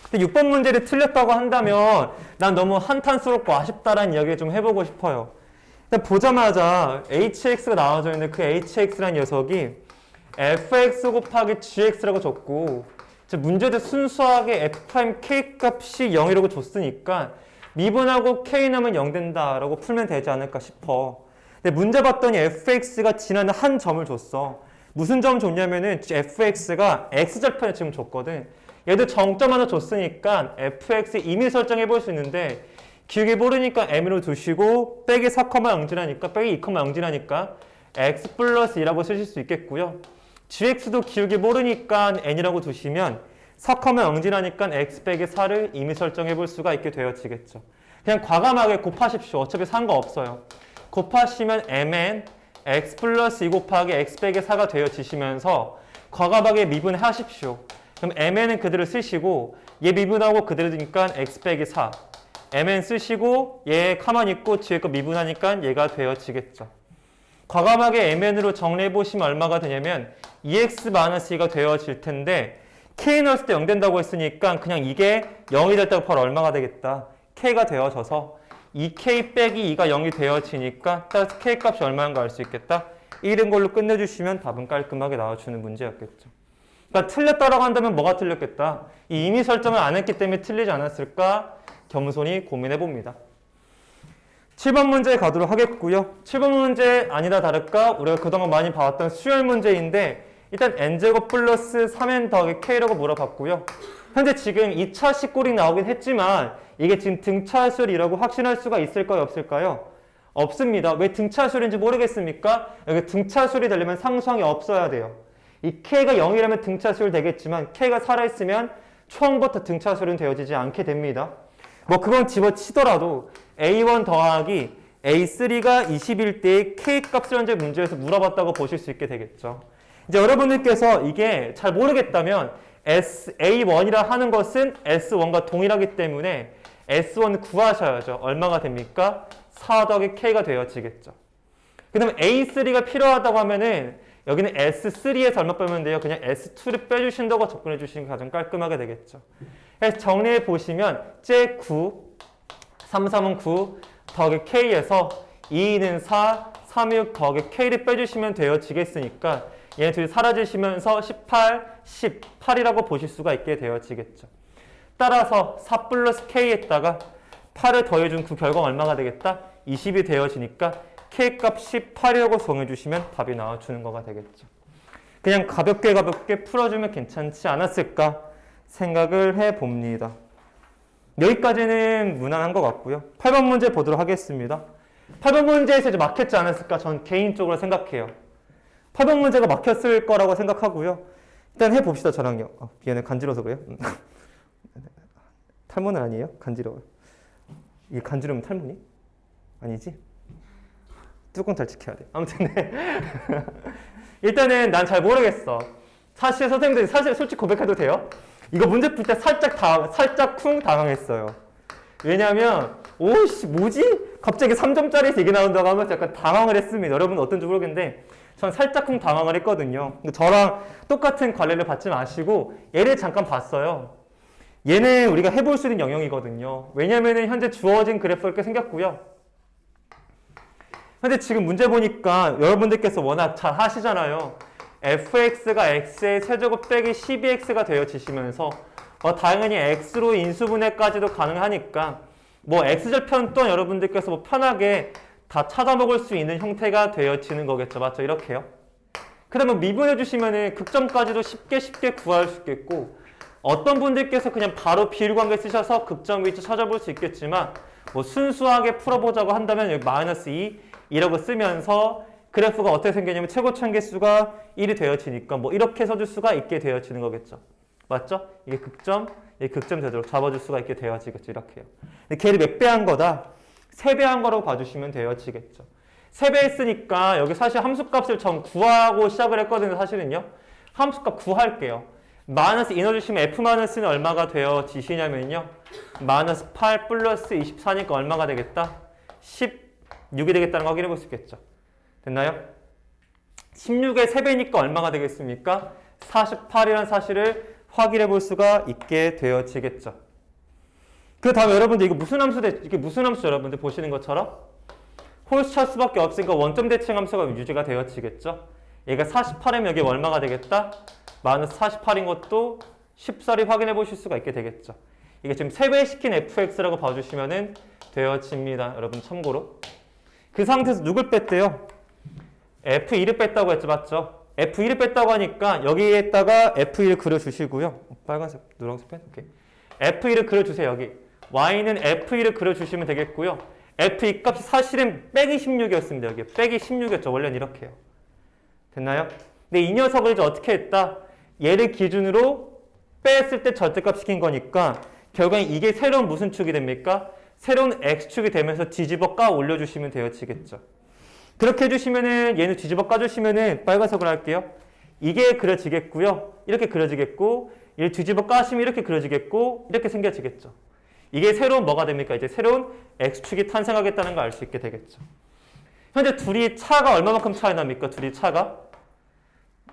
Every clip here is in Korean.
근데 6번 문제를 틀렸다고 한다면 난 너무 한탄스럽고 아쉽다라는 이야기를 좀 해보고 싶어요. 일단 보자마자 hx가 나와져 있는데 그 hx라는 녀석이 fx 곱하기 gx라고 줬고 문제도 순수하게 f'k 값이 0이라고 줬으니까 미분하고 k 넣으면 0 된다라고 풀면 되지 않을까 싶어. 근데 문제 봤더니 fx가 지나는 한 점을 줬어. 무슨 점 줬냐면은 fx가 x절편에 지금 줬거든. 얘도 정점 하나 줬으니까 fx 이미 설정해 볼 수 있는데 기억이 모르니까 m으로 두시고 빼기 4,0지나니까 빼기 2,0지나니까 x 플러스 2라고 쓰실 수 있겠고요. gx도 기억이 모르니까 n이라고 두시면 4,0지나니까 x 빼기 4를 이미 설정해 볼 수가 있게 되어지겠죠. 그냥 과감하게 곱하십시오. 어차피 상관없어요. 곱하시면 mn x 플러스 2 곱하기 x 빼기 4가 되어지시면서 과감하게 미분하십시오. 그럼 mn은 그대로 쓰시고 얘 미분하고 그대로 두니까 x 빼기 4 mn 쓰시고 얘 가만히 있고 뒤에 거 미분하니까 얘가 되어지겠죠. 과감하게 mn으로 정리해보시면 얼마가 되냐면 2x-2가 되어질 텐데 k 넣었을 때 0 된다고 했으니까 그냥 이게 0이 됐다고 바로 얼마가 되겠다. k가 되어져서 2k 빼기 2가 0이 되어지니까 따라서 k 값이 얼마인가 알 수 있겠다. 이런 걸로 끝내주시면 답은 깔끔하게 나와주는 문제였겠죠. 그러니까 틀렸다라고 한다면 뭐가 틀렸겠다. 이미 설정을 안 했기 때문에 틀리지 않았을까? 겸손히 고민해봅니다. 7번 문제 가도록 하겠고요. 7번 문제 아니다 다를까? 우리가 그동안 많이 봐왔던 수열 문제인데 일단 n제곱 플러스 3n 더하기 k라고 물어봤고요. 현재 지금 2차 식골이 나오긴 했지만 이게 지금 등차수열이라고 확신할 수가 있을까요? 없을까요? 없습니다. 왜 등차수열인지 모르겠습니까? 여기 등차수열이 되려면 상수항이 없어야 돼요. 이 k가 0이라면 등차수열 되겠지만 k가 살아있으면 처음부터 등차수열은 되어지지 않게 됩니다. 뭐 그건 집어치더라도 a1 더하기 a3가 20일 때의 k 값을 현재 문제에서 물어봤다고 보실 수 있게 되겠죠. 이제 여러분들께서 이게 잘 모르겠다면 A1이라 하는 것은 S1과 동일하기 때문에 S1 구하셔야죠. 얼마가 됩니까? 4 더하기 K가 되어지겠죠. 그 다음에 A3가 필요하다고 하면은 여기는 S3에서 얼마 빼면 돼요? 그냥 S2를 빼주신다고 접근해 주시는 게 가장 깔끔하게 되겠죠. 그래서 정리해 보시면 제9, 3, 3은 9 더하기 K에서 2는 4, 3, 6 더하기 K를 빼주시면 되어지겠으니까 얘네 둘이 사라지시면서 18, 18이라고 보실 수가 있게 되어지겠죠. 따라서 4 플러스 K에다가 8을 더해준 그 결과가 얼마가 되겠다? 20이 되어지니까 K값이 8이라고 정해주시면 답이 나와주는 거가 되겠죠. 그냥 가볍게 풀어주면 괜찮지 않았을까 생각을 해봅니다. 여기까지는 무난한 것 같고요. 8번 문제 보도록 하겠습니다. 8번 문제에서 이제 막혔지 않았을까 전 개인적으로 생각해요. 8번 문제가 막혔을 거라고 생각하고요. 일단 해봅시다, 저랑요. 미안해, 간지러워서 그래요? 탈모는 아니에요? 간지러워요. 이게 간지러우면 탈모니? 아니지? 뚜껑 잘 지켜야 돼. 아무튼 네. 일단은 난 잘 모르겠어. 사실 선생님들이 사실 솔직히 고백해도 돼요? 이거 문제 풀 때 살짝 쿵 당황했어요. 왜냐면 오씨 뭐지? 갑자기 3점짜리에서 이게 나온다고 하면서 약간 당황을 했습니다. 여러분 어떤지 모르겠는데 전 살짝 쿵 당황을 했거든요. 저랑 똑같은 관례를 받지 마시고 얘를 잠깐 봤어요. 얘는 우리가 해볼 수 있는 영역이거든요. 왜냐면은 현재 주어진 그래프가 이렇게 생겼고요. 현재 지금 문제 보니까 여러분들께서 워낙 잘 하시잖아요. fx가 x의 세제곱 빼기 12x가 되어지시면서 당연히 x로 인수분해까지도 가능하니까 뭐 x절편 또한 여러분들께서 뭐 편하게 다 찾아먹을 수 있는 형태가 되어지는 거겠죠. 맞죠? 이렇게요. 그 다음에 미분해 주시면은 극점까지도 쉽게 구할 수 있겠고 어떤 분들께서 그냥 바로 비율관계 쓰셔서 극점 위치 찾아볼 수 있겠지만 뭐 순수하게 풀어보자고 한다면 여기 마이너스 2라고 쓰면서 그래프가 어떻게 생기냐면 최고점 개수가 1이 되어지니까 뭐 이렇게 써줄 수가 있게 되어지는 거겠죠. 맞죠? 이게 극점 되도록 잡아줄 수가 있게 되어지겠죠. 이렇게요. 근데 걔를 몇 배 한 거다? 3배 한 거라고 봐주시면 되어지겠죠. 3배 했으니까 여기 사실 함수값을 전 구하고 시작을 했거든요. 사실은요. 함수값 구할게요. 마이너스 2 넣어주시면 F-는 얼마가 되어지시냐면요. 마이너스 8 플러스 24니까 얼마가 되겠다? 16이 되겠다는 거 확인해 볼 수 있겠죠. 됐나요? 16의 3배니까 얼마가 되겠습니까? 48이라는 사실을 확인해 볼 수가 있게 되어지겠죠. 그 다음에 여러분들 이게 무슨 함수 여러분들 보시는 것처럼 홀수차 수밖에 없으니까 원점 대칭 함수가 유지가 되어지겠죠. 얘가 48이면 여기 얼마가 되겠다? 마이너스 48인 것도 쉽사리 확인해 보실 수가 있게 되겠죠. 이게 지금 3배 시킨 fx라고 봐주시면 되어집니다. 여러분 참고로. 그 상태에서 누굴 뺐대요? f2를 뺐다고 했죠. 맞죠? f2를 뺐다고 하니까 여기에다가 f2를 그려주시고요. 빨간색, 노란색 펜? 오케이. f2를 그려주세요. 여기. y는 f2를 그려주시면 되겠고요. f2 값이 사실은 빼기 16이었습니다. 여기 빼기 16이었죠. 원래는 이렇게요. 됐나요? 근데 이 녀석을 이제 어떻게 했다? 얘를 기준으로 뺐을 때 절대값 시킨 거니까 결국엔 이게 새로운 무슨 축이 됩니까? 새로운 x축이 되면서 뒤집어 까 올려주시면 되어지겠죠. 그렇게 해주시면은 얘는 뒤집어 까주시면은 빨간색으로 할게요. 이게 그려지겠고요. 이렇게 그려지겠고 얘를 뒤집어 까시면 이렇게 그려지겠고 이렇게 생겨지겠죠. 이게 새로운 뭐가 됩니까? 이제 새로운 x축이 탄생하겠다는 걸 알 수 있게 되겠죠. 현재 둘이 차가 얼마만큼 차이 납니까? 둘이 차가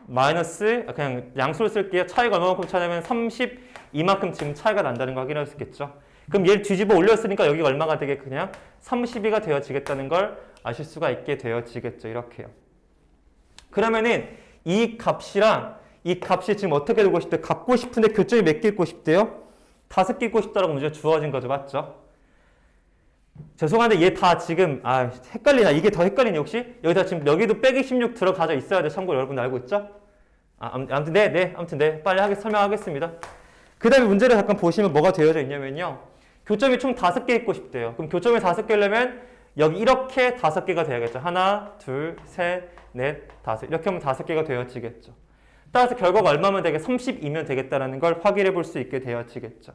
마이너스 그냥 양수를 쓸게요. 차이가 얼마만큼 차이 나면 32만큼 지금 차이가 난다는 거 확인할 수 있겠죠. 그럼 얘를 뒤집어 올렸으니까 여기가 얼마가 되게 그냥 32가 되어지겠다는 걸 아실 수가 있게 되어지겠죠. 이렇게요. 그러면은 이 값이랑 이 값이 지금 어떻게 되고 싶대요? 갖고 싶은데 교점이 몇 개 있고 싶대요? 5개 있고 싶다라고 문제가 주어진 거죠. 맞죠? 죄송한데 얘 다 지금 헷갈리나? 이게 더 헷갈리니 혹시? 여기다 지금 여기도 빼기 16 들어가져 있어야 돼. 참고로 여러분 알고 있죠? 아무튼 네. 빨리 설명하겠습니다. 그 다음에 문제를 잠깐 보시면 뭐가 되어져 있냐면요. 교점이 총 5개 있고 싶대요. 그럼 교점이 5개려면 여기 이렇게 5개가 돼야겠죠. 하나, 둘, 셋, 넷, 다섯. 이렇게 하면 5개가 되어지겠죠. 따라서 결과가 얼마면 되게 32면 되겠다라는 걸 확인해 볼 수 있게 되어지겠죠.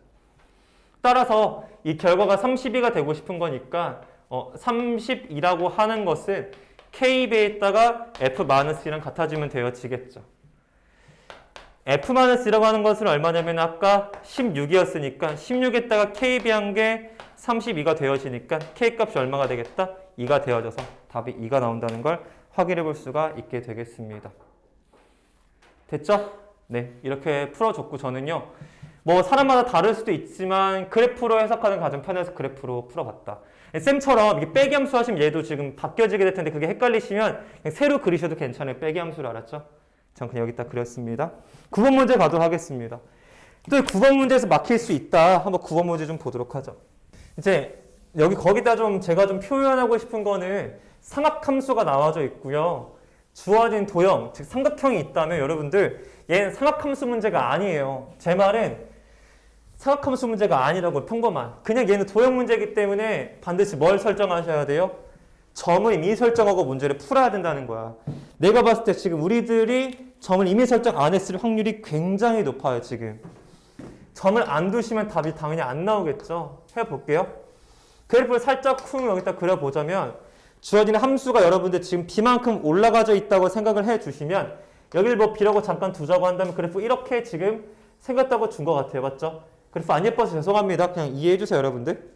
따라서 이 결과가 32가 되고 싶은 거니까 32라고 하는 것은 k배에다가 f-1랑 같아지면 되어지겠죠. f-1이라고 하는 것은 얼마냐면 아까 16이었으니까 16에다가 k배한 게 32가 되어지니까 k값이 얼마가 되겠다? 2가 되어져서 답이 2가 나온다는 걸 확인해 볼 수가 있게 되겠습니다. 됐죠? 네, 이렇게 풀어줬고 저는요. 뭐 사람마다 다를 수도 있지만 그래프로 해석하는 가장 편해서 그래프로 풀어봤다. 쌤처럼 이게 빼기 함수 하시면 얘도 지금 바뀌어지게 될 텐데 그게 헷갈리시면 그냥 세로 그리셔도 괜찮아요. 빼기 함수를 알았죠? 전 그냥 여기다 그렸습니다. 9번 문제 가도록 하겠습니다. 또 9번 문제에서 막힐 수 있다. 한번 9번 문제 좀 보도록 하죠. 이제 거기다 좀 제가 좀 표현하고 싶은 거는 삼각함수가 나와져 있고요. 주어진 도형, 즉 삼각형이 있다면 여러분들 얘는 삼각함수 문제가 아니에요. 제 말은 삼각함수 문제가 아니라고 평범한. 그냥 얘는 도형 문제이기 때문에 반드시 뭘 설정하셔야 돼요? 점을 이미 설정하고 문제를 풀어야 된다는 거야. 내가 봤을 때 지금 우리들이 점을 이미 설정 안 했을 확률이 굉장히 높아요. 지금. 점을 안 두시면 답이 당연히 안 나오겠죠. 해볼게요. 그래프를 살짝 쿵 여기다 그려보자면 주어지는 함수가 여러분들 지금 b만큼 올라가져 있다고 생각을 해주시면 여기를 뭐 b라고 잠깐 두자고 한다면 그래프 이렇게 지금 생겼다고 준 것 같아요. 맞죠? 그래프 안 예뻐서 죄송합니다. 그냥 이해해주세요. 여러분들.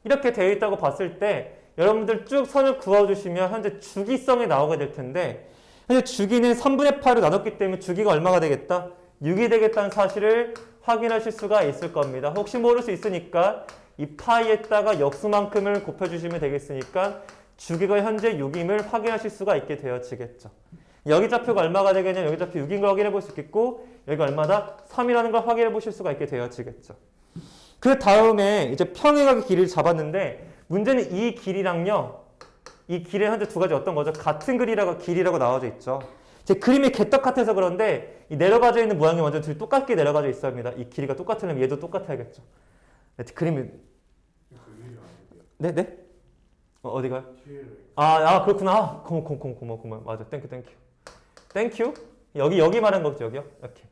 이렇게 되어 있다고 봤을 때 여러분들 쭉 선을 그어주시면 현재 주기성이 나오게 될 텐데 현재 주기는 3분의 8로 나눴기 때문에 주기가 얼마가 되겠다? 6이 되겠다는 사실을 확인하실 수가 있을 겁니다. 혹시 모를 수 있으니까 이 파이에다가 역수만큼을 곱해주시면 되겠으니까 주기가 현재 6임을 확인하실 수가 있게 되어지겠죠. 여기 좌표가 얼마가 되겠냐면 여기 좌표 6인 걸 확인해 볼 수 있겠고 여기가 얼마다? 3이라는 걸 확인해 보실 수가 있게 되어지겠죠. 그 다음에 이제 평행하게 길이를 잡았는데 문제는 이 길이랑요. 이 길의 현재 두 가지 어떤 거죠? 같은 길이라고 나와져 있죠. 제 그림이 개떡 같아서 그런데 이 내려가져 있는 모양이 완전 둘이 똑같게 내려가져 있어야 합니다. 이 길이가 똑같으려면 얘도 똑같아야겠죠. 그림이 네? 어디가요? 그렇구나. 고마워. 맞아. 땡큐. 여기 말한 거죠. 여기요. 이렇게.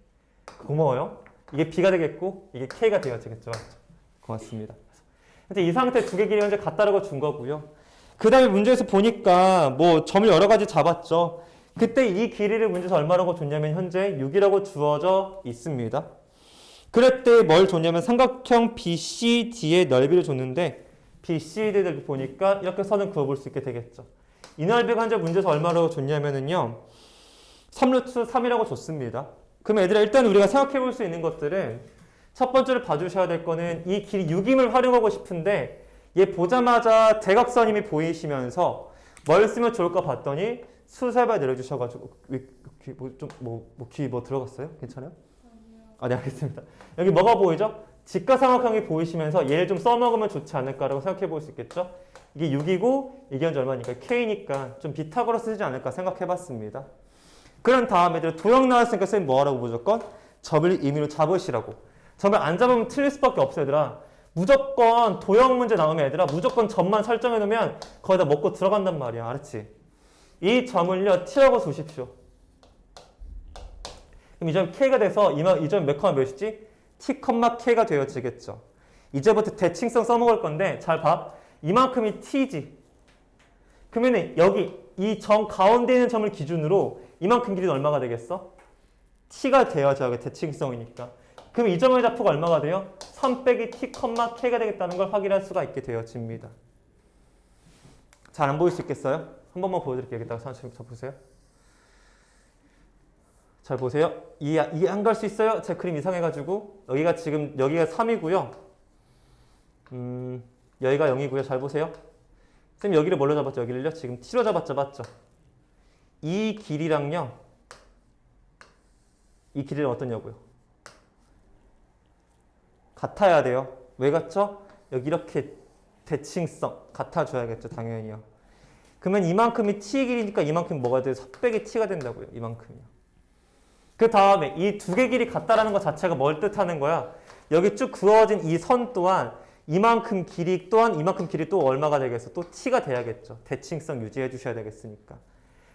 고마워요. 이게 B가 되겠고 이게 K가 되어지겠죠. 맞죠? 고맙습니다. 현재 이 상태 두 개 길이 현재 같다라고 준 거고요. 그 다음에 문제에서 보니까 뭐 점을 여러 가지 잡았죠. 그때 이 길이를 문제에서 얼마라고 줬냐면 현재 6이라고 주어져 있습니다. 그럴 때 뭘 줬냐면 삼각형 BCD의 넓이를 줬는데 BCD를 보니까 이렇게 선을 그어볼 수 있게 되겠죠. 이 넓이가 현재 문제에서 얼마라고 줬냐면요. 3루트 3이라고 줬습니다. 그럼 얘들아 일단 우리가 생각해 볼 수 있는 것들은 첫 번째로 봐주셔야 될 거는 이 길이 6임을 활용하고 싶은데 얘 보자마자 대각선임이 보이시면서 뭘 쓰면 좋을까 봤더니 수세발 내려주셔가지고 귀 들어갔어요? 괜찮아요? 아, 네, 알겠습니다. 여기 뭐가 보이죠? 직가상각형이 보이시면서 얘를 좀 써먹으면 좋지 않을까라고 생각해 볼 수 있겠죠? 이게 6이고 이게 현재 얼마니까? K니까 좀 비타고라스 쓰지 않을까 생각해 봤습니다. 그런 다음에 도형 나왔으니까 쌤 뭐하라고 무조건? 점을 임의로 잡으시라고. 점을 안 잡으면 틀릴 수밖에 없어 얘들아. 무조건 도형 문제 나오면 얘들아 무조건 점만 설정해 놓으면 거기다 먹고 들어간단 말이야. 알았지? 이 점을요 T라고 두십시오. 그럼 이 점 K가 돼서 이 점 몇 컴마 몇이지? T, K가 되어지겠죠. 이제부터 대칭성 써먹을 건데 잘 봐. 이만큼이 T지. 그러면 여기 이 점 가운데 있는 점을 기준으로 이만큼 길이는 얼마가 되겠어? T가 되어져야 대칭성이니까. 그럼 이 점의 좌표가 얼마가 돼요? 3 빼기 T, K가 되겠다는 걸 확인할 수가 있게 되어집니다. 잘 안 보일 수 있겠어요? 한 번만 보여드릴게요. 여기다가 잘 보세요. 잘 보세요. 이해 안 갈 수 있어요? 제 그림 이상해가지고 여기가 3이고요. 여기가 0이고요. 잘 보세요. 쌤 여기를 뭘로 잡았죠? 여기를요? 지금 T로 잡았죠? 맞죠? 이 길이랑요. 이 길이는 어떠냐고요? 같아야 돼요. 왜 같죠? 여기 이렇게 대칭성 같아줘야겠죠. 당연히요. 그러면 이만큼이 T의 길이니까 이만큼 뭐가 돼요? 4 빼기 T가 된다고요. 이만큼이요. 그 다음에 이 두 개 길이 같다라는 것 자체가 뭘 뜻하는 거야? 여기 쭉 그어진 이 선 또한 이만큼 길이 또 얼마가 되겠어? 또 T가 돼야겠죠. 대칭성 유지해 주셔야 되겠으니까.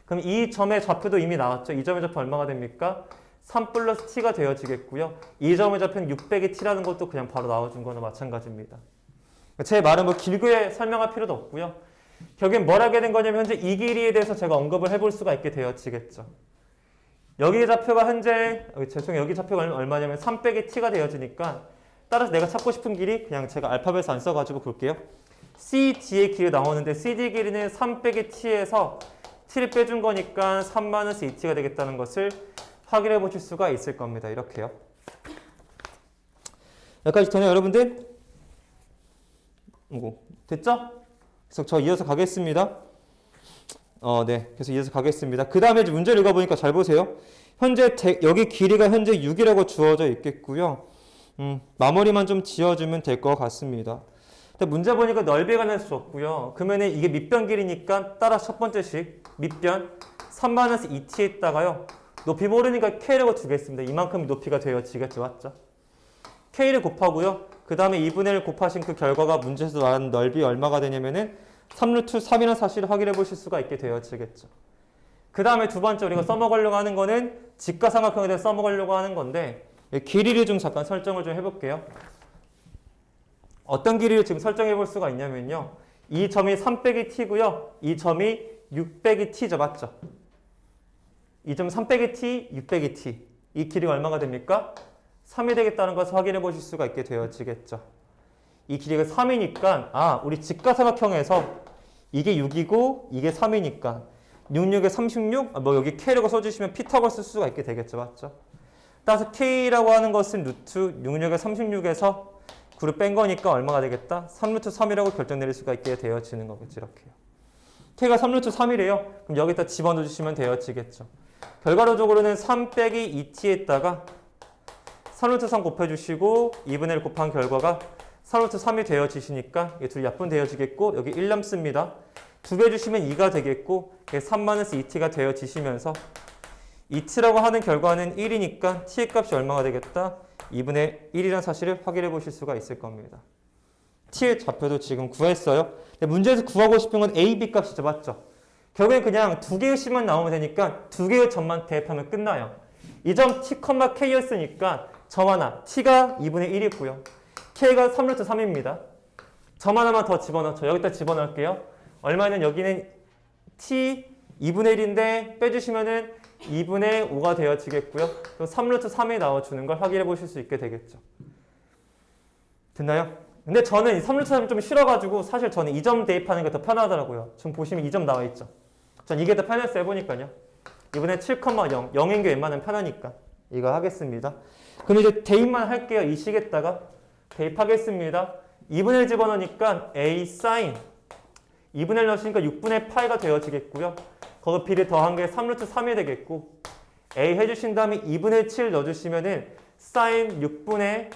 그럼 이 점의 좌표도 이미 나왔죠. 이 점의 좌표 얼마가 됩니까? 3 플러스 T가 되어지겠고요. 이 점의 좌표는 6 빼기 T라는 것도 그냥 바로 나와준 거나 마찬가지입니다. 제 말은 뭐 길게 설명할 필요도 없고요. 결국엔 뭘 하게 된 거냐면 현재 이 길이에 대해서 제가 언급을 해볼 수가 있게 되어지겠죠. 여기 좌표가 현재 여기 좌표가 얼마냐면 3 빼기 T가 되어지니까 따라서 내가 찾고 싶은 길이 그냥 제가 알파벳 안 써가지고 볼게요. CD의 길이 나오는데 CD 길이는 3 빼기 T에서 T를 빼준 거니까 3-2T가 되겠다는 것을 확인해 보실 수가 있을 겁니다. 이렇게요. 여기까지 되네요, 여러분들? 됐죠? 그래서 저 이어서 가겠습니다. 네. 그래서 이어서 가겠습니다. 그 다음에 문제를 읽어보니까 잘 보세요. 현재 여기 길이가 현재 6이라고 주어져 있겠고요. 마무리만 좀 지어주면 될 것 같습니다. 문제 보니까 넓이에 관해서 줬고요. 그러면 이게 밑변 길이니까 따라 첫 번째식 밑변 3-2t에다가요. 높이 모르니까 k라고 두겠습니다. 이만큼 높이가 되어지겠죠. 맞죠? k를 곱하고요. 그 다음에 2분의 1 곱하신 그 결과가 문제에서 말하는 넓이 얼마가 되냐면은 3루트 3이라는 사실을 확인해 보실 수가 있게 되어지겠죠. 그 다음에 두 번째 우리가 써먹으려고 하는 거는 직가삼각형에 대해서 써먹으려고 하는 건데 길이를 좀 잠깐 설정을 좀 해볼게요. 어떤 길이를 지금 설정해 볼 수가 있냐면요. 이 점이 3 빼기 t고요. 이 점이 6 빼기 t죠. 맞죠? 이 점 3 빼기 t, 6 빼기 t. 이 길이가 얼마가 됩니까? 3이 되겠다는 것을 확인해 보실 수가 있게 되어지겠죠. 이 길이가 3이니까 우리 직가삼각형에서 이게 6이고 이게 3이니까 66에 36? 여기 k라고 써주시면 피타고를 쓸 수가 있게 되겠죠. 맞죠? 따라서 k라고 하는 것은 루트 66에 36에서 9를 뺀 거니까 얼마가 되겠다? 3루트 3이라고 결정 내릴 수가 있게 되어지는 거겠죠. 이렇게요. k가 3루트 3이래요. 그럼 여기다 집어넣어 주시면 되어지겠죠. 결과론적으로는 3 빼기 2t에다가 3루트 3 곱해주시고 2분의 1 곱한 결과가 3루트 3이 되어지시니까 이게 둘이 약분되어지겠고 여기 1 남습니다. 2배 주시면 2가 되겠고 3-2t가 되어지시면서 2t라고 하는 결과는 1이니까 t의 값이 얼마가 되겠다? 2분의 1이라는 사실을 확인해 보실 수가 있을 겁니다. t의 좌표도 지금 구했어요. 근데 문제에서 구하고 싶은 건 a, b 값이죠. 맞죠? 결국엔 그냥 두 개의 식만 나오면 되니까 두 개의 점만 대입하면 끝나요. 이 점 t, k였으니까 점 하나, t가 2분의 1이고요. k가 3루트 3입니다. 점 하나만 더 집어넣죠. 여기다 집어넣을게요. 얼마는 여기는 t 2분의 1인데 빼주시면은 2분의 5가 되어지겠고요. 또 3루트 3이 나와주는 걸 확인해 보실 수 있게 되겠죠. 됐나요? 근데 저는 이 3루트 3이 좀 싫어가지고 사실 저는 2점 대입하는 게 더 편하더라고요. 지금 보시면 2점 나와 있죠. 전 이게 더 편했어요. 해보니까요. 이번에 7,0, 0인 게 웬만하면 편하니까 이거 하겠습니다. 그럼 이제 대입만 할게요. 이 식에다가 대입하겠습니다. 2분의 1 집어넣으니까 a sin 2분의 1 넣으시니까 6분의 파이가 되어지겠고요. 거기 b를 더한 게 3루트 3이 되겠고 a 해주신 다음에 2분의 7 넣어주시면은 sin 6분의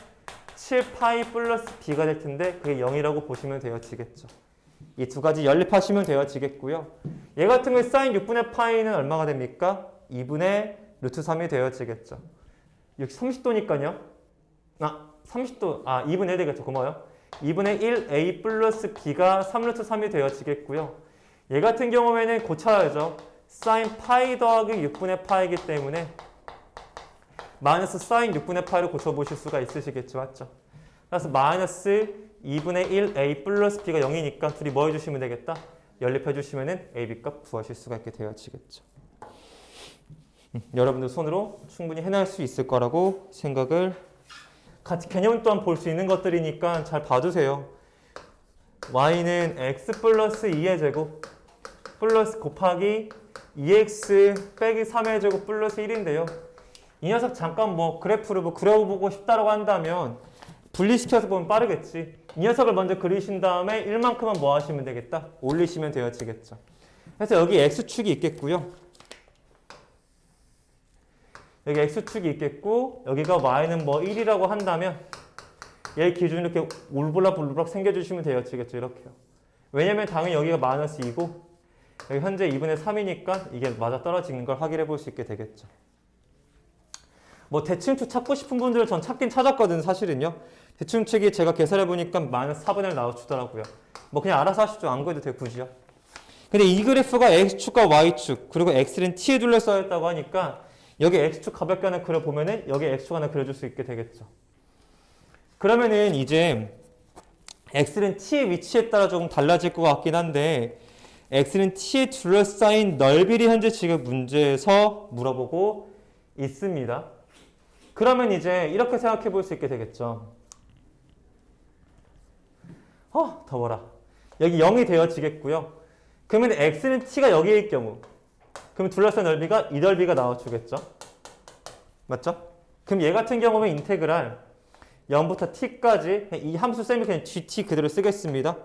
7 파이 플러스 b가 될 텐데 그게 0이라고 보시면 되어지겠죠. 이 두 가지 연립하시면 되어지겠고요. 얘 같은 경우에 sin 6분의 파이는 얼마가 됩니까? 2분의 루트 3이 되어지겠죠. 여기 30도니까요. 30도, 2분의 1 되겠죠. 고마워요. 2분의 1 a 플러스 b가 3루트 3이 되어지겠고요. 얘 같은 경우에는 고쳐야죠. sin 파이 더하기 6분의 파이기 때문에 마이너스 sin 6분의 파이를 고쳐보실 수가 있으시겠죠. 맞죠? 그래서 마이너스 2분의 1 a 플러스 b가 0이니까 둘이 뭐 해주시면 되겠다? 연립해주시면 a, b 값 구하실 수가 있게 되어지겠죠. 여러분들 손으로 충분히 해낼 수 있을 거라고 생각을 같이 개념 또한 볼 수 있는 것들이니까 잘 봐주세요. y는 x 플러스 2의 제곱 플러스 곱하기 2x 빼기 3의 제곱 플러스 1인데요. 이 녀석 잠깐 뭐 그래프를 그려보고 싶다라고 한다면 분리시켜서 보면 빠르겠지. 이 녀석을 먼저 그리신 다음에 1만큼만 뭐 하시면 되겠다? 올리시면 되어지겠죠. 그래서 여기 x축이 있겠고요. 여기 x축이 있겠고 여기가 y는 뭐 1이라고 한다면 얘 기준으로 이렇게 울블락불블락 생겨주시면 되어지겠죠. 이렇게요. 왜냐면 당연히 여기가 마이너스 2고 여기 현재 2분의 3이니까 이게 맞아 떨어지는 걸 확인해 볼 수 있게 되겠죠. 뭐 대칭축 찾고 싶은 분들은 전 찾긴 찾았거든 사실은요. 대칭축이 제가 계산해 보니까 마이너스 4분의 1 나와주더라고요. 뭐 그냥 알아서 하시죠. 안 그래도 되게 굳이요. 근데 이 그래프가 x축과 y축 그리고 x는 t에 둘러싸여 있다고 하니까 여기 x축 가볍게 하나 그려보면은 여기 x축 하나 그려줄 수 있게 되겠죠. 그러면은 이제 x는 t의 위치에 따라 조금 달라질 것 같긴 한데 x는 t에 둘러싸인 넓이를 현재 지금 문제에서 물어보고 있습니다. 그러면 이제 이렇게 생각해 볼 수 있게 되겠죠. 더워라. 여기 0이 되어지겠고요. 그러면 x는 t가 여기일 경우 그럼 둘러싼 넓이가 이 넓이가 나와주겠죠. 맞죠? 그럼 얘 같은 경우는 인테그랄 0부터 t까지 이 함수 쌤이 그냥 gt 그대로 쓰겠습니다.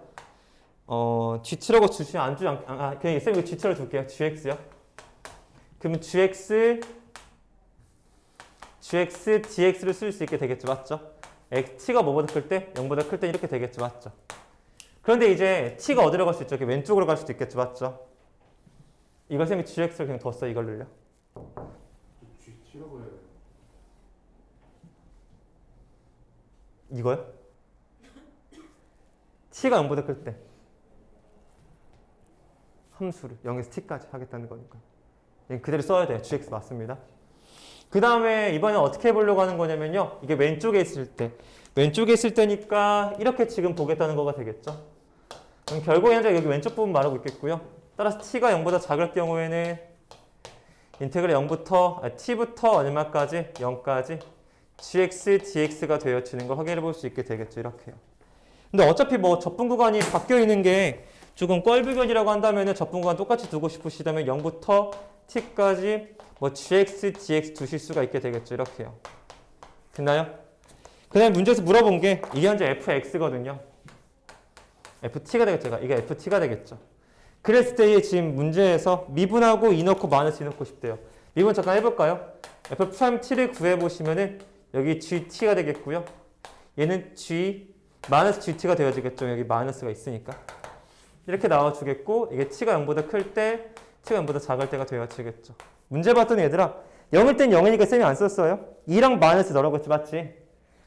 gt라고 주시면 안 주지 그냥 쌤이 gt로 줄게요. gx요. 그러면 gx dx를 쓸 수 있게 되겠죠. 맞죠? t가 뭐보다 클 때? 0보다 클 때 이렇게 되겠죠. 맞죠? 그런데 이제 t가 어디로 갈 수 있죠? 왼쪽으로 갈 수도 있겠죠. 맞죠? 이거 쌤이 gx를 그냥 뒀어. 이걸로요. gt라고 해야 돼요. 이거요? t가 0보다 클 때 함수를 0에서 t까지 하겠다는 거니까 그대로 써야 돼요. gx 맞습니다. 그 다음에 이번엔 어떻게 해보려고 하는 거냐면요. 이게 왼쪽에 있을 때니까 이렇게 지금 보겠다는 거가 되겠죠. 그럼 결국에 현재 여기 왼쪽 부분 말하고 있겠고요. 따라서 t가 0보다 작을 경우에는 인테그랄 0부터 t부터 얼마까지? 0까지 gx, dx가 되어지는 걸 확인해 볼 수 있게 되겠죠. 이렇게요. 근데 어차피 뭐 접분 구간이 바뀌어 있는 게 조금 꼴불견이라고 한다면 접분 구간 똑같이 두고 싶으시다면 0부터 t까지 뭐 gx, dx 두실 수가 있게 되겠죠. 이렇게요. 됐나요? 그 다음에 문제에서 물어본 게 이게 현재 fx거든요. ft가 되겠죠. 이게 ft가 되겠죠. 그랬을 때 지금 문제에서 미분하고 2 넣고 마이너스 2 넣고 싶대요. 미분 잠깐 해볼까요? f't를 구해보시면은 여기 gt가 되겠고요. 얘는 마이너스 gt가 되어지겠죠. 여기 마이너스가 있으니까. 이렇게 나와주겠고 이게 t가 0보다 클 때, t가 0보다 작을 때가 되어지겠죠. 문제 봤더니 얘들아 0일 땐 0이니까 쌤이 안 썼어요. 2랑 마이너스 넣으라고 했지 맞지?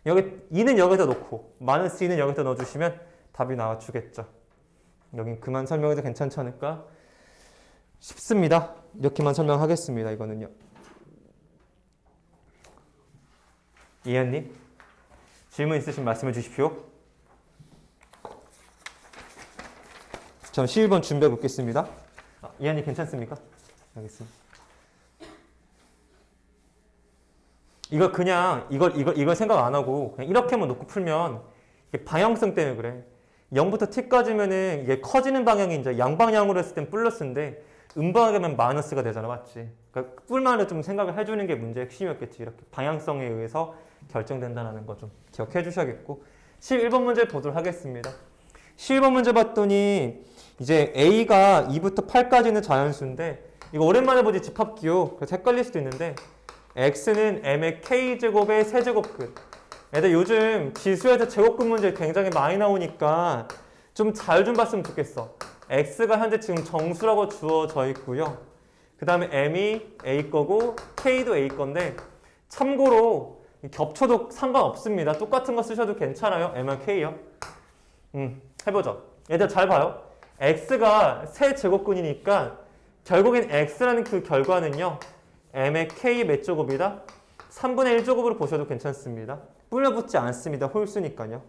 여기 2는 여기다 놓고 마이너스 2는 여기다 넣어주시면 답이 나와주겠죠. 여긴 그만 설명해도 괜찮지 않을까 싶습니다. 이렇게만 설명하겠습니다. 이거는요. 이현님 질문 있으신 말씀해 주십시오. 전 11번 준비해 볼겠습니다. 이현님 괜찮습니까? 알겠습니다. 이거 그냥 이걸 생각 안 하고 그냥 이렇게만 놓고 풀면 이게 방향성 때문에 그래. 0부터 t까지면은 이게 커지는 방향이 이제 양방향으로 했을 땐 플러스인데 음방향이면 마이너스가 되잖아. 맞지? 그러니까 뿔만을 좀 생각을 해주는 게 문제의 핵심이었겠지. 이렇게 방향성에 의해서 결정된다는 거 좀 기억해 주셔야겠고 11번 문제 보도록 하겠습니다. 11번 문제 봤더니 이제 A가 2부터 8까지는 자연수인데 이거 오랜만에 보지 집합기호 그래서 헷갈릴 수도 있는데 X는 M의 K제곱의 세제곱근. 애들 요즘 지수에서 제곱근 문제 굉장히 많이 나오니까 좀 잘 좀 봤으면 좋겠어. X가 현재 지금 정수라고 주어져 있고요. 그 다음에 M이 A 거고 K도 A 건데 참고로 겹쳐도 상관없습니다. 똑같은 거 쓰셔도 괜찮아요. M과 K요. 해보죠. 얘들 잘 봐요. X가 세제곱근이니까 결국엔 X라는 그 결과는요. M의 K 몇 제곱이다? 3분의 1제곱으로 보셔도 괜찮습니다. 불려붙지 않습니다. 홀수니까요.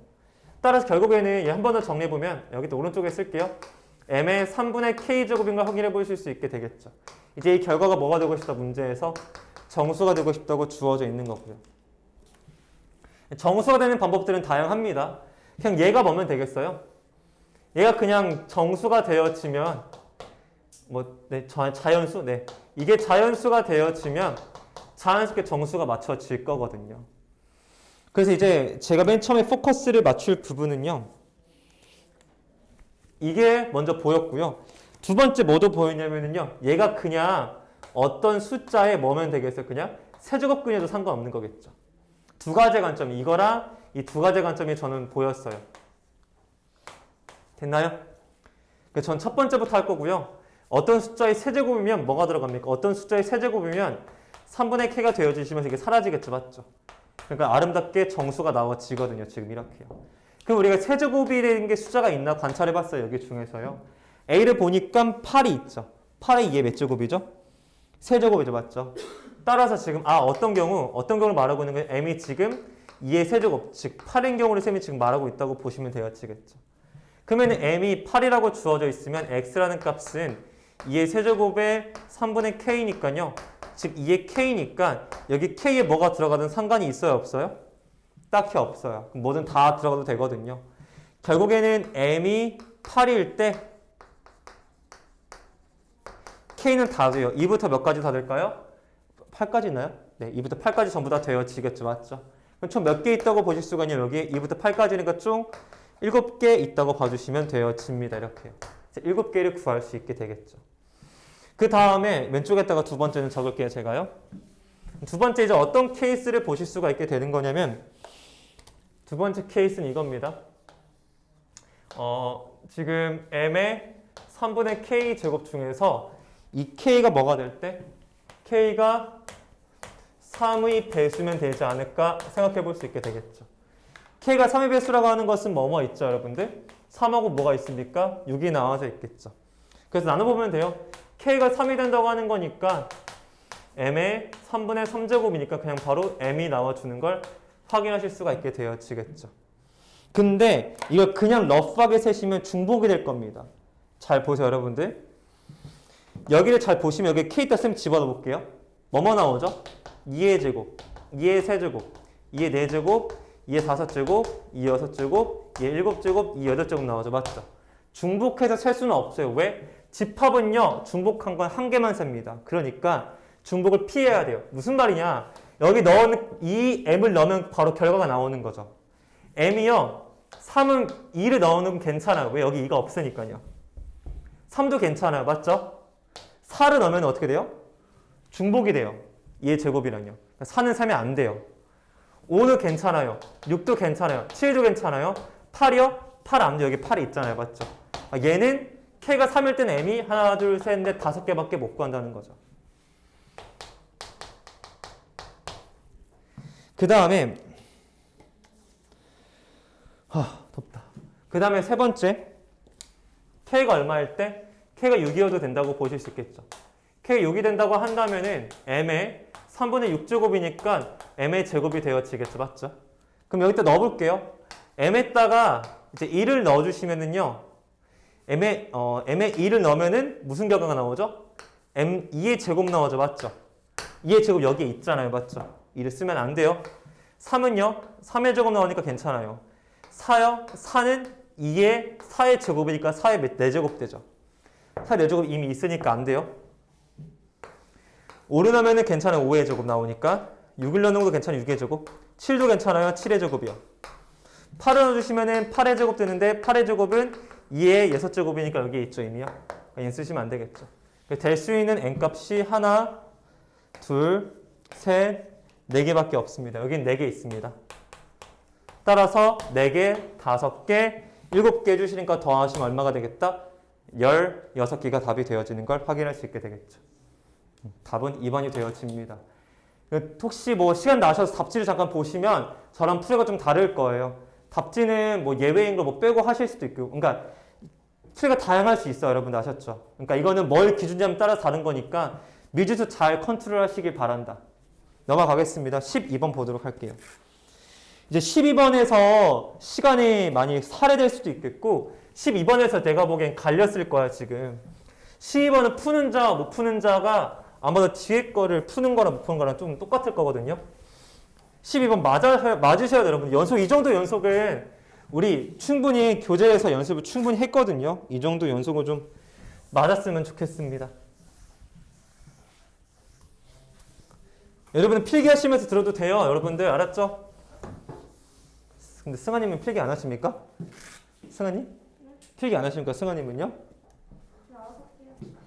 따라서 결국에는 얘 한 번 더 정리해보면 여기도 오른쪽에 쓸게요. M의 3분의 K제곱인 걸 확인해 보실 수 있게 되겠죠. 이제 이 결과가 뭐가 되고 싶다 문제에서 정수가 되고 싶다고 주어져 있는 거고요. 정수가 되는 방법들은 다양합니다. 그냥 얘가 뭐면 되겠어요? 얘가 그냥 정수가 되어지면 자연수? 네. 이게 자연수가 되어지면 자연스럽게 정수가 맞춰질 거거든요. 그래서 이제 제가 맨 처음에 포커스를 맞출 부분은요. 이게 먼저 보였고요. 두 번째 뭐도 보였냐면요. 얘가 그냥 어떤 숫자에 뭐면 되겠어요? 그냥 세제곱근이어도 상관없는 거겠죠. 두 가지 관점이 이거랑 이 두 가지 관점이 저는 보였어요. 됐나요? 전 첫 번째부터 할 거고요. 어떤 숫자의 세제곱이면 뭐가 들어갑니까? 어떤 숫자의 세제곱이면 3분의 K가 되어지시면서 이게 사라지겠죠. 맞죠? 그러니까 아름답게 정수가 나와지거든요. 지금 이렇게요. 그럼 우리가 세제곱이라는 게 숫자가 있나 관찰해봤어요. 여기 중에서요. A를 보니까 8이 있죠. 8의 2의 몇 제곱이죠? 세제곱이죠. 맞죠? 따라서 지금 어떤 경우를 말하고 있는 거예요. M이 지금 2의 세제곱, 즉 8인 경우를 쌤이 지금 말하고 있다고 보시면 되어지겠죠. 그러면 M이 8이라고 주어져 있으면 X라는 값은 2의 세제곱의 3분의 K니까요. 즉 2의 K니까 여기 K에 뭐가 들어가든 상관이 있어요? 없어요? 딱히 없어요. 그럼 뭐든 다 들어가도 되거든요. 결국에는 M이 8일 때 K는 다 돼요. 2부터 몇 가지 다 될까요? 8까지 있나요? 네, 2부터 8까지 전부 다 되어지겠죠. 맞죠? 그럼 총 몇 개 있다고 보실 수가 있냐면 여기 2부터 8까지니까 총 7개 있다고 봐주시면 되어집니다. 이렇게요. 7개를 구할 수 있게 되겠죠. 그 다음에 왼쪽에다가 두 번째는 적을게요. 제가요. 두 번째 이제 어떤 케이스를 보실 수가 있게 되는 거냐면 두 번째 케이스는 이겁니다. 지금 M의 3분의 K 제곱 중에서 이 K가 뭐가 될 때? K가 3의 배수면 되지 않을까 생각해 볼 수 있게 되겠죠. K가 3의 배수라고 하는 것은 뭐뭐 있죠, 여러분들? 3하고 뭐가 있습니까? 6이 나와져 있겠죠. 그래서 나눠보면 돼요. K가 3이 된다고 하는 거니까 M의 3분의 3제곱이니까 그냥 바로 M이 나와주는 걸 확인하실 수가 있게 되어지겠죠. 근데 이걸 그냥 러프하게 세시면 중복이 될 겁니다. 잘 보세요, 여러분들. 여기를 잘 보시면 여기 K 있다 쌤 집어넣어 볼게요. 뭐뭐 나오죠? 2의 제곱, 2의 세제곱, 2의 4제곱, 2의 5제곱, 2의 6제곱, 2의 7제곱, 2의 8제곱 나오죠. 맞죠? 중복해서 셀 수는 없어요. 왜? 집합은요. 중복한 건 한 개만 셉니다. 그러니까 중복을 피해야 돼요. 무슨 말이냐? 여기 넣은 이 M을 넣으면 바로 결과가 나오는 거죠. M이요. 3은 2를 넣으면 괜찮아요. 왜? 여기 2가 없으니까요. 3도 괜찮아요. 맞죠? 4를 넣으면 어떻게 돼요? 중복이 돼요. 2의 제곱이랑요. 4는 3이 안 돼요. 5는 괜찮아요. 6도 괜찮아요. 7도 괜찮아요. 8이요? 8 안 돼요. 여기 8이 있잖아요. 맞죠? 얘는 K가 3일 때는 M이 하나, 둘, 셋, 넷, 5개밖에 못 구한다는 거죠. 그 다음에 덥다. 그 다음에 세 번째 K가 얼마일 때? K가 6이어도 된다고 보실 수 있겠죠. K가 6이 된다고 한다면은 M의 3분의 6제곱이니까 M의 제곱이 되어지겠죠. 맞죠? 그럼 여기다 넣어볼게요. M에다가 이제 2를 넣어주시면은요. M에 2를 넣으면은 무슨 결과가 나오죠? M 2의 제곱 나오죠. 맞죠? 2의 제곱 여기에 있잖아요. 맞죠? 2를 쓰면 안 돼요. 3은요. 3의 제곱 나오니까 괜찮아요. 4요. 4는 2의 4의 제곱이니까 4의 4제곱 되죠. 4의 4제곱 이미 있으니까 안 돼요. 5를 넣으면 괜찮아요. 5의 제곱 나오니까. 6을 넣는 것도 괜찮아요. 6의 제곱. 7도 괜찮아요. 7의 제곱이요. 8을 넣어주시면 8의 제곱 되는데 8의 제곱은 2의 6제곱이니까 여기에 있죠. 이미요. 얘는 쓰시면 안 되겠죠. 될 수 있는 n값이 하나, 둘, 셋, 4개밖에 없습니다. 여긴 4개 있습니다. 따라서 4개, 5개, 7개 해주시니까 더하시면 얼마가 되겠다? 16개가 답이 되어지는 걸 확인할 수 있게 되겠죠. 답은 2번이 되어집니다. 혹시 뭐 시간 나셔서 답지를 잠깐 보시면 저랑 풀이가 좀 다를 거예요. 답지는 뭐 예외인 걸 뭐 빼고 하실 수도 있고, 그러니까 풀이가 다양할 수 있어요. 여러분 아셨죠? 그러니까 이거는 뭘 기준점에 따라 다른 거니까 미지수 잘 컨트롤 하시길 바란다. 넘어가겠습니다. 12번 보도록 할게요. 이제 12번에서 시간이 많이 살해될 수도 있겠고 12번에서 내가 보기엔 갈렸을 거야 지금. 12번은 푸는 자, 못 푸는 자가 아마도 뒤에 거를 푸는 거랑 못 푸는 거랑 좀 똑같을 거거든요. 12번 맞으셔야 돼요, 여러분. 연속, 이 정도 연속은 우리 충분히 교재에서 연습을 충분히 했거든요. 이 정도 연속을 좀 맞았으면 좋겠습니다. 여러분은 필기하시면서 들어도 돼요. 여러분들 알았죠? 근데 승아님은 필기 안 하십니까? 승아님? 필기 안 하십니까? 승아님은요?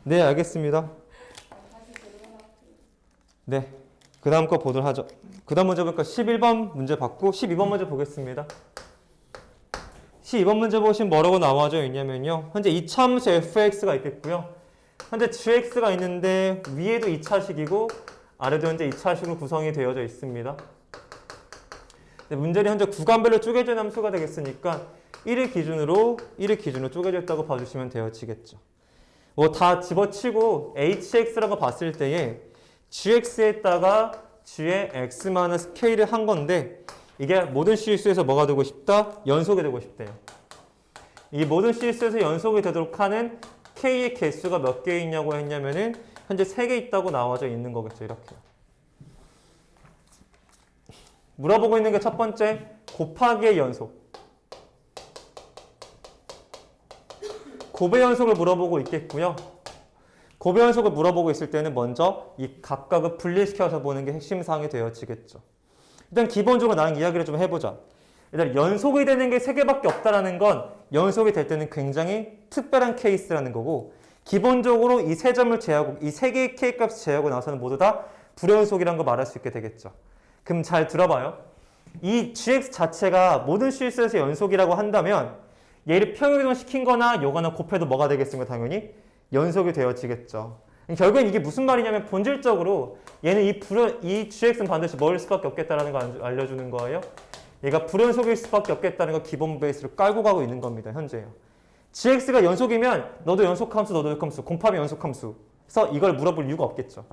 네, 알겠습니다. 네, 그 다음 거 보도록 하죠. 그 다음 문제 보니까 11번 문제 받고 12번 문제 보겠습니다. 12번 문제 보시면 뭐라고 나와져 있냐면요. 현재 2차 함수 fx가 있겠고요. 현재 gx가 있는데 위에도 2차식이고 아래도 현재 2차식으로 구성이 되어져 있습니다. 문제는 현재 구간별로 쪼개진 함수가 되겠으니까 1을 기준으로 쪼개져 있다고 봐주시면 되어지겠죠. 뭐 다 집어치고 hx라고 봤을 때에 gx에다가 g의 x-k를 한 건데 이게 모든 실수에서 뭐가 되고 싶다? 연속이 되고 싶대요. 이 모든 실수에서 연속이 되도록 하는 k의 개수가 몇 개 있냐고 했냐면은 현재 3개 있다고 나와져 있는 거겠죠. 이렇게. 물어보고 있는 게 첫 번째, 곱하기의 연속. 곱의 연속을 물어보고 있겠고요. 곱의 연속을 물어보고 있을 때는 먼저 이 각각을 분리시켜서 보는 게 핵심 사항이 되어지겠죠. 일단 기본적으로 나랑 이야기를 좀 해보자. 일단 연속이 되는 게 3개밖에 없다라는 건 연속이 될 때는 굉장히 특별한 케이스라는 거고 기본적으로 이 3점을 제하고 이 3개의 K값을 제하고 나서는 모두 다 불연속이라는 거 말할 수 있게 되겠죠. 그럼 잘 들어봐요. 이 GX 자체가 모든 실수에서 연속이라고 한다면 얘를 평행이동 시킨 거나 요거나 곱해도 뭐가 되겠습니까? 당연히 연속이 되어지겠죠. 결국엔 이게 무슨 말이냐면 본질적으로 얘는 이 GX는 반드시 뭐일 수밖에 없겠다라는 걸 알려주는 거예요. 얘가 불연속일 수밖에 없겠다는 거 기본 베이스로 깔고 가고 있는 겁니다. 현재요. GX가 연속이면 너도 연속함수, 너도 연속함수, 곱하면 연속함수. 그래서 이걸 물어볼 이유가 없겠죠.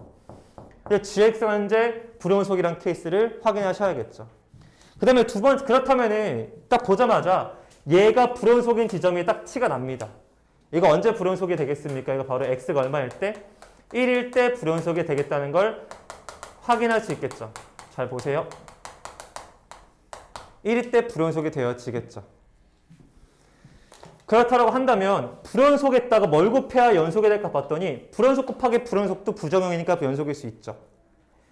GX가 현재 불연속이란 케이스를 확인하셔야겠죠. 그 다음에 두 번째, 그렇다면은 딱 보자마자 얘가 불연속인 지점이 딱 티가 납니다. 이거 언제 불연속이 되겠습니까? 이거 바로 x가 얼마일 때? 1일 때 불연속이 되겠다는 걸 확인할 수 있겠죠. 잘 보세요. 1일 때 불연속이 되어지겠죠. 그렇다고 한다면 불연속에다가 뭘 곱해야 연속이 될까 봤더니 불연속 곱하기 불연속도 부정형이니까 연속일 수 있죠.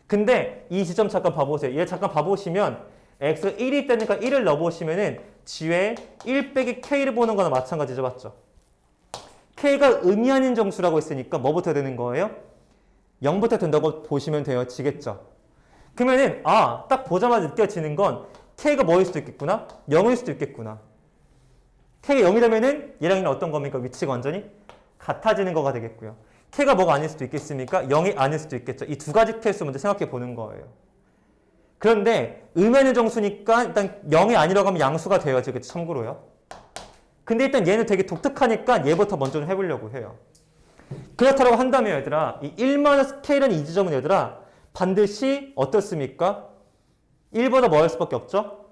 근데 이 지점 잠깐 봐보세요. 얘 잠깐 봐보시면 x가 1이 때니까 1을 넣어보시면은 뒤에 1 빼기 k를 보는 거나 마찬가지죠. 맞죠? k가 의미 아닌 정수라고 했으니까 뭐부터 되는 거예요? 0부터 된다고 보시면 되어지겠죠. 그러면은 딱 보자마자 느껴지는 건 k가 뭐일 수도 있겠구나? 0일 수도 있겠구나. k가 0이 되면은 얘랑 얘는 어떤 겁니까? 위치가 완전히 같아지는 거가 되겠고요. k가 뭐가 아닐 수도 있겠습니까? 0이 아닐 수도 있겠죠. 이 두 가지 케이스 먼저 생각해 보는 거예요. 그런데 의미 있는 정수니까 일단 0이 아니라고 하면 양수가 되어지겠죠. 참고로요. 근데 일단 얘는 되게 독특하니까 얘부터 먼저 좀 해보려고 해요. 그렇다고 한다면 얘들아 이 1-k라는 이 지점은 얘들아 반드시 어떻습니까? 1보다 뭐 할 수밖에 없죠?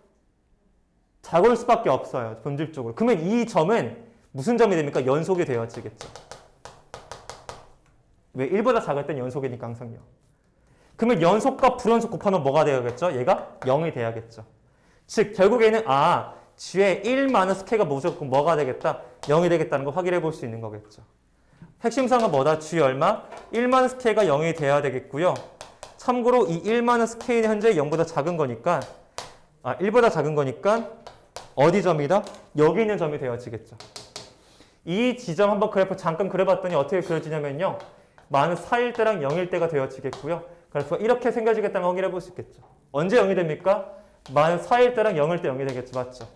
작을 수밖에 없어요. 본질적으로. 그러면 이 점은 무슨 점이 됩니까? 연속이 되어지겠죠. 왜? 1보다 작을 땐 연속이니까 항상요. 그러면 연속과 불연속 곱하면 뭐가 되어야겠죠? 얘가 0이 돼야겠죠. 즉 결국에는 뒤에 1-k가 무조건 뭐가 되겠다? 0이 되겠다는 거 확인해 볼 수 있는 거겠죠. 핵심사항은 뭐다? G 얼마? 1-K가 0이 돼야 되겠고요. 참고로 이 1-K는 현재 0보다 작은 거니까 1보다 작은 거니까 어디 점이다? 여기 있는 점이 되어지겠죠. 이 지점 한번 그래프 잠깐 그려봤더니 어떻게 그려지냐면요. -4일 때랑 0일 때가 되어지겠고요. 그래서 이렇게 생겨지겠다는 확인해 볼 수 있겠죠. 언제 0이 됩니까? -4일 때랑 0일 때 0이 되겠죠. 맞죠?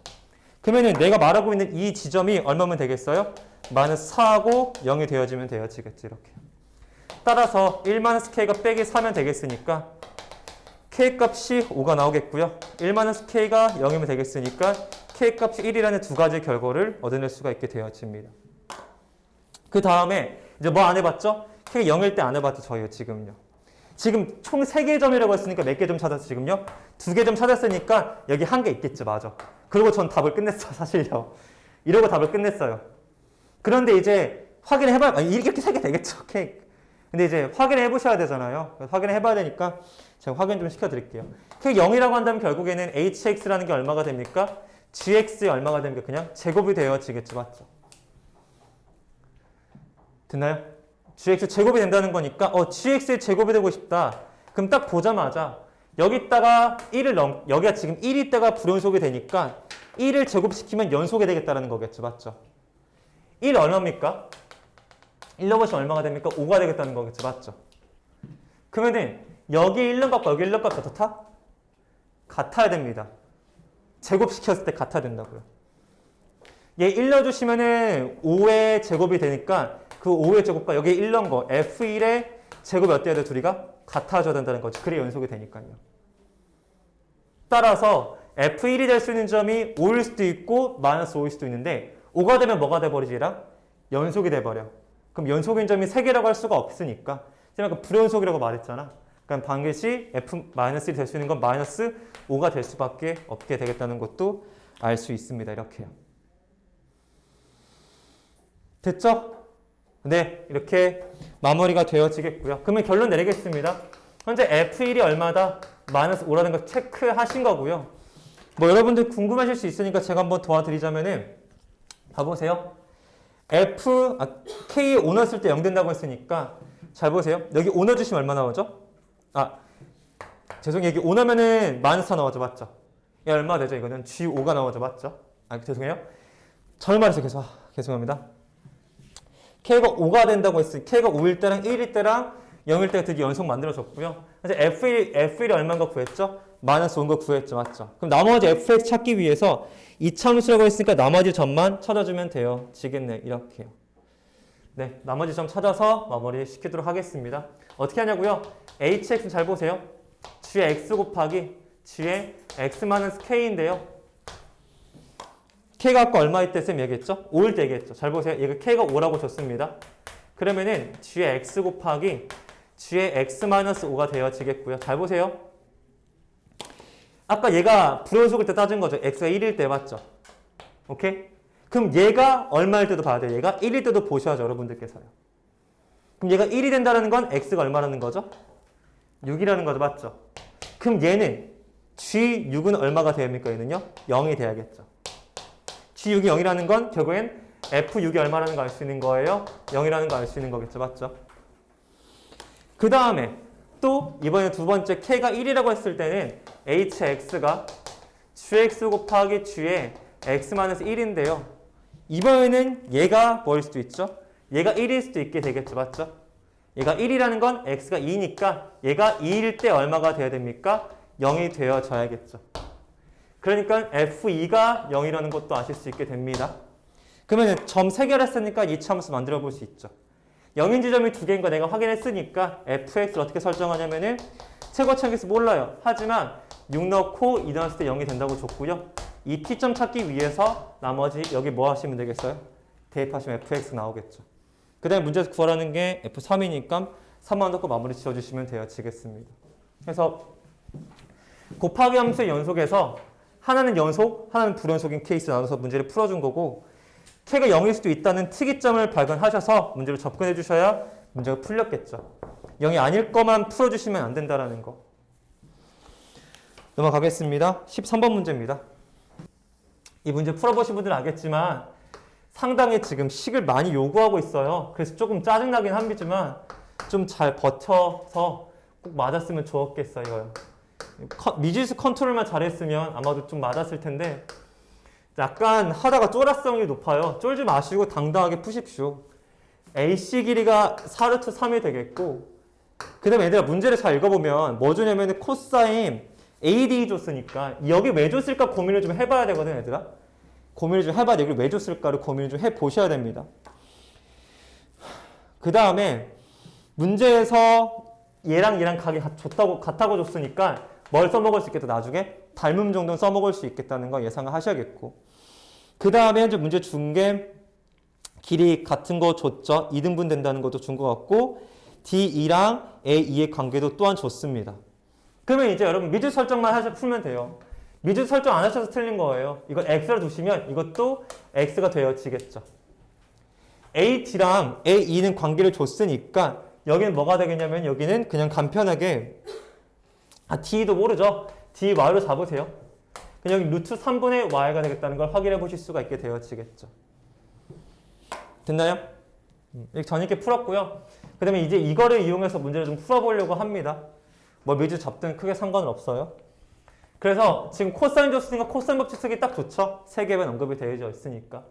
그러면은 내가 말하고 있는 이 지점이 얼마면 되겠어요? -4하고 0이 되어지면 되어지겠지. 이렇게. 따라서 1-K가 빼기 4면 되겠으니까 K값이 5가 나오겠고요. 1-K가 0이면 되겠으니까 K값이 1이라는 두 가지 결과를 얻어낼 수가 있게 되어집니다. 그 다음에 이제 뭐 안 해봤죠? K가 0일 때 안 해봤죠. 저희요. 지금요. 지금 총 3개의 점이라고 했으니까 몇 개 점 찾았어 지금요? 2개 점 찾았으니까 여기 1개 있겠죠. 맞아. 그리고 전 답을 끝냈어. 사실요. 이러고 답을 끝냈어요. 그런데 이제 확인해봐야 이렇게 3개 되겠죠. K. 근데 이제 확인해 보셔야 되잖아요. 확인해 봐야 되니까 제가 확인 좀 시켜드릴게요. K 0이라고 한다면 결국에는 HX라는 게 얼마가 됩니까? GX에 얼마가 됩니까? 그냥 제곱이 되어지겠죠. 맞죠? 됐나요? GX 제곱이 된다는 거니까 GX의 제곱이 되고 싶다. 그럼 딱 보자마자 여기다가 1을 여기가 지금 1이 때가 불연속이 되니까 1을 제곱시키면 연속이 되겠다는 거겠죠. 맞죠? 1 얼마입니까? 1 넣으시면 얼마가 됩니까? 5가 되겠다는 거겠죠. 맞죠? 그러면은 여기 1는 값과 여기 1는 값 어떻다? 같아야 됩니다. 제곱시켰을 때 같아야 된다고요. 얘 1 넣어주시면은 5의 제곱이 되니까 그 5의 제곱과 여기 1 넣은 거 F1의 제곱이 어때야 돼? 둘이가 같아져야 된다는 거죠. 그래 연속이 되니까요. 따라서 F1이 될 수 있는 점이 5일 수도 있고 -5일 수도 있는데 5가 되면 뭐가 돼버리지랑? 연속이 돼버려. 그럼 연속인 점이 3개라고 할 수가 없으니까 제가 그 불연속이라고 말했잖아. 그러니까 반드시 F-1이 될 수 있는 건 -5가 될 수밖에 없게 되겠다는 것도 알 수 있습니다. 이렇게요. 됐죠? 네, 이렇게 마무리가 되어지겠고요. 그러면 결론 내리겠습니다. 현재 F1이 얼마다? -5라는 걸 체크하신 거고요. 뭐 여러분들 궁금하실 수 있으니까 제가 한번 도와드리자면은 봐보세요. K에 5 넣었을 때 0 된다고 했으니까 잘 보세요. 여기 5 넣어주시면 얼마 나오죠? 죄송해요. 여기 5 넣으면은 -4 나오죠. 맞죠? 이 얼마 되죠? 이거는 G5가 나오죠. 맞죠? 죄송해요. 잘못 말했어요. 죄송합니다. K가 5가 된다고 했으니 K가 5일 때랑 1일 때랑 0일 때가 드디어 연속 만들어졌고요. 그래서 F1이 얼마인 거 구했죠? -5인 거 구했죠. 맞죠? 그럼 나머지 fx 찾기 위해서 이차함수라고 했으니까 나머지 점만 찾아주면 되어지겠네. 이렇게요. 네, 나머지 점 찾아서 마무리 시키도록 하겠습니다. 어떻게 하냐고요? hx 잘 보세요. g의 x 곱하기 g의 x-k인데요. k가 아까 얼마일 때 쌤 얘기했죠? 5일 때 얘기했죠. 잘 보세요. 얘가 k가 5라고 줬습니다. 그러면은 g의 x 곱하기 g의 x-5가 되어지겠고요. 잘 보세요. 아까 얘가 불연속일 때 따진 거죠. x가 1일 때 맞죠? 오케이? 그럼 얘가 얼마일 때도 봐야 돼요. 얘가 1일 때도 보셔야죠. 여러분들께서요. 그럼 얘가 1이 된다는 건 x가 얼마라는 거죠? 6이라는 거죠. 맞죠? 그럼 얘는 g6은 얼마가 됩니까? 얘는요? 0이 돼야겠죠. g6이 0이라는 건 결국엔 f6이 얼마라는 거 알 수 있는 거예요? 0이라는 거 알 수 있는 거겠죠. 맞죠? 그 다음에 또 이번에 두 번째 k가 1이라고 했을 때는 hx가 gx 곱하기 g의 x-1인데요. 이번에는 얘가 뭐일 수도 있죠? 얘가 1일 수도 있게 되겠죠. 맞죠? 얘가 1이라는 건 x가 2니까 얘가 2일 때 얼마가 돼야 됩니까? 0이 되어져야겠죠. 그러니까 f2가 0이라는 것도 아실 수 있게 됩니다. 그러면 점 3개를 했으니까 이차함수 만들어 볼 수 있죠. 0인 지점이 2개인 거 내가 확인했으니까 fx를 어떻게 설정하냐면은 최고차항에서 몰라요. 하지만 6 넣고 2 넣었을 때 0이 된다고 줬고요. 이 t점 찾기 위해서 나머지 여기 뭐 하시면 되겠어요? 대입하시면 fx 나오겠죠. 그 다음에 문제에서 구하라는 게 f3이니까 3만 넣고 마무리 지어주시면 되어지겠습니다. 그래서 곱하기 함수의 연속에서 하나는 연속, 하나는 불연속인 케이스 나눠서 문제를 풀어준 거고 k가 0일 수도 있다는 특이점을 발견하셔서 문제를 접근해 주셔야 문제가 풀렸겠죠. 0이 아닐 것만 풀어주시면 안 된다는 거. 넘어가겠습니다. 13번 문제입니다. 이 문제 풀어보신 분들은 알겠지만 상당히 지금 식을 많이 요구하고 있어요. 그래서 조금 짜증나긴 합니다만 좀 잘 버텨서 꼭 맞았으면 좋았겠어요. 미지수 컨트롤만 잘했으면 아마도 좀 맞았을 텐데 약간 하다가 쫄았성이 높아요. 쫄지 마시고 당당하게 푸십시오. AC 길이가 4루트 3이 되겠고 그 다음에 얘들아 문제를 잘 읽어보면 뭐 주냐면 코사인 AD 줬으니까 여기 왜 줬을까 고민을 좀 해봐야 되거든 얘들아. 고민을 좀 해봐야 돼. 여기 왜 줬을까를 고민을 좀 해보셔야 됩니다. 그 다음에 문제에서 얘랑 각이 같다고 줬으니까 뭘 써먹을 수 있겠다. 나중에 닮음 정도는 써먹을 수 있겠다는 거 예상을 하셔야겠고 그 다음에 현재 문제 준 게 길이 같은 거 줬죠. 2등분 된다는 것도 준 것 같고 D2랑 A2의 관계도 또한 줬습니다. 그러면 이제 여러분 미주 설정만 풀면 돼요. 미주 설정 안 하셔서 틀린 거예요. 이거 X로 두시면 이것도 X가 되어지겠죠. AT랑 A2는 관계를 줬으니까 여기는 뭐가 되겠냐면 여기는 그냥 간편하게 D도 모르죠. DY로 잡으세요. 그냥 여기 루트 3분의 Y가 되겠다는 걸 확인해 보실 수가 있게 되어지겠죠. 됐나요? 이렇게 전이렇게 풀었고요. 그 다음에 이제 이거를 이용해서 문제를 좀 풀어보려고 합니다. 뭐 미주 잡든 크게 상관은 없어요. 그래서 지금 코사인 줬으니까 코사인 법칙 쓰기 딱 좋죠. 3개만 언급이 되어 있으니까.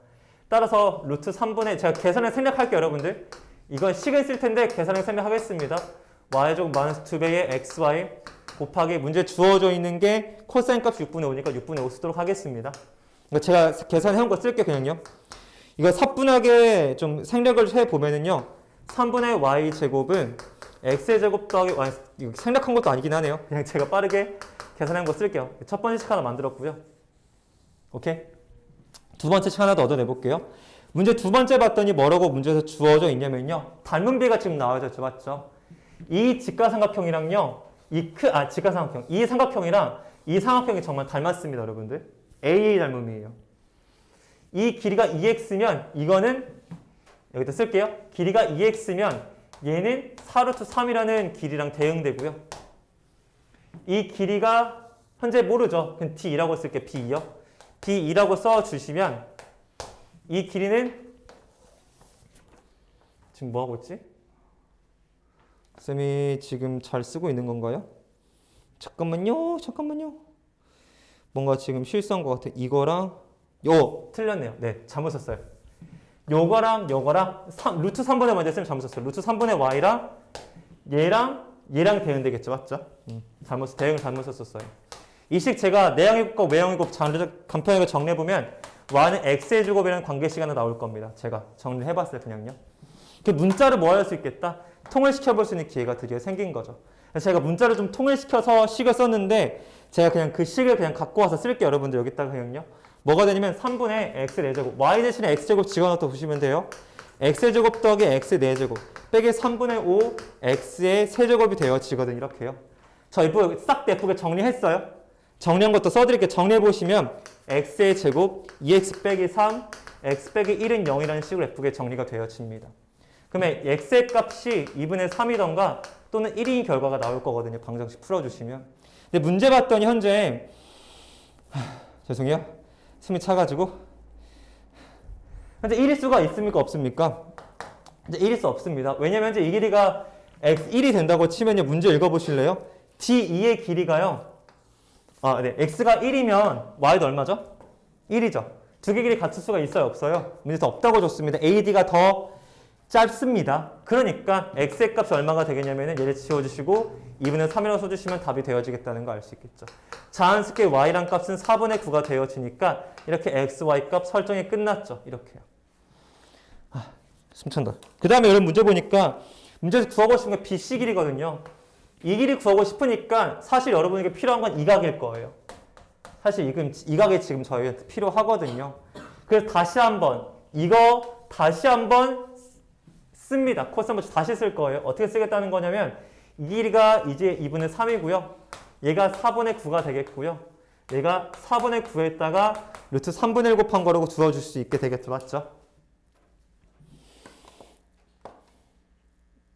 따라서 루트 3분의 제가 계산을 생략할게요 여러분들. 이건 식을 쓸 텐데 계산을 생략하겠습니다. y제곱 마이너스 2배의 xy 곱하기 문제 주어져 있는 게 코사인 값이 6분의 5니까 6분의 5 쓰도록 하겠습니다. 제가 계산해온 거 쓸게요 그냥요. 이거 사분하게 좀 생략을 해보면은요. 3분의 y제곱은 x의 제곱 더하기 y 이거 생략한 것도 아니긴 하네요. 그냥 제가 빠르게 계산한 거 쓸게요. 첫 번째 식 하나 만들었고요. 오케이? 두 번째 식 하나 더 얻어내볼게요. 문제 두 번째 봤더니 뭐라고 문제에서 주어져 있냐면요. 닮은 비가 지금 나와졌죠. 맞죠? 이 직가삼각형이랑요. 직가삼각형. 이 삼각형이랑 이 삼각형이 정말 닮았습니다. 여러분들. AA 닮음이에요. 이 길이가 2x면 이거는 여기다 쓸게요. 길이가 2x면 얘는 4루트 3이라는 길이랑 대응되고요. 이 길이가 현재 모르죠. 그냥 D2라고 쓸게요. B2요. B2라고 써주시면 이 길이는 지금 뭐하고 있지? 쌤이 지금 잘 쓰고 있는 건가요? 잠깐만요. 뭔가 지금 실수한 것 같아. 이거랑 틀렸네요. 네, 잘못 썼어요. 요거랑 루트 3분의 먼저 쌤 잘못 썼어요. 루트 3분의 y랑 얘랑 대응되겠죠. 맞죠? 대응을 잘못 썼어요. 이 식 제가 내항의 곱과 외항의 곱 간편하게 정리해보면 y는 x의 제곱이라는 관계식 하나 나올 겁니다. 제가 정리를 해봤어요. 그냥요. 그 문자를 뭐 할 수 있겠다? 통일시켜볼 수 있는 기회가 드디어 생긴 거죠. 그래서 제가 문자를 좀 통일시켜서 식을 썼는데 제가 그냥 그 식을 그냥 갖고 와서 쓸게요. 여러분들 여기다가 그냥요. 뭐가 되냐면 3분의 x 4제곱 y 대신에 x제곱 집어넣다 보시면 돼요. x제곱 더하기 x 4제곱 빼기 3분의 5 x의 세제곱이 되어지거든요. 이렇게요. 저 이거 싹 예쁘게 정리했어요. 정리한 것도 써드릴게요. 정리해보시면 x의 제곱 2x 빼기 3 x 빼기 1은 0이라는 식으로 예쁘게 정리가 되어집니다. 그러면 x의 값이 2분의 3이던가 또는 1인 결과가 나올 거거든요. 방정식 풀어주시면. 근데 문제 봤더니 현재 죄송해요. 숨이 차가지고 현재 1일 수가 있습니까? 없습니까? 이제 1일 수 없습니다. 왜냐면 이제 이 길이가 x1이 된다고 치면요. 문제 읽어보실래요? d2의 길이가요. x가 1이면 y도 얼마죠? 1이죠. 두 개 길이 같을 수가 있어요? 없어요? 문제에서 없다고 줬습니다. ad가 더 짧습니다. 그러니까 x의 값이 얼마가 되겠냐면 얘를 지워주시고 2분의 3이라고 써주시면 답이 되어지겠다는 거 알 수 있겠죠. 자연스럽게 y란 값은 4분의 9가 되어지니까 이렇게 x, y 값 설정이 끝났죠. 이렇게요. 숨찬다. 그 다음에 여러분 문제 보니까 문제에서 구하고 싶은 게 BC 길이거든요. 이 길이 구하고 싶으니까 사실 여러분에게 필요한 건 이 각일 거예요. 사실 이 각이 지금 저희한테 필요하거든요. 그래서 다시 한번 씁니다. 코스 한번 다시 쓸 거예요. 어떻게 쓰겠다는 거냐면 이 길이가 이제 2분의 3이고요. 얘가 4분의 9가 되겠고요. 얘가 4분의 9에다가 루트 3분의 1 곱한 거라고 두어줄 수 있게 되겠죠. 맞죠?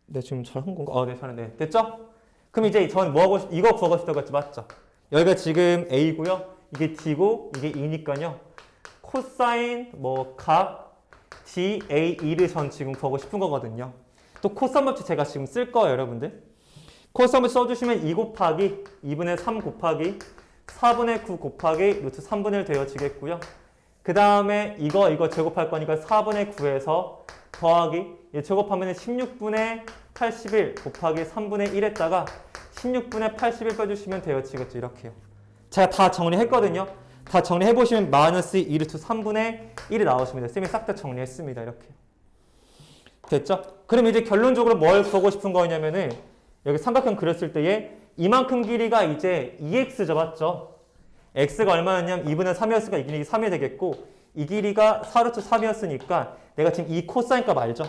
네, 지금 잘한 건가? 네, 잘했네. 됐죠? 그럼 이제 저는 이거 구하고 싶다고 했죠. 맞죠? 여기가 지금 A고요. 이게 D고 이게 E니까요. 코사인, 각 dA2를 전 지금 구하고 싶은 거거든요. 또 코사인 법칙 제가 지금 쓸 거예요, 여러분들. 코사인 법칙 써주시면 2 곱하기 2분의 3 곱하기 4분의 9 곱하기 루트 3분의 1 되어지겠고요. 그 다음에 이거 제곱할 거니까 4분의 9에서 더하기 제곱하면 16분의 81 곱하기 3분의 1에다가 16분의 81 빼주시면 되어지겠죠. 이렇게요. 제가 다 정리했거든요. 다 정리해보시면 마이너스 2 루트 3분의 1이 나오시면 돼요. 쌤이 싹 다 정리했습니다. 이렇게. 됐죠? 그럼 이제 결론적으로 뭘 보고 싶은 거냐면은 여기 삼각형 그렸을 때에 이만큼 길이가 이제 2x죠. 맞죠? x가 얼마였냐면 2분의 3이었으니까 이 길이가 3이 되겠고 이 길이가 4루트 3이었으니까 내가 지금 이 코사인 값 알죠?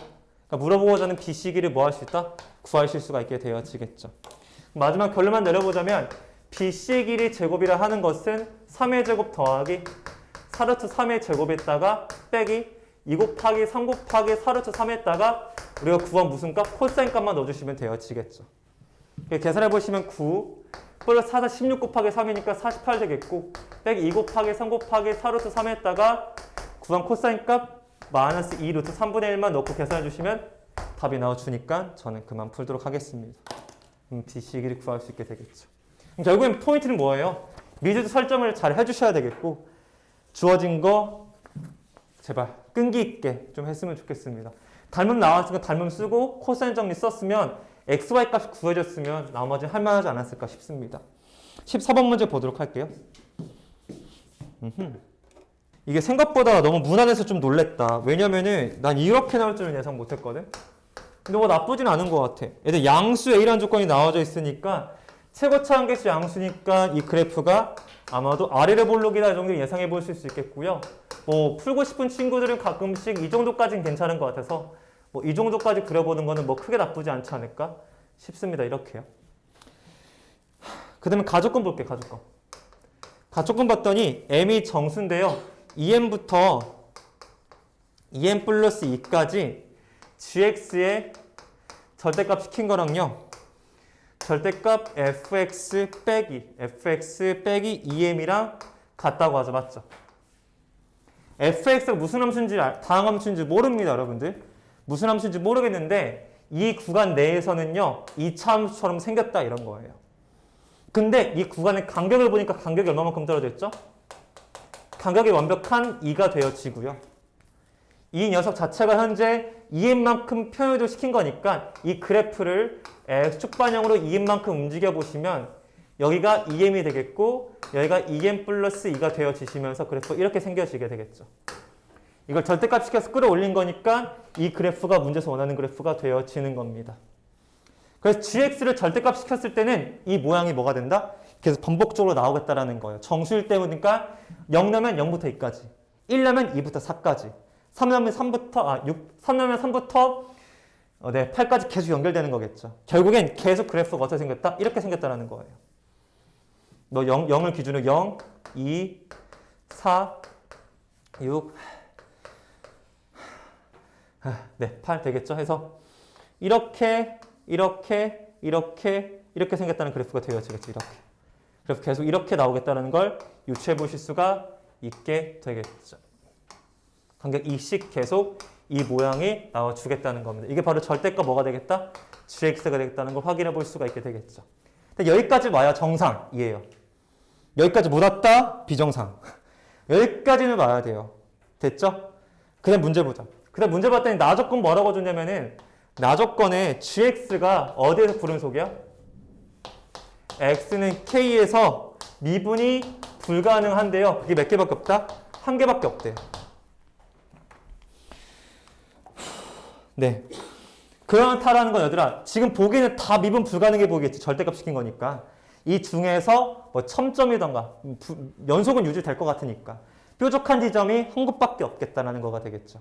그러니까 물어보고자 하는 b 시기를 뭐 할 수 있다? 구하실 수가 있게 되어지겠죠. 마지막 결론만 내려보자면 BC의 길이 제곱이라 하는 것은 3의 제곱 더하기 4루트 3의 제곱에다가 빼기 2 곱하기 3 곱하기 4루트 3에다가 우리가 구한 무슨 값? 코사인 값만 넣어주시면 되어지겠죠. 계산해보시면 9 플러스 4, 16 곱하기 3이니까 48 되겠고 빼기 2 곱하기 3 곱하기 4루트 3에다가 구한 코사인 값 마이너스 2 루트 3분의 1만 넣고 계산해주시면 답이 나와주니까 저는 그만 풀도록 하겠습니다. BC의 길이 구할 수 있게 되겠죠. 결국엔 포인트는 뭐예요? 미지수 설정을 잘 해주셔야 되겠고 주어진 거 제발 끈기 있게 좀 했으면 좋겠습니다. 닮음 나왔으니까 닮음 쓰고 코사인 정리 썼으면 XY 값이 구해졌으면 나머지는 할만하지 않았을까 싶습니다. 14번 문제 보도록 할게요. 이게 생각보다 너무 무난해서 좀 놀랬다. 왜냐면은 난 이렇게 나올 줄은 예상 못했거든. 근데 뭐 나쁘진 않은 것 같아. 얘들 양수 A라는 조건이 나와져 있으니까 최고차 한계수 양수니까 이 그래프가 아마도 아래를 볼록이다 정도 예상해 보실 수 있겠고요. 뭐 풀고 싶은 친구들은 가끔씩 이 정도까지는 괜찮은 것 같아서 뭐 이 정도까지 그려보는 거는 뭐 크게 나쁘지 않지 않을까 싶습니다. 이렇게요. 그 다음에 가족권 볼게요. 가족권. 가족권 봤더니 m이 정수인데요. 2m부터 2m 플러스 2까지 gx의 절대값 시킨 거랑요. 절대값 fx 빼기 2m이랑 같다고 하죠. 맞죠? fx가 무슨 함수인지 다항 함수인지 모릅니다. 여러분들. 무슨 함수인지 모르겠는데 이 구간 내에서는요. 2차 함수처럼 생겼다 이런 거예요. 근데 이 구간의 간격을 보니까 간격이 얼마만큼 떨어졌죠? 간격이 완벽한 2가 되어지고요. 이 녀석 자체가 현재 2m만큼 편의도 시킨 거니까 이 그래프를 x축반형으로 2m만큼 움직여 보시면 여기가 2m이 되겠고 여기가 2m 플러스 2가 되어지시면서 그래프가 이렇게 생겨지게 되겠죠. 이걸 절대값 시켜서 끌어올린 거니까 이 그래프가 문제에서 원하는 그래프가 되어지는 겁니다. 그래서 gx를 절대값 시켰을 때는 이 모양이 뭐가 된다? 계속 반복적으로 나오겠다라는 거예요. 정수일 때니까 0 나면 0부터 2까지, 1 나면 2부터 4까지, 3 나면 3부터 8까지 계속 연결되는 거겠죠. 결국엔 계속 그래프가 어떻게 생겼다? 이렇게 생겼다라는 거예요. 너 0을 기준으로 0, 2, 4, 6, 8 되겠죠? 해서 이렇게 생겼다는 그래프가 되어지겠죠. 이렇게. 그래서 계속 이렇게 나오겠다는 걸 유추해 보실 수가 있게 되겠죠. 간격 2씩 계속 이 모양이 나와주겠다는 겁니다. 이게 바로 절대값 뭐가 되겠다? gx가 되겠다는 걸 확인해 볼 수가 있게 되겠죠. 근데 여기까지 와야 정상이에요. 여기까지 못 왔다? 비정상. 여기까지는 와야 돼요. 됐죠? 그 다음 문제 보자. 그 다음 문제 봤더니 나 조건 뭐라고 줬냐면은 나 조건에 gx가 어디에서 불응속이야? x는 k에서 미분이 불가능한데요. 그게 몇 개밖에 없다? 한 개밖에 없대요. 네. 그렇다라는 건 얘들아 지금 보기에는 다 미분 불가능해 보이겠지. 절대값 시킨 거니까. 이 중에서 뭐 첨점이던가 연속은 유지될 것 같으니까 뾰족한 지점이 한 곳밖에 없겠다라는 거가 되겠죠.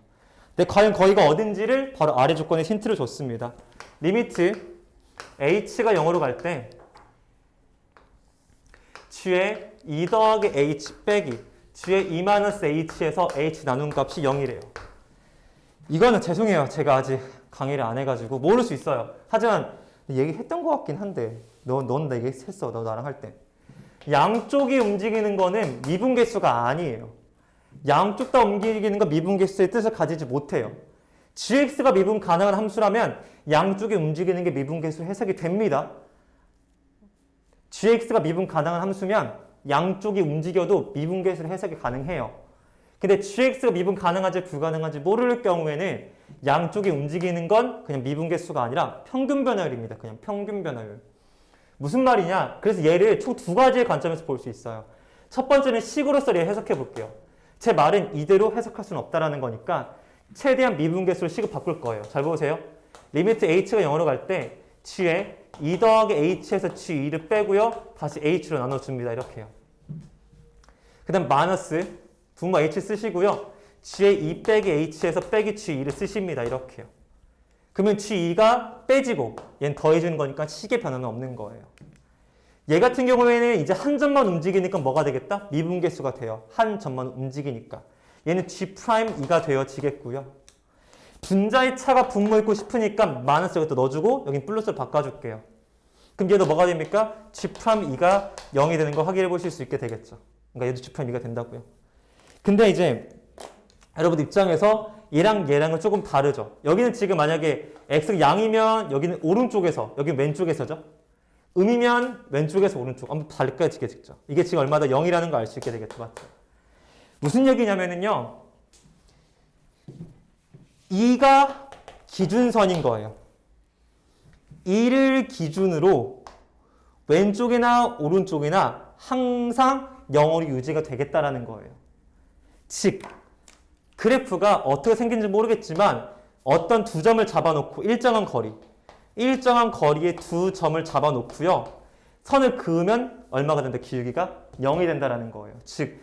근데 과연 거기가 어딘지를 바로 아래 조건에 힌트를 줬습니다. 리미트 h가 0으로 갈 때 g의 2 더하기 h 빼기 g의 2 마이너스 h에서 h 나눈 값이 0이래요. 이거는 죄송해요. 제가 아직 강의를 안 해가지고 모를 수 있어요. 하지만 얘기했던 것 같긴 한데 넌 나 얘기했어. 너 나랑 할 때. 양쪽이 움직이는 거는 미분 개수가 아니에요. 양쪽 다 옮기는 건 미분계수의 뜻을 가지지 못해요. gx가 미분 가능한 함수라면 양쪽이 움직이는 게 미분계수 해석이 됩니다. gx가 미분 가능한 함수면 양쪽이 움직여도 미분계수로 해석이 가능해요. 근데 gx가 미분 가능한지 불가능한지 모를 경우에는 양쪽이 움직이는 건 그냥 미분계수가 아니라 평균 변화율입니다. 그냥 평균 변화율. 무슨 말이냐? 그래서 얘를 총 두 가지의 관점에서 볼 수 있어요. 첫 번째는 식으로서 얘 해석해 볼게요. 제 말은 이대로 해석할 수는 없다라는 거니까 최대한 미분계수로 식을 바꿀 거예요. 잘 보세요. 리미트 h가 0으로 갈 때 g에 2 더하기 h에서 g2를 빼고요. 다시 h로 나눠줍니다. 이렇게요. 그 다음 마이너스 분모 h 쓰시고요. g의 2 빼기 h에서 빼기 g2를 쓰십니다. 이렇게요. 그러면 g2가 빼지고 얘는 더해주는 거니까 식의 변화는 없는 거예요. 얘 같은 경우에는 이제 한 점만 움직이니까 뭐가 되겠다? 미분계수가 돼요. 한 점만 움직이니까. 얘는 G'2가 되어지겠고요. 분자의 차가 분모 있고 싶으니까 마이너스 여기다 넣어주고 여긴 플러스로 바꿔줄게요. 그럼 얘도 뭐가 됩니까? G'2가 0이 되는 걸 확인해 보실 수 있게 되겠죠. 그러니까 얘도 G'2가 된다고요. 근데 이제 여러분 입장에서 얘랑은 조금 다르죠. 여기는 지금 만약에 X가 양이면 여기는 오른쪽에서 여기는 왼쪽에서죠. 음이면 왼쪽에서 오른쪽. 한번 달까요, 직접. 이게 지금 얼마다 0이라는 거 알 수 있게 되겠죠. 맞죠? 무슨 얘기냐면은요. 2가 기준선인 거예요. 2를 기준으로 왼쪽이나 오른쪽이나 항상 0으로 유지가 되겠다라는 거예요. 즉, 그래프가 어떻게 생긴지 모르겠지만 어떤 두 점을 잡아놓고 일정한 거리에 두 점을 잡아놓고요. 선을 그으면 얼마가 된다? 기울기가 0이 된다라는 거예요. 즉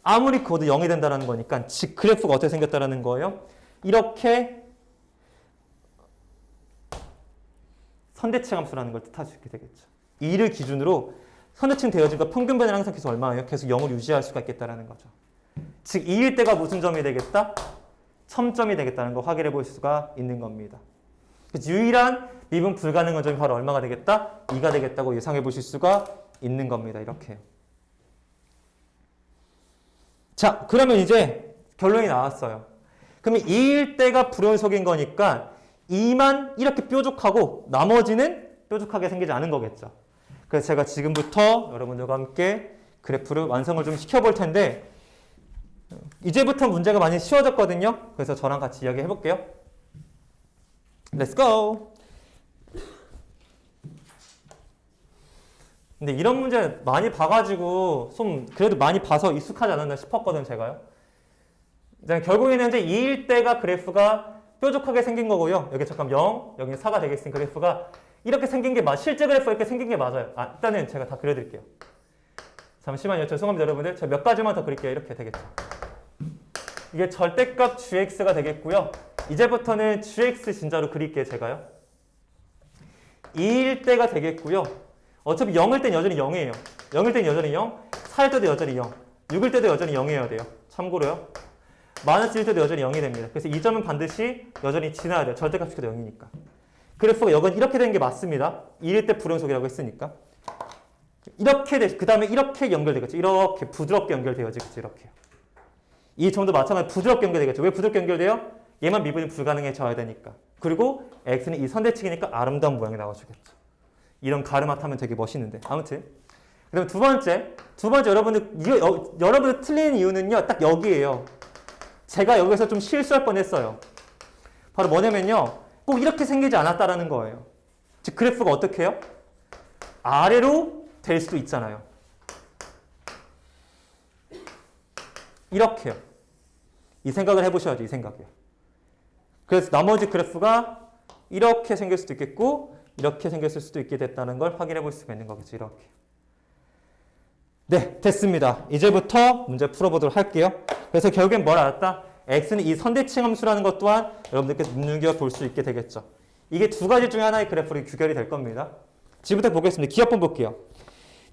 아무리 그어도 0이 된다라는 거니까 즉 그래프가 어떻게 생겼다라는 거예요? 이렇게 선대칭 함수라는 걸 뜻할 수 있게 되겠죠. 2를 기준으로 선대칭 되어진과 평균 변화는 항상 계속 얼마예요? 계속 0을 유지할 수가 있겠다라는 거죠. 즉 2일 때가 무슨 점이 되겠다? 첨점이 되겠다는 걸 확인해 볼 수가 있는 겁니다. 그래서 유일한 미분 불가능한 점이 바로 얼마가 되겠다? 2가 되겠다고 예상해 보실 수가 있는 겁니다. 이렇게. 자, 그러면 이제 결론이 나왔어요. 그러면 2일 때가 불연속인 거니까 2만 이렇게 뾰족하고 나머지는 뾰족하게 생기지 않은 거겠죠. 그래서 제가 지금부터 여러분들과 함께 그래프를 완성을 좀 시켜볼 텐데 이제부터 문제가 많이 쉬워졌거든요. 그래서 저랑 같이 이야기 해볼게요. Let's go! 근데 이런 문제 많이 봐가지고 좀 그래도 많이 봐서 익숙하지 않았나 싶었거든 제가요. 결국에는 이제 2일 때가 그래프가 뾰족하게 생긴 거고요. 여기 잠깐 0, 여기 4가 되겠으니 그래프가 이렇게 생긴 게 실제 그래프가 이렇게 생긴 게 맞아요. 일단은 제가 다 그려드릴게요. 잠시만요. 죄송합니다 여러분들. 제가 몇 가지만 더 그릴게요. 이렇게 되겠죠. 이게 절대값 gx가 되겠고요. 이제부터는 gx 진짜로 그릴게요. 제가요. 2일 때가 되겠고요. 어차피 0일 땐 여전히 0이에요. 0일 땐 여전히 0, 4일 때도 여전히 0, 6일 때도 여전히 0이어야 돼요. 참고로요. 마이너스 1 때도 여전히 0이 됩니다. 그래서 이 점은 반드시 여전히 지나야 돼요. 절대값이 0이니까. 그래프가 여건 이렇게 되는 게 맞습니다. 2일 때 불연속이라고 했으니까. 이렇게 그 다음에 이렇게 연결되겠죠. 이렇게 부드럽게 연결되어지겠죠. 이렇게요. 이 점도 마찬가지로 부드럽게 연결되겠죠. 왜 부드럽게 연결돼요? 얘만 미분이 불가능해져야 되니까. 그리고 x는 이 선대칭이니까 아름다운 모양이 나와주겠죠. 이런 가르마 타면 되게 멋있는데. 아무튼. 그 다음에 두 번째 여러분들 틀린 이유는요. 딱 여기에요. 제가 여기서 좀 실수할 뻔했어요. 바로 뭐냐면요. 꼭 이렇게 생기지 않았다라는 거예요. 즉 그래프가 어떻게 해요? 아래로 될 수도 있잖아요. 이렇게요. 이 생각을 해보셔야죠. 이 생각이요. 그래서 나머지 그래프가 이렇게 생길 수도 있겠고 이렇게 생겼을 수도 있게 됐다는 걸 확인해 볼 수가 있는 거겠죠. 이렇게. 네, 됐습니다. 이제부터 문제 풀어보도록 할게요. 그래서 결국엔 뭘 알았다? x는 이 선대칭 함수라는 것 또한 여러분들께서 눈여겨볼 수 있게 되겠죠. 이게 두 가지 중에 하나의 그래프로 규결이 될 겁니다. 지금부터 보겠습니다. 기하번 볼게요.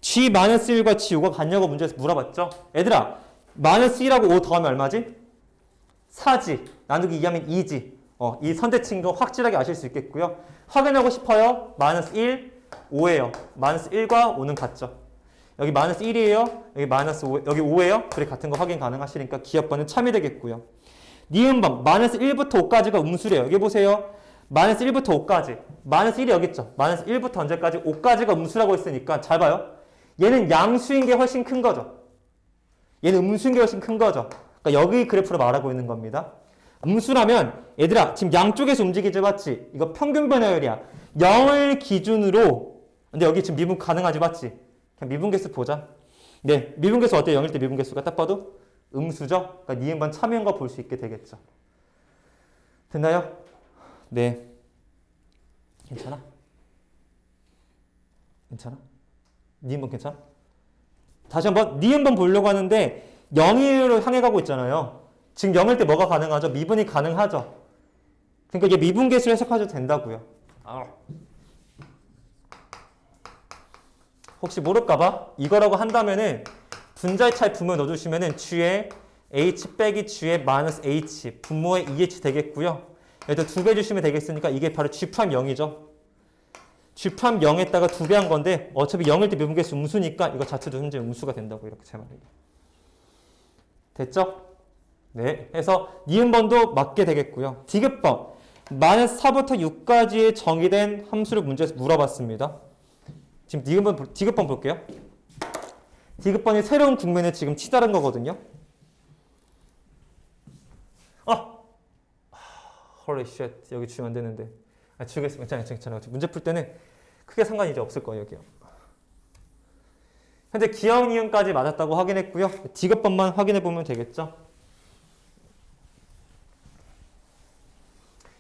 g-1과 g5가 같냐고 문제에서 물어봤죠. 얘들아, -1하고 5 더하면 얼마지? 4지. 나누기 2하면 2지. 이 선대칭도 확실하게 아실 수 있겠고요. 확인하고 싶어요. -1, 5예요. -1과 5는 같죠. 여기 마이너스 1이에요. 여기 마이너스 5, 여기 5예요. 둘이 같은 거 확인 가능하시니까 기억번은 참이 되겠고요. 니은번 마이너스 1부터 5까지가 음수래요. 여기 보세요. 마이너스 1부터 5까지. 마이너스 1이 여기 있죠. 마이너스 1부터 언제까지? 5까지가 음수라고 했으니까 잘 봐요. 얘는 양수인 게 훨씬 큰 거죠. 얘는 음수인 게 훨씬 큰 거죠. 그러니까 여기 그래프로 말하고 있는 겁니다. 음수라면 얘들아 지금 양쪽에서 움직이지 맞지? 이거 평균 변화율이야. 0을 기준으로 근데 여기 지금 미분 가능하지 맞지? 그냥 미분계수 보자. 네, 미분계수 어때요? 0일 때 미분계수가 딱 봐도 음수죠? 그러니까 니은번 참여한 거 볼 수 있게 되겠죠. 됐나요? 네. 괜찮아? 괜찮아? 니은번 괜찮아? 다시 한번 니은번 보려고 하는데 0일로 향해 가고 있잖아요. 지금 0일 때 뭐가 가능하죠? 미분이 가능하죠. 그러니까 이게 미분계수로 해석하셔도 된다고요. 혹시 모를까봐 이거라고 한다면은 분자의 차이 분모에 넣어주시면은 G에 H 빼기 G에 마이너스 H 분모에 EH 되겠고요. 여기다 2배 주시면 되겠으니까 이게 바로 G'0이죠. G'0에다가 2배 한 건데 어차피 0일 때 미분계수 음수니까 이거 자체도 현재 음수가 된다고 이렇게 제 말이에요. 됐죠? 네. 해서 니은번도 맞게 되겠고요. 디귿번 마이너스 4부터 6까지의 정의된 함수를 문제에서 물어봤습니다. 지금 디귿번 볼게요. 디귿번이 새로운 국면에 지금 치달은 거거든요. Holy shit. 여기 주면 안 되는데. 지우겠습니다. 괜찮아요. 문제 풀 때는 크게 상관이 이제 없을 거예요. 여기요. 현재 기억 니은까지 맞았다고 확인했고요. 디귿번만 확인해 보면 되겠죠.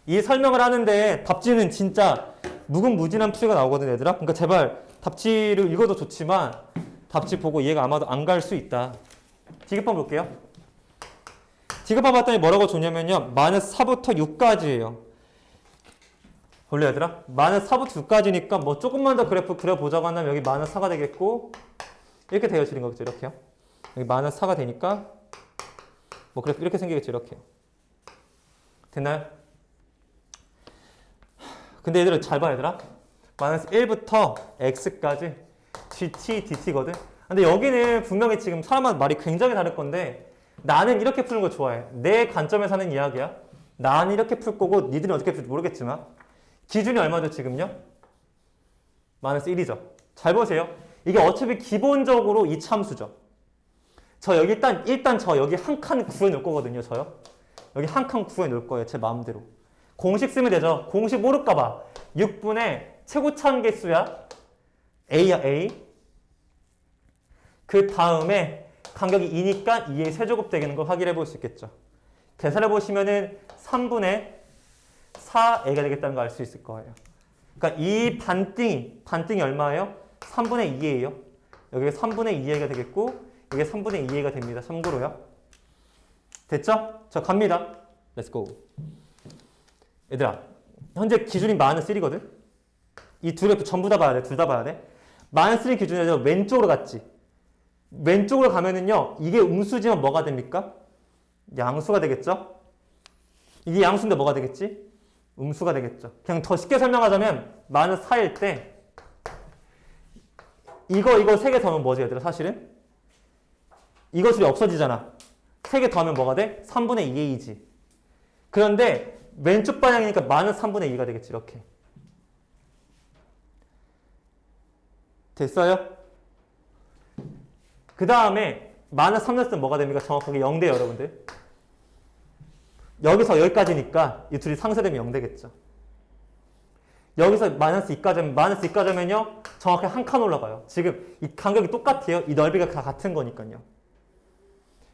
이 설명을 하는데 답지는 진짜 무궁무진한 풀이가 나오거든 얘들아. 그러니까 제발 답지를 읽어도 좋지만 답지 보고 이해가 아마도 안 갈 수 있다. 디귿번 볼게요. 디귿번 봤더니 뭐라고 줬냐면요. 마이너스 4부터 6까지예요. 볼래 얘들아? 마이너스 4부터 6까지니까 뭐 조금만 더 그래프 그려보자고 한다면 여기 마이너스 4가 되겠고 이렇게 되어지는 거겠죠. 이렇게요. 여기 마이너스 4가 되니까 뭐 그래프 이렇게 생기겠죠. 이렇게. 됐나요? 근데 얘들아 잘 봐 얘들아. 마이너스 1부터 x까지 gt, dt거든. 근데 여기는 분명히 지금 사람마다 말이 굉장히 다를 건데 나는 이렇게 푸는 거 좋아해. 내 관점에서 하는 이야기야. 나는 이렇게 풀 거고 니들은 어떻게 풀지 모르겠지만 기준이 얼마죠 지금요? 마이너스 1이죠. 잘 보세요. 이게 어차피 기본적으로 이 참수죠. 저 여기 일단 저 여기 한 칸 구해 놓을 거거든요. 저요. 여기 한 칸 구해 놓을 거예요. 제 마음대로. 공식 쓰면 되죠. 공식 모를까봐 6분의 최고차함 개수야. A야 A. 그 다음에 간격이 2니까 2의 세제곱 되는 걸 확인해 볼 수 있겠죠. 계산해 보시면은 3분의 4A가 되겠다는 걸 알 수 있을 거예요. 그러니까 이 반띵이 얼마예요? 3분의 2A예요. 여기가 3분의 2A가 되겠고 여기 3분의 2A가 됩니다. 참고로요. 됐죠? 저 갑니다. Let's go. 얘들아, 현재 기준이 마이너스 1이거든? 이 두 그래프 전부 다 봐야 돼. 둘 다 봐야 돼. 마이너스 1 기준에서 왼쪽으로 갔지. 왼쪽으로 가면은요, 이게 음수지만 뭐가 됩니까? 양수가 되겠죠? 이게 양수인데 뭐가 되겠지? 음수가 되겠죠. 그냥 더 쉽게 설명하자면, 마이너스 4일 때, 이거 3개 더하면 뭐지, 얘들아, 사실은? 이것이 없어지잖아. 3개 더하면 뭐가 돼? 3분의 2a이지. 그런데, 왼쪽 방향이니까 마이너스 3분의 2가 되겠지, 이렇게. 됐어요? 그 다음에 마이너스 3 넣었으면 뭐가 됩니까? 정확하게 0대요, 여러분들. 여기서 여기까지니까 이 둘이 상쇄되면 0 되겠죠. 여기서 마이너스 2까지 하면요. 정확히 한 칸 올라가요. 지금 이 간격이 똑같아요. 이 넓이가 다 같은 거니까요.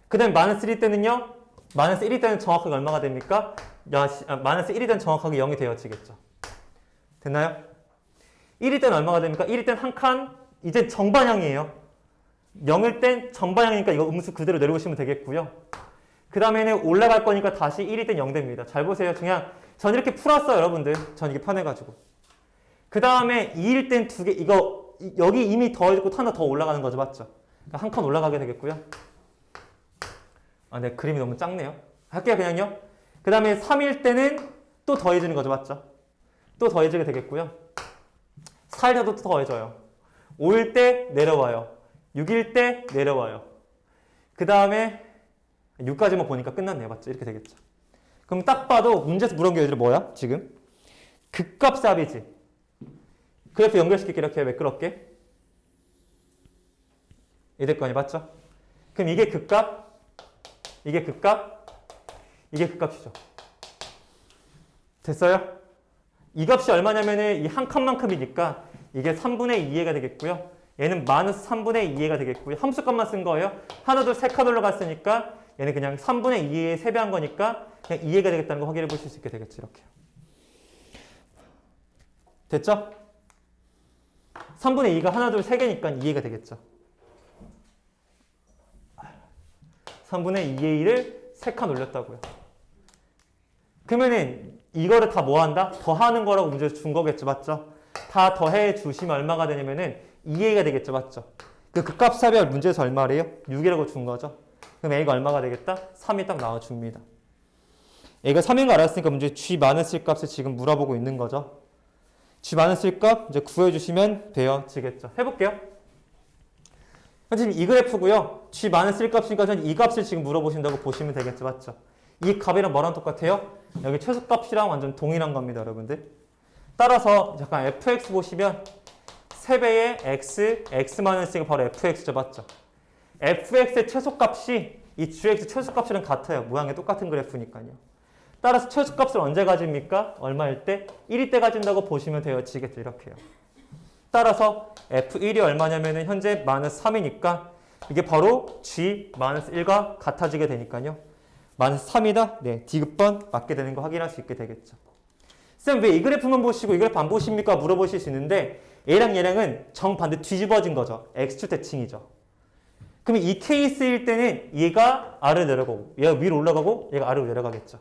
그 다음에 마이너스 1일 때는요. 마이너스 1일 때는 정확하게 얼마가 됩니까? 마이너스 1일 때는 정확하게 0이 되어지겠죠. 됐나요? 1일 때는 얼마가 됩니까? 1일 때는 한 칸, 이제 정반향이에요. 0일 땐 정반향이니까 이거 음수 그대로 내려오시면 되겠고요. 그 다음에는 올라갈 거니까 다시 1일 땐 0 됩니다. 잘 보세요. 그냥 전 이렇게 풀었어요, 여러분들. 전 이게 편해가지고. 그 다음에 2일 땐 2개, 이거 여기 이미 더해지고 하나 더 올라가는 거죠, 맞죠? 한 칸 올라가게 되겠고요. 네, 그림이 너무 작네요. 할게요, 그냥요. 그 다음에 3일 때는 또 더해지는 거죠, 맞죠? 또 더해지게 되겠고요. 4일 때도 또 더해져요. 5일 때 내려와요. 6일 때 내려와요. 그 다음에 6까지만 보니까 끝났네요. 맞죠? 이렇게 되겠죠. 그럼 딱 봐도 문제에서 물어본 게 얘들이 뭐야? 지금 극값 합이지. 그래프 연결시킬게 이렇게 매끄럽게. 이될 거 아니야, 맞죠? 그럼 이게 극값, 이게 극값, 이게 극값이죠. 됐어요? 이 값이 얼마냐면은 이 한 칸만큼이니까 이게 3분의 2해가 되겠고요. 얘는 마이너스 3분의 2해가 되겠고요. 함수값만 쓴 거예요. 하나, 둘, 세 칸 올라갔으니까 얘는 그냥 3분의 2의 3배한 거니까 그냥 2해가 되겠다는 거 확인해 보실 수 있게 되겠죠. 이렇게. 됐죠? 3분의 2가 하나, 둘, 세 개니까 2해가 되겠죠. 3분의 2의 1을 3칸 올렸다고요. 그러면은 이거를 다 뭐 한다? 더하는 거라고 문제에서 준 거겠죠. 맞죠? 다 더해 주시면 얼마가 되냐면은 2a가 되겠죠. 맞죠? 그 극값합이 문제에서 얼마래요? 6이라고 준 거죠. 그럼 a가 얼마가 되겠다? 3이 딱 나와줍니다. a가 3인 거 알았으니까 문제 g 많은 쓸 값을 지금 물어보고 있는 거죠. g 많은 쓸 값 이제 구해주시면 되어지겠죠. 해볼게요. 지금 이 그래프고요. g 많은 쓸 값이니까 전 이 값을 지금 물어보신다고 보시면 되겠죠. 맞죠? 이 값이랑 뭐랑 똑같아요? 여기 최소값이랑 완전 동일한 겁니다, 여러분들. 따라서 잠깐 fx 보시면 3배의 x, x-1가 바로 fx죠, 맞죠? fx의 최소값이 이 gx 최소값이랑 같아요. 모양이 똑같은 그래프니까요. 따라서 최소값을 언제 가집니까? 얼마일 때? 1일 때 가진다고 보시면 되어지겠죠, 이렇게요. 따라서 f1이 얼마냐면은 현재 마이너스 3이니까 이게 바로 g-1과 같아지게 되니까요. 마이너스 3이다? 네, D급번 맞게 되는 거 확인할 수 있게 되겠죠. 쌤, 왜 이 그래프만 보시고 이 그래프 안 보십니까? 물어보실 수 있는데 얘랑 얘랑은 정반대 뒤집어진 거죠. X축 대칭이죠. 그러면 이 케이스일 때는 얘가 아래로 내려가고 얘가 위로 올라가고 얘가 아래로 내려가겠죠.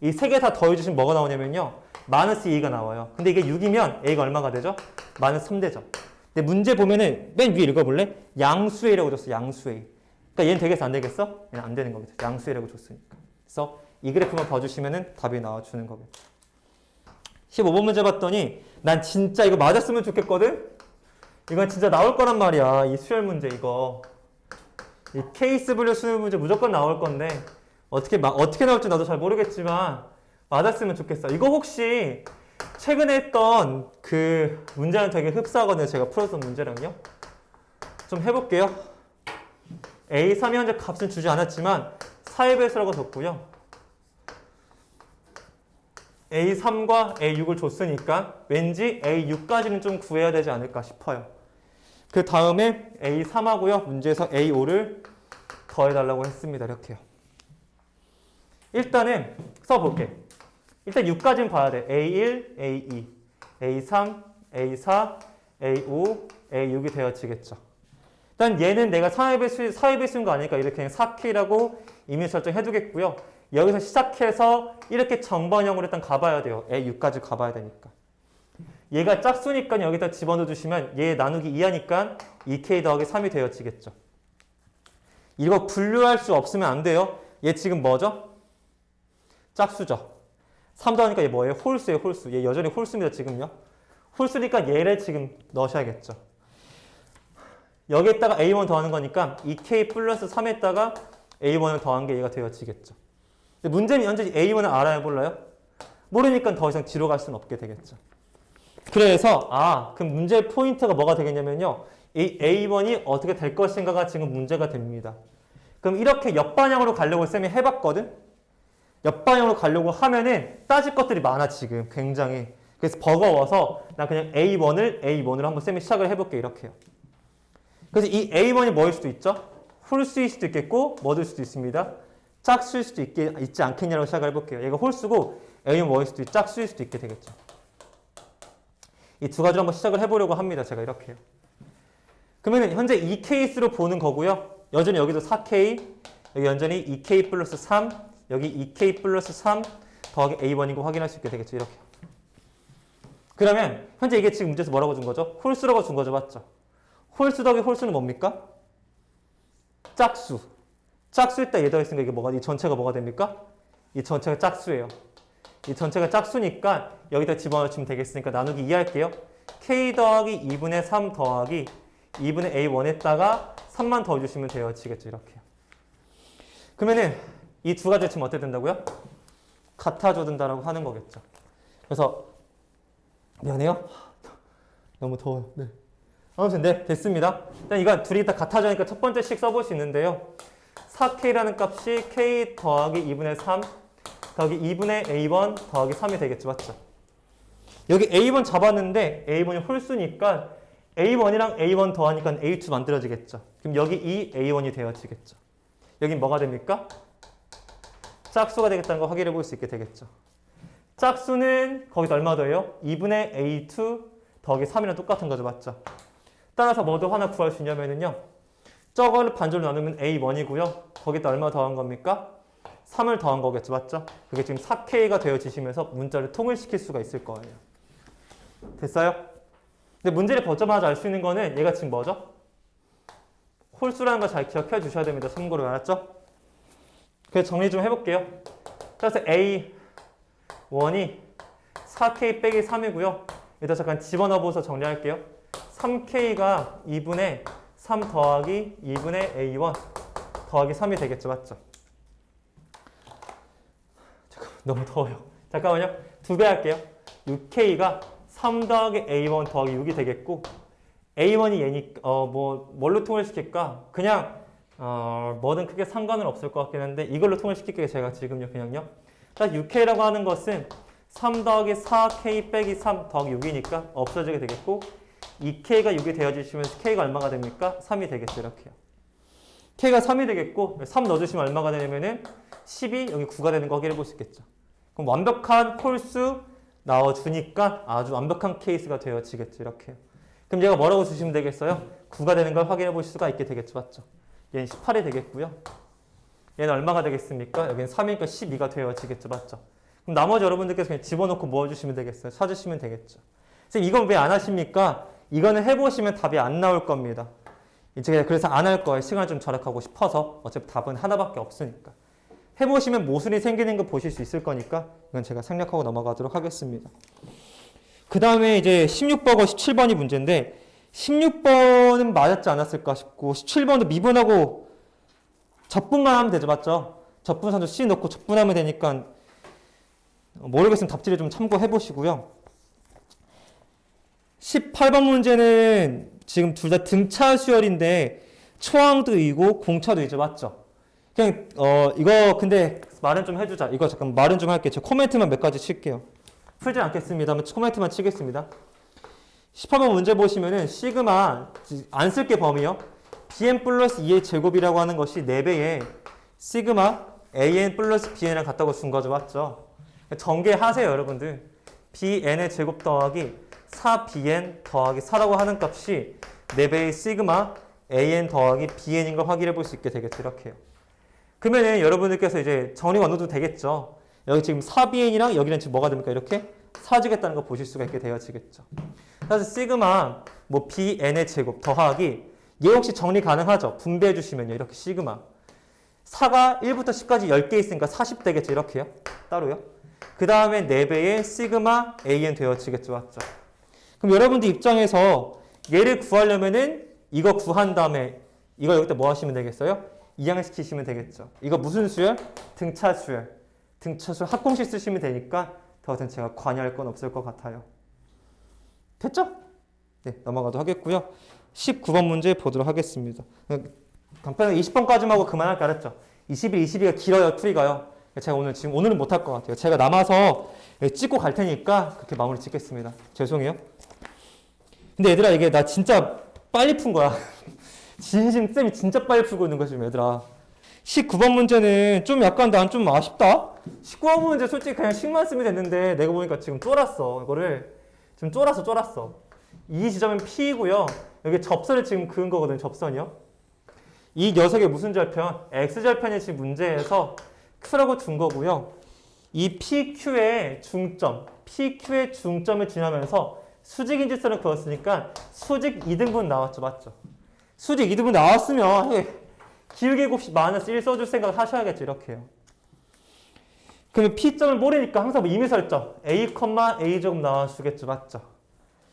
이 세 개 다 더해주시면 뭐가 나오냐면요. 마이너스 2가 나와요. 근데 이게 6이면 A가 얼마가 되죠? 마이너스 3되죠. 근데 문제 보면은 맨 위에 읽어볼래? 양수A라고 줬어. 양수A. 그러니까 얘는 되겠어? 안 되겠어? 얘는 안 되는 거겠죠. 양수A라고 줬으니까. 그래서 이 그래프만 봐주시면은 답이 나와주는 거겠죠. 15번 문제 봤더니 난 진짜 이거 맞았으면 좋겠거든? 이건 진짜 나올 거란 말이야. 이 수열 문제 이거. 이 케이스 분류 수열 문제 무조건 나올 건데 어떻게 나올지 나도 잘 모르겠지만 맞았으면 좋겠어. 이거 혹시 최근에 했던 그 문제는 되게 흡사하거든요. 제가 풀었던 문제랑요. 좀 해볼게요. A3이 현재 값은 주지 않았지만 4의 배수라고 줬고요. A3과 A6을 줬으니까 왠지 A6까지는 좀 구해야 되지 않을까 싶어요. 그 다음에 A3하고요. 문제에서 A5를 더해달라고 했습니다. 이렇게요. 일단은 써볼게. 일단 6까지는 봐야 돼. A1, A2, A3, A4, A5, A6이 되어지겠죠. 일단 얘는 내가 4의 배수인 거 아니니까 이렇게 그냥 4K라고 이미 설정해두겠고요. 여기서 시작해서 이렇게 정반형으로 일단 가봐야 돼요. A6까지 가봐야 되니까. 얘가 짝수니까 여기다 집어넣어 주시면 얘 나누기 2하니까 2K 더하기 3이 되어지겠죠. 이거 분류할 수 없으면 안 돼요. 얘 지금 뭐죠? 짝수죠. 3 더하니까 얘 뭐예요? 홀수예요, 홀수. 얘 여전히 홀수입니다, 지금요. 홀수니까 얘를 지금 넣으셔야겠죠. 여기에다가 A1 더하는 거니까 2K 플러스 3에다가 A1을 더한 게 얘가 되어지겠죠. 근데 문제는 현재 A1을 알아야 몰라요? 모르니까 더 이상 뒤로 갈 수는 없게 되겠죠. 그래서 그럼 문제의 포인트가 뭐가 되겠냐면요. 이 A1이 어떻게 될 것인가가 지금 문제가 됩니다. 그럼 이렇게 옆방향으로 가려고 쌤이 해봤거든? 옆방향으로 가려고 하면은 따질 것들이 많아 지금 굉장히. 그래서 버거워서 나 그냥 A1을 한번 쌤이 시작을 해볼게 이렇게요. 그래서 이 A1이 뭐일 수도 있죠? 홀수일 수도 있겠고 뭐일 수도 있습니다. 짝수일 수도 있지 않겠냐고 시작을 해볼게요. 얘가 홀수고 A는 뭐일 수도 있고 짝수일 수도 있게 되겠죠. 이 두 가지로 한번 시작을 해보려고 합니다. 제가 이렇게요. 그러면 현재 이 케이스로 보는 거고요. 여전히 여기도 4K, 여기 여전히 2K 플러스 3, 여기 2K 플러스 3 더하기 A1인 거 확인할 수 있게 되겠죠. 이렇게. 그러면 현재 이게 지금 문제에서 뭐라고 준 거죠? 홀수라고 준 거죠. 맞죠? 홀수 더하기 홀수는 뭡니까? 짝수. 짝수일 때 얘 더했으니까 이게 뭐가, 이 전체가 뭐가 됩니까? 이 전체가 짝수예요. 이 전체가 짝수니까 여기다 집어넣으시면 되겠으니까 나누기 2 할게요. K 더하기 2분의 3 더하기 2분의 A1에다가 3만 더 주시면 되어지겠죠. 이렇게요. 그러면은 이 두 가지 지금 어떻게 된다고요? 같아져 된다라고 하는 거겠죠. 그래서 미안해요. 너무 더워요. 네. 아무튼 네, 됐습니다. 일단 이건 둘이 다 같아져니까 첫 번째 식 써볼 수 있는데요. 4K라는 값이 K 더하기 2분의 3 더하기 2분의 A1 더하기 3이 되겠죠. 맞죠? 여기 A1 잡았는데 A1이 홀수니까 A1이랑 A1 더하니까 A2 만들어지겠죠. 그럼 여기 이 A1이 되어지겠죠. 여긴 뭐가 됩니까? 짝수가 되겠다는 거 확인해 볼 수 있게 되겠죠. 짝수는 거기서 얼마 더해요? 2분의 A2 더하기 3이랑 똑같은 거죠. 맞죠? 따라서 뭐도 하나 구할 수 있냐면요. 저거를 반절로 나누면 A1이고요. 거기다 얼마 더한 겁니까? 3을 더한 거겠죠. 맞죠? 그게 지금 4K가 되어지시면서 문자를 통일시킬 수가 있을 거예요. 됐어요? 근데 문제를 보자마자 알 수 있는 거는 얘가 지금 뭐죠? 홀수라는 거 잘 기억해 주셔야 됩니다. 참고로. 알았죠? 그래서 정리 좀 해볼게요. 따라서 A1이 4K 빼기 3이고요. 일단 잠깐 집어넣어서 정리할게요. 3K가 2분의 3 더하기 2분의 A1 더하기 3이 되겠죠. 맞죠? 잠깐만, 너무 더워요. 잠깐만요. 2배 할게요. 6K가 3 더하기 A1 더하기 6이 되겠고 A1이 얘니까 뭘로 통일시킬까? 그냥 뭐든 크게 상관은 없을 것 같긴 한데 이걸로 통일시킬게요. 제가 지금요. 그냥요. 딱 6K라고 하는 것은 3 더하기 4K 빼기 3 더하기 6이니까 없어지게 되겠고 2K가 6이 되어지시면서 K가 얼마가 됩니까? 3이 되겠죠. 이렇게요. K가 3이 되겠고 3 넣어주시면 얼마가 되냐면은 10이 여기 9가 되는 거 확인해 볼 수 있겠죠. 그럼 완벽한 홀수 나와주니까 아주 완벽한 케이스가 되어지겠죠. 이렇게요. 그럼 얘가 뭐라고 주시면 되겠어요? 9가 되는 걸 확인해 볼 수가 있게 되겠죠. 맞죠? 얘는 18이 되겠고요. 얘는 얼마가 되겠습니까? 여기는 3이니까 12가 되어지겠죠. 맞죠? 그럼 나머지 여러분들께서 그냥 집어넣고 모아주시면 되겠어요. 찾으시면 되겠죠. 선생님 이건 왜 안 하십니까? 이거는 해보시면 답이 안 나올 겁니다. 이제 그래서 안 할 거예요. 시간을 좀 절약하고 싶어서. 어차피 답은 하나밖에 없으니까. 해보시면 모순이 생기는 거 보실 수 있을 거니까 이건 제가 생략하고 넘어가도록 하겠습니다. 그 다음에 이제 16번과 17번이 문제인데 16번은 맞았지 않았을까 싶고 17번도 미분하고 적분만 하면 되죠. 맞죠? 적분선도 C 넣고 적분하면 되니까 모르겠으면 답지를 좀 참고해 보시고요. 18번 문제는 지금 둘 다 등차 수열인데 초항도 이고 공차도 이죠. 맞죠? 그냥 이거 근데 말은 좀 해주자. 이거 잠깐 말은 좀 할게요. 저 코멘트만 몇 가지 칠게요. 풀지 않겠습니다만 코멘트만 치겠습니다. 18번 문제 보시면은 시그마 안 쓸게 범위요. bn 플러스 2의 제곱이라고 하는 것이 4배의 시그마 an 플러스 bn이랑 같다고 준 거죠. 맞죠? 전개하세요 여러분들. bn의 제곱 더하기 4bn 더하기 4라고 하는 값이 4배의 시그마 an 더하기 bn인 걸 확인해 볼 수 있게 되겠죠. 이렇게요. 그러면은 여러분들께서 이제 정리가 어느 정도 되겠죠. 여기 지금 4bn이랑 여기는 지금 뭐가 됩니까? 이렇게 사주겠다는 거 보실 수가 있게 되어지겠죠. 그래서 시그마 뭐 bn의 제곱 더하기 얘 혹시 정리 가능하죠? 분배해 주시면요. 이렇게 시그마 4가 1부터 10까지 10개 있으니까 40 되겠죠. 이렇게요. 따로요. 그 다음에 4배의 시그마 an 되어지겠죠. 맞죠? 그럼 여러분들 입장에서 얘를 구하려면은 이거 구한 다음에 이거 여기다 뭐 하시면 되겠어요? 이항시키시면 되겠죠. 이거 무슨 수열? 등차 수열. 등차 수열 합공식 쓰시면 되니까 더 이상 제가 관여할 건 없을 것 같아요. 됐죠? 네, 넘어가도록 하겠고요. 19번 문제 보도록 하겠습니다. 간단하게 20번까지만 하고 그만할까 그랬죠. 21, 22가 길어요. 풀이가요. 제가 오늘은 못할 것 같아요. 제가 남아서 찍고 갈 테니까 그렇게 마무리 짓겠습니다. 죄송해요. 근데 얘들아 이게 나 진짜 빨리 푼 거야. 진심 쌤이 진짜 빨리 풀고 있는 거지 얘들아. 19번 문제는 좀 약간 난 좀 아쉽다. 19번 문제 솔직히 그냥 식만 쓰면 됐는데 내가 보니까 지금 쫄았어. 이거를 지금 쫄았어. 이 지점은 P이고요. 여기 접선을 지금 그은 거거든요. 접선이요. 이 녀석의 무슨 절편? X절편이 지금 문제에서 Q라고 준 거고요. 이 PQ의 중점을 지나면서 수직 인지선을 그었으니까 수직 2등분 나왔죠. 맞죠? 수직 2등분 나왔으면 길게 곱씹 마이너스 1 써줄 생각 하셔야겠죠. 이렇게요. 그러면 P점을 모르니까 항상 뭐 임의 설정 A, A 제곱 나와주겠죠. 맞죠?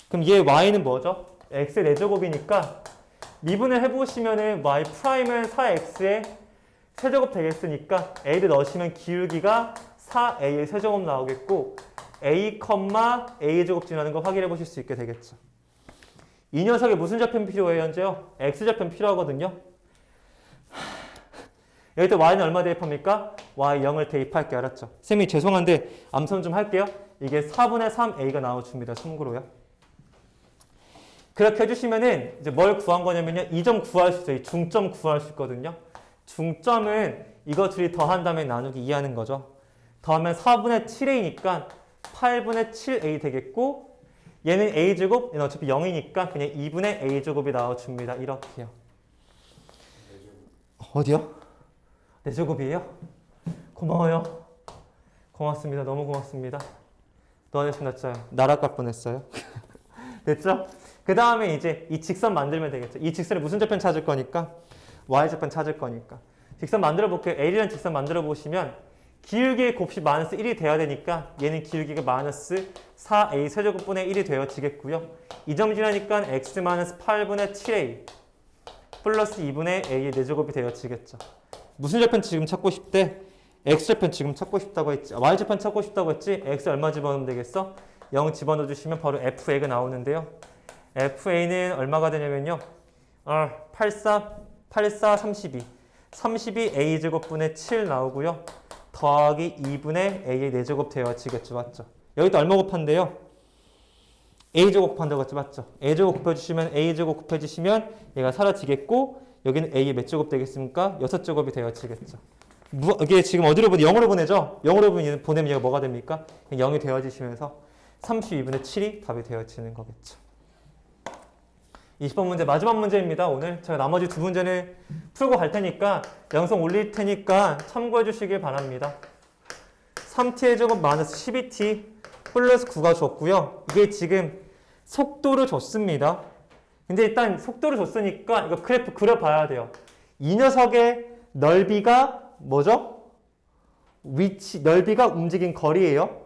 그럼 얘 Y는 뭐죠? X의 4제곱이니까 미분을 해보시면은 y 프라임은 4x의 세제곱 되겠으니까 a를 넣으시면 기울기가 4a의 세제곱 나오겠고 a, a 제곱 지나는 거 확인해 보실 수 있게 되겠죠. 이 녀석에 무슨 좌편 필요해요, 현재요? x좌편 필요하거든요. 여기 또 y는 얼마 대입합니까? y 0을 대입할게요. 알았죠? 쌤이 죄송한데 암선 좀 할게요. 이게 4분의 3a가 나와줍니다. 참고로요. 그렇게 해주시면은 이제 뭘 구한 거냐면요. 이 점 구할 수 있어요. 이 중점 구할 수 있거든요. 중점은 이거 둘이 더한 다음에 나누기 2 하는 거죠. 더하면 4분의 7a니까 8분의 7a 되겠고 얘는 a제곱, 얘는 어차피 0이니까 그냥 2분의 a제곱이 나와줍니다. 이렇게요. 어디요? 4제곱이에요? 고마워요. 고맙습니다. 너무 고맙습니다. 너네 신났죠? 나락갈 뻔했어요. 됐죠? 그 다음에 이제 이 직선 만들면 되겠죠. 이 직선에 무슨 좌편 찾을 거니까? y좌편 찾을 거니까. 직선 만들어 볼게요. L이라는 직선 만들어 보시면 기울기의 곱이 마이너스 1이 돼야 되니까 얘는 기울기가 마이너스 4a 세제곱분의 1이 되어지겠고요. 이 점 지나니까 x 마이너스 8분의 7a 플러스 2분의 a의 4제곱이 되어지겠죠. 무슨 좌편 지금 찾고 싶대? x좌편 지금 찾고 싶다고 했지. y좌편 찾고 싶다고 했지. x 얼마 집어넣으면 되겠어? 0 집어넣어 주시면 바로 fa가 나오는데요. fa는 얼마가 되냐면요. 84, 32 a제곱분의 7 나오고요. 더하기 2분의 a의 4제곱 되어지겠죠. 맞죠? 여기다 얼마 곱한대요? a제곱 곱한다고 했죠. 맞죠? a제곱 곱해주시면 a제곱 곱해주시면 얘가 사라지겠고 여기는 a의 몇 제곱 되겠습니까? 6제곱이 되어지겠죠. 이게 지금 어디로 보내? 0으로 보내죠? 0으로 보내면 얘가 뭐가 됩니까? 0이 되어지시면서 32분의 7이 답이 되어지는 거겠죠. 20번 문제 마지막 문제입니다. 오늘 제가 나머지 두 문제는 풀고 갈 테니까 영상 올릴 테니까 참고해 주시길 바랍니다. 3t의 제곱 마이너스 12t 플러스 9가 줬고요. 이게 지금 속도를 줬습니다. 근데 일단 속도를 줬으니까 이거 그래프 그려봐야 돼요. 이 녀석의 넓이가 뭐죠? 넓이가 움직인 거리예요.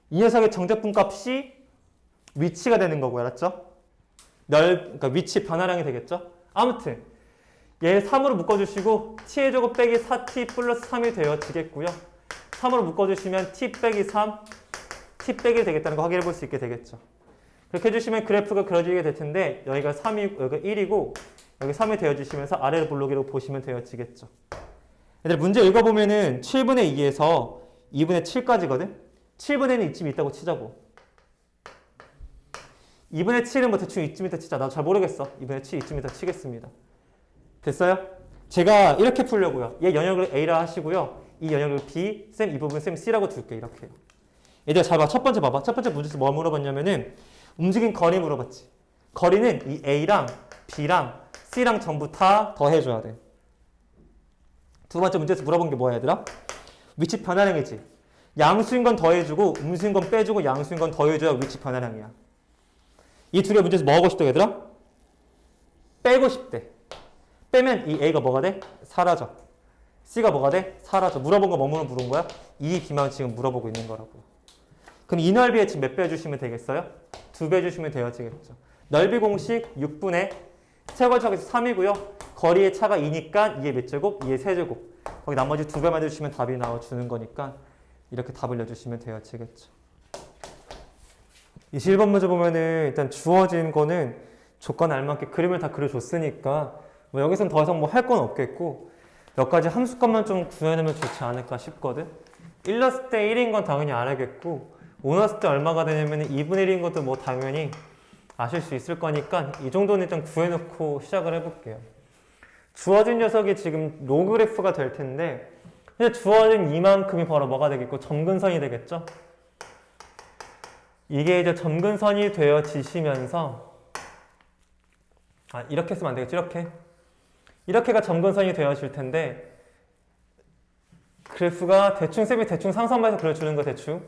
이 녀석의 정적분 값이 위치가 되는 거고요. 알았죠? 그러니까 위치 변화량이 되겠죠? 아무튼 얘 3으로 묶어주시고 t의 제곱 빼기 4t 플러스 3이 되어지겠고요. 3으로 묶어주시면 t 빼기 3, t 빼기 되겠다는 거 확인해 볼 수 있게 되겠죠. 그렇게 해주시면 그래프가 그려지게 될 텐데 여기가 3이, 여기가 1이고 여기 3이 되어지시면서 아래로 블록이라고 보시면 되어지겠죠. 얘들 문제 읽어보면은 7분의 2에서 2분의 7까지거든? 7분의 1은 이쯤 있다고 치자고. 2분의 7은 뭐 대충 이쯤이다 치자. 나도 잘 모르겠어. 2분의 7 이쯤이다 치겠습니다. 됐어요? 제가 이렇게 풀려고요. 얘 영역을 A라 하시고요. 이 영역을 B, 쌤 이 부분 쌤 C라고 둘게요. 이렇게. 얘들아 잘 봐. 첫 번째 봐봐. 첫 번째 문제에서 뭐 물어봤냐면은 움직인 거리 물어봤지. 거리는 이 A랑 B랑 C랑 전부 다 더해줘야 돼. 두 번째 문제에서 물어본 게 뭐야 얘들아? 위치 변화량이지. 양수인 건 더해주고 음수인 건 빼주고 양수인 건 더해줘야 위치 변화량이야. 이 두 개 문제에서 뭐 하고 싶다 얘들아? 빼고 싶대. 빼면 이 A가 뭐가 돼? 사라져. C가 뭐가 돼? 사라져. 물어본 거 뭐뭐 물은 거야? 이, B만 지금 물어보고 있는 거라고. 그럼 이 넓이에 지금 몇 배 해주시면 되겠어요? 2배 해주시면 되어지겠죠. 넓이 공식 6분의 최고차에서 3이고요. 거리의 차가 2니까 2의 몇 제곱? 2의 세제곱. 거기 나머지 2배만 해주시면 답이 나와주는 거니까 이렇게 답을 내주시면 되어지겠죠. 21번 문제 보면은 일단 주어진 거는 조건 알맞게 그림을 다 그려줬으니까 뭐 여기선 더 이상 뭐 할 건 없겠고 몇 가지 함수값만 좀 구해내면 좋지 않을까 싶거든. 1 넣었을 때 1인 건 당연히 알겠고 5 넣었을 때 얼마가 되냐면 2분의 1인 것도 뭐 당연히 아실 수 있을 거니까 이 정도는 일단 구해놓고 시작을 해볼게요. 주어진 녀석이 지금 로그래프가 될 텐데 이제 주어진 이만큼이 바로 뭐가 되겠고 점근선이 되겠죠. 이게 이제 점근선이 되어지시면서 이렇게 쓰면 안 되겠죠. 이렇게가 점근선이 되어질 텐데 그래프가 대충 쌤이 대충 상상해서 그려주는 거 대충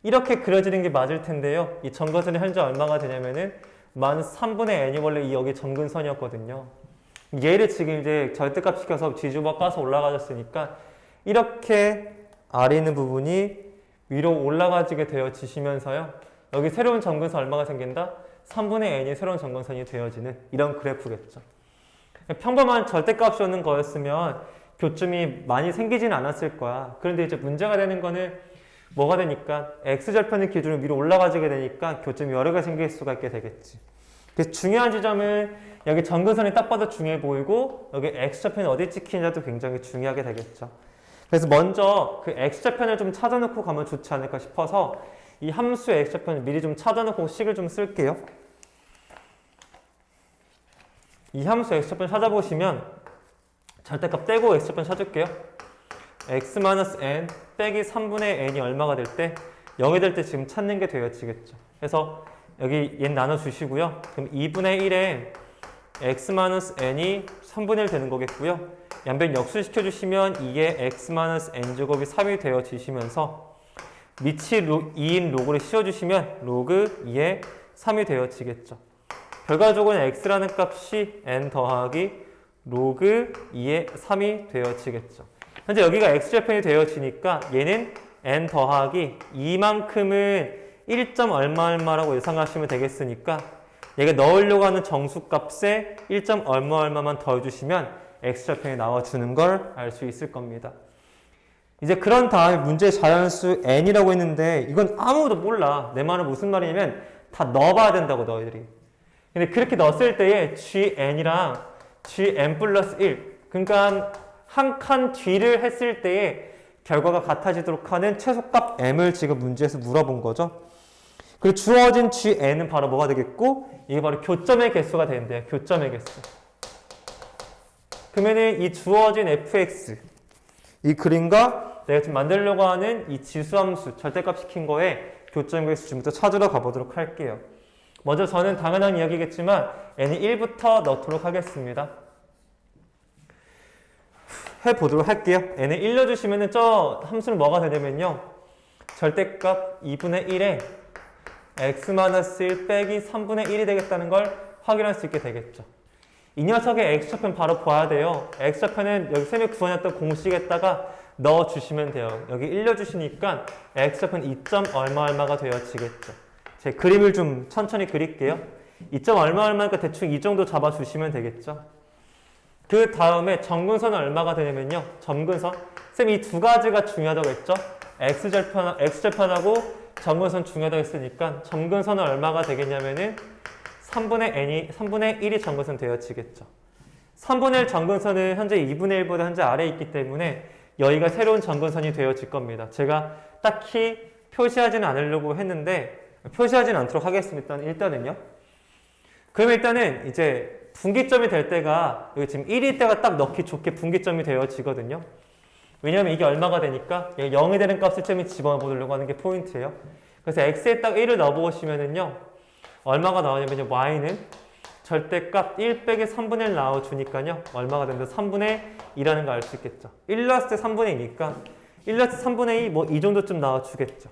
이렇게 그려지는 게 맞을 텐데요. 이 점근선이 현재 얼마가 되냐면은 마이너스 3분의 n이 원래 이 여기 점근선이었거든요. 얘를 지금 이제 절대값 시켜서 뒤집어 까서 올라가졌으니까 이렇게 아래 있는 부분이 위로 올라가지게 되어지시면서요. 여기 새로운 점근선 얼마가 생긴다? 3분의 n이 새로운 점근선이 되어지는 이런 그래프겠죠. 평범한 절대값이었는 거였으면 교점이 많이 생기지는 않았을 거야. 그런데 이제 문제가 되는 거는 뭐가 되니까 x절편을 기준으로 위로 올라가지게 되니까 교점이 여러 개 생길 수가 있게 되겠지. 그래서 중요한 지점은 여기 점근선이 딱 봐도 중요해 보이고 여기 x절편이 어디 찍히느냐도 굉장히 중요하게 되겠죠. 그래서 먼저 그 x절편을 좀 찾아놓고 가면 좋지 않을까 싶어서 이 함수의 x절편을 미리 좀 찾아놓고 식을 좀 쓸게요. 이 함수 x절편 찾아보시면 절대값 떼고 x절편 찾을게요. x-n 빼기 3분의 n이 얼마가 될 때 0이 될 때 지금 찾는 게 되어지겠죠. 그래서 여기 얘 나눠주시고요. 그럼 2분의 1에 x-n이 3분의 1 되는 거겠고요. 양변 역수시켜주시면 이게 x-n제곱이 3이 되어지시면서 밑이 2인 로그를 씌워주시면 로그 2의 3이 되어지겠죠. 결과적으로는 x라는 값이 n 더하기 로그 2의 3이 되어지겠죠. 현재 여기가 x절편이 되어지니까 얘는 n 더하기 2만큼은 1. 얼마 얼마라고 예상하시면 되겠으니까 얘가 넣으려고 하는 정수값에 1. 얼마 얼마만 더해주시면 x절편이 나와주는 걸 알 수 있을 겁니다. 이제 그런 다음에 문제의 자연수 n이라고 했는데 이건 아무도 몰라. 내 말은 무슨 말이냐면 다 넣어봐야 된다고 너희들이. 근데 그렇게 넣었을 때에 gn이랑 gn 플러스 1 그러니까 한 칸 뒤를 했을 때에 결과가 같아지도록 하는 최소값 m을 지금 문제에서 물어본 거죠. 그리고 주어진 gn은 바로 뭐가 되겠고 이게 바로 교점의 개수가 되는데요. 교점의 개수. 그러면은 이 주어진 fx 이 그림과 내가 지금 만들려고 하는 이 지수함수 절대값 시킨 거에 교점의 개수 지금부터 찾으러 가보도록 할게요. 먼저 저는 당연한 이야기겠지만 n이 1부터 넣도록 하겠습니다. 해보도록 할게요. n을 1 넣어주시면 저 함수는 뭐가 되냐면요. 절대값 2분의 1에 x-1 빼기 3분의 1이 되겠다는 걸 확인할 수 있게 되겠죠. 이 녀석의 x좌편 바로 봐야 돼요. x좌편은 여기 쌤이 구해놨던 공식에다가 넣어주시면 돼요. 여기 1 넣어주시니까 x좌편 2. 얼마 얼마가 되어지겠죠. 제 그림을 좀 천천히 그릴게요. 2. 얼마 얼마니까 대충 이 정도 잡아주시면 되겠죠. 그 다음에 점근선은 얼마가 되냐면요. 점근선. 쌤 이 두 가지가 중요하다고 했죠. x절편하고 점근선 중요하다고 했으니까 점근선은 얼마가 되겠냐면은 3분의 1이 점근선 되어지겠죠. 3분의 1 점근선은 현재 2분의 1보다 현재 아래에 있기 때문에 여기가 새로운 점근선이 되어질 겁니다. 제가 딱히 표시하지는 않으려고 했는데 표시하지는 않도록 하겠습니다. 일단은요. 그럼 일단은 이제 분기점이 될 때가 여기 지금 1일 때가 딱 넣기 좋게 분기점이 되어지거든요. 왜냐하면 이게 얼마가 되니까 0이 되는 값을 쌤이 집어넣으려고 하는 게 포인트예요. 그래서 x에 딱 1을 넣어보시면은요. 얼마가 나오냐면요. y는 절대값 1 빼기 3분의 1 나와주니까요. 얼마가 된다? 3분의 2라는 거 알 수 있겠죠. 1 넣었을 때 3분의 2니까 1 넣었을 때 3분의 2 뭐 이 정도쯤 나와주겠죠.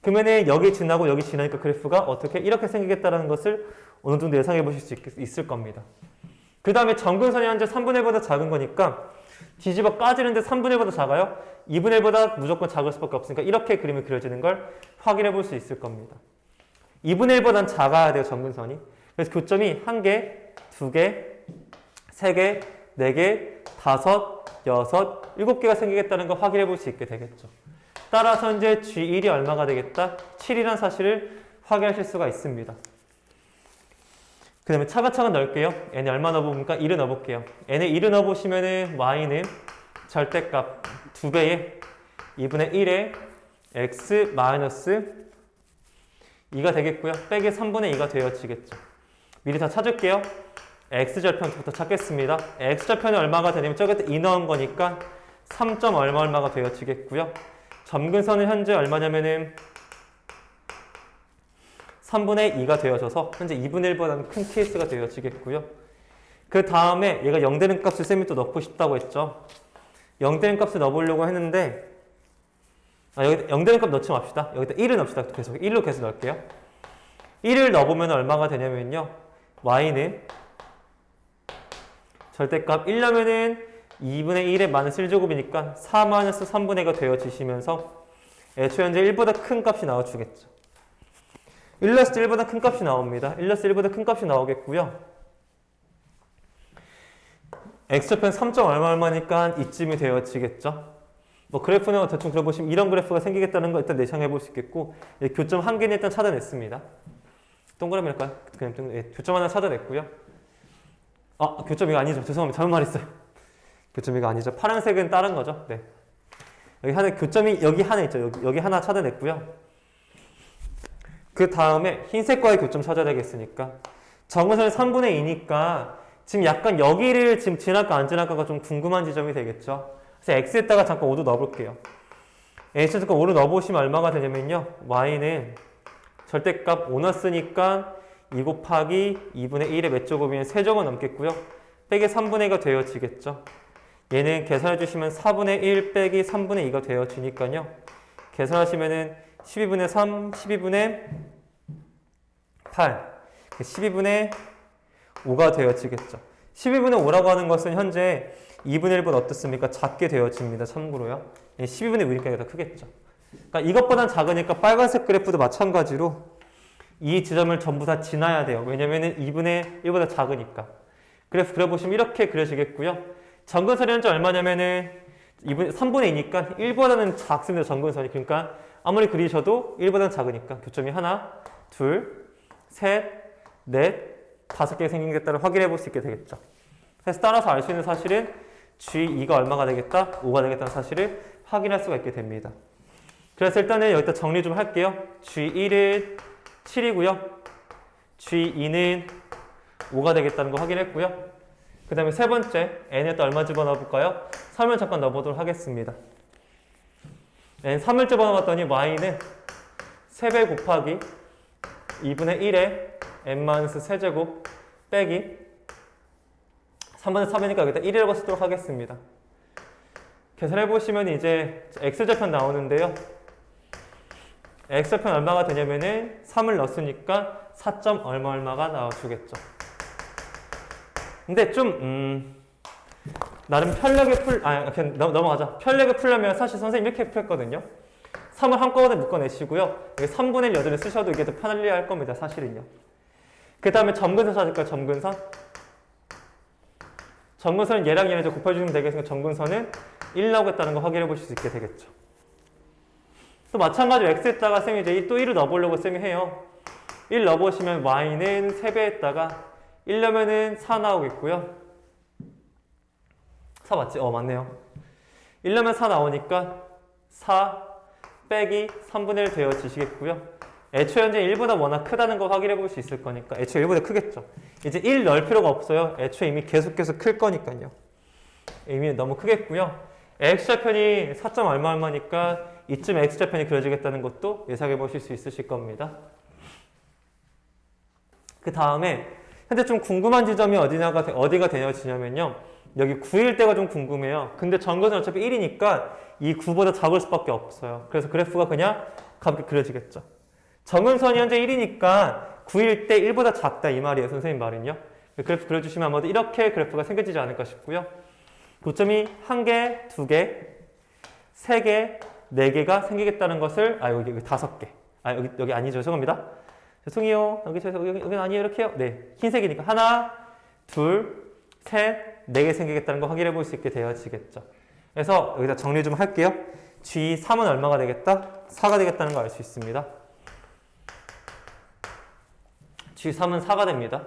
그러면은 여기 지나고 여기 지나니까 그래프가 어떻게 이렇게 생기겠다라는 것을 어느 정도 예상해 보실 수 있을 겁니다. 그 다음에 점근선이 현재 3분의 1보다 작은 거니까 뒤집어 까지는데 3분의 1보다 작아요? 2분의 1보다 무조건 작을 수밖에 없으니까 이렇게 그림이 그려지는 걸 확인해 볼 수 있을 겁니다. 2분의 1보단 작아야 돼요, 점근선이. 그래서 교점이 1개, 2개, 3개, 4개, 5, 6, 7개가 생기겠다는 걸 확인해 볼 수 있게 되겠죠. 따라서 이제 G1이 얼마가 되겠다? 7이라는 사실을 확인하실 수가 있습니다. 그 다음에 차근차근 넣을게요. n에 얼마 넣어봅니까? 1을 넣어볼게요. n에 1을 넣어보시면은 y는 절대값 2배에 2분의 1에 x 마이너스 2가 되겠고요. 빼기 3분의 2가 되어지겠죠. 미리 다 찾을게요. x절편부터 찾겠습니다. x절편이 얼마가 되냐면 저기 2 넣은 거니까 3. 얼마 얼마가 되어지겠고요. 점근선은 현재 얼마냐면은 3분의 2가 되어져서 현재 2분의 1보다는 큰 케이스가 되어지겠고요. 그 다음에 얘가 0 되는 값을 쌤이 또 넣고 싶다고 했죠. 0 되는 값을 넣어보려고 했는데 여기 0 되는 값 넣지 맙시다. 여기다 1을 넣읍시다. 계속 1로 계속 넣을게요. 1을 넣어보면 얼마가 되냐면요. y는 절대값 1 넣으면은 2분의 1의 마이너스 1제곱이니까 4 마이너스 3분의 1가 되어지시면서 애초에 현재 1보다 큰 값이 나와주겠죠. 1 넣었을 때 1보다 큰 값이 나옵니다. 1 넣었을 때 1보다 큰 값이 나오겠고요. x좌편 3점 얼마 얼마니까 이쯤이 되어지겠죠. 뭐 그래프는 대충 그려보시면 이런 그래프가 생기겠다는 거 일단 예상해 볼 수 있겠고, 교점 한 개는 일단 찾아냈습니다. 동그라미일까요? 그냥 교점 하나 찾아냈고요. 교점 이거 아니죠. 죄송합니다. 잘못 말했어요. 교점 이거 아니죠. 파란색은 다른 거죠. 네. 여기 하나 교점이 여기 하나 있죠. 여기 하나 찾아냈고요. 그 다음에 흰색과의 교점 찾아야 되겠으니까 정근선이 3분의 2니까 지금 약간 여기를 지금 지날까 안 지날까가 좀 궁금한 지점이 되겠죠. 그래서 x에다가 잠깐 5도 넣어볼게요. 잠깐 5를 넣어보시면 얼마가 되냐면요. y는 절대값 5 넣었으니까 2 곱하기 2분의 1의 몇 제곱이면 세제곱 넘겠고요. 빼기 3분의 2가 되어지겠죠. 얘는 계산해 주시면 4분의 1 빼기 3분의 2가 되어지니까요. 계산하시면은 12분의 3, 12분의 8, 12분의 5가 되어지겠죠. 12분의 5라고 하는 것은 현재 2분의 1보다 어떻습니까? 작게 되어집니다. 참고로요. 12분의 5니까 더 크겠죠. 그러니까 이것보단 작으니까 빨간색 그래프도 마찬가지로 이 지점을 전부 다 지나야 돼요. 왜냐면은 2분의 1보다 작으니까. 그래프 그려보시면 이렇게 그려지겠고요. 정근선이 현재 얼마냐면은 3분의 2니까 1보다는 작습니다. 정근선이. 그러니까 아무리 그리셔도 1보다는 작으니까 교점이 하나, 둘, 셋, 넷, 5개 생기겠다를 확인해 볼 수 있게 되겠죠. 그래서 따라서 알 수 있는 사실은 G2가 얼마가 되겠다? 5가 되겠다는 사실을 확인할 수가 있게 됩니다. 그래서 일단은 여기다 정리 좀 할게요. G1은 7이고요. G2는 5가 되겠다는 거 확인했고요. 그 다음에 세 번째, n에다 얼마 집어넣어 볼까요? 3을 잠깐 넣어보도록 하겠습니다. n 3을 집어넣었더니 y는 3배 곱하기 2분의 1에 n-세제곱 빼기 3분의 3이니까 여기다 1이라고 쓰도록 하겠습니다. 계산해보시면 이제 x좌편 나오는데요. x좌편 얼마가 되냐면은 3을 넣었으니까 4점 얼마가 나와주겠죠. 근데 좀 나름 편하게 그냥 넘어가자. 편하게 풀려면 사실 선생님 이렇게 풀었거든요. 3을 한꺼번에 묶어내시고요. 여기 3분의 1 여전히 쓰셔도 이게 더 편리할 겁니다. 사실은요. 그 다음에 점근선 찾을까요? 점근선. 점근선은 얘랑 얘를 이제 곱해주시면 되겠으니까 점근선은 1 나오겠다는 거 확인해 보실 수 있게 되겠죠. 또 마찬가지로 x에다가 쌤이 이제 또 1을 넣어보려고 쌤이 해요. 1 넣어보시면 y는 3배에다가 1 넣으면은 4 나오겠고요. 4 맞지? 맞네요. 1 넣으면 4 나오니까 4 빼기 3분의 1 되어지시겠고요. 애초에 현재 1보다 워낙 크다는 거 확인해 볼 수 있을 거니까 애초에 1보다 크겠죠. 이제 1 넣을 필요가 없어요. 애초에 이미 계속해서 클 거니까요. 이미 너무 크겠고요. x좌편이 4. 얼마니까 이쯤 x좌편이 그려지겠다는 것도 예상해 보실 수 있으실 겁니다. 그 다음에 현재 좀 궁금한 지점이 어디가 되어지냐면요. 여기 9일 때가 좀 궁금해요. 근데 정근은 어차피 1이니까 이 9보다 작을 수밖에 없어요. 그래서 그래프가 그냥 가볍게 그려지겠죠. 정근선이 현재 1이니까 9일 때 1보다 작다 이 말이에요. 선생님 말은요. 그래프 그려주시면 아마도 이렇게 그래프가 생겨지지 않을까 싶고요. 고점이 1개, 2개, 3개, 4개가 생기겠다는 것을 여기 5개. 여기 아니죠. 죄송합니다. 죄송해요. 여기 아니에요. 이렇게 해요. 네. 흰색이니까 하나, 둘, 셋, 4개 생기겠다는 거 확인해 볼 수 있게 되어지겠죠. 그래서 여기다 정리 좀 할게요. G3은 얼마가 되겠다? 4가 되겠다는 거 알 수 있습니다. G3은 4가 됩니다.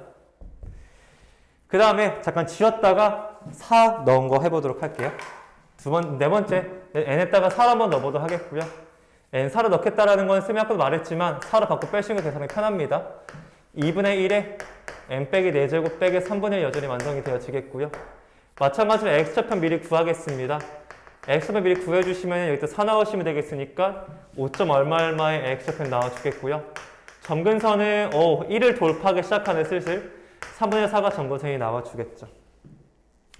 그 다음에 잠깐 지웠다가 4 넣은 거 해보도록 할게요. 네 번째, n에다가 4를 한번 넣어보도록 하겠고요. n 4를 넣겠다라는 건 쌤이 아까도 말했지만 4로 바꿔 빼시는 게 계산이 편합니다. 2분의 1에 n 빼기 4제곱 빼기 3분의 1 여전히 완성이 되어지겠고요. 마찬가지로 x좌편 미리 구하겠습니다. x좌편 미리 구해주시면 여기다 4 나오시면 되겠으니까 5점 얼마의 x좌편 나와주겠고요. 점근선은 1을 돌파하기 시작하는 슬슬 3분의 4가 점근선이 나와주겠죠.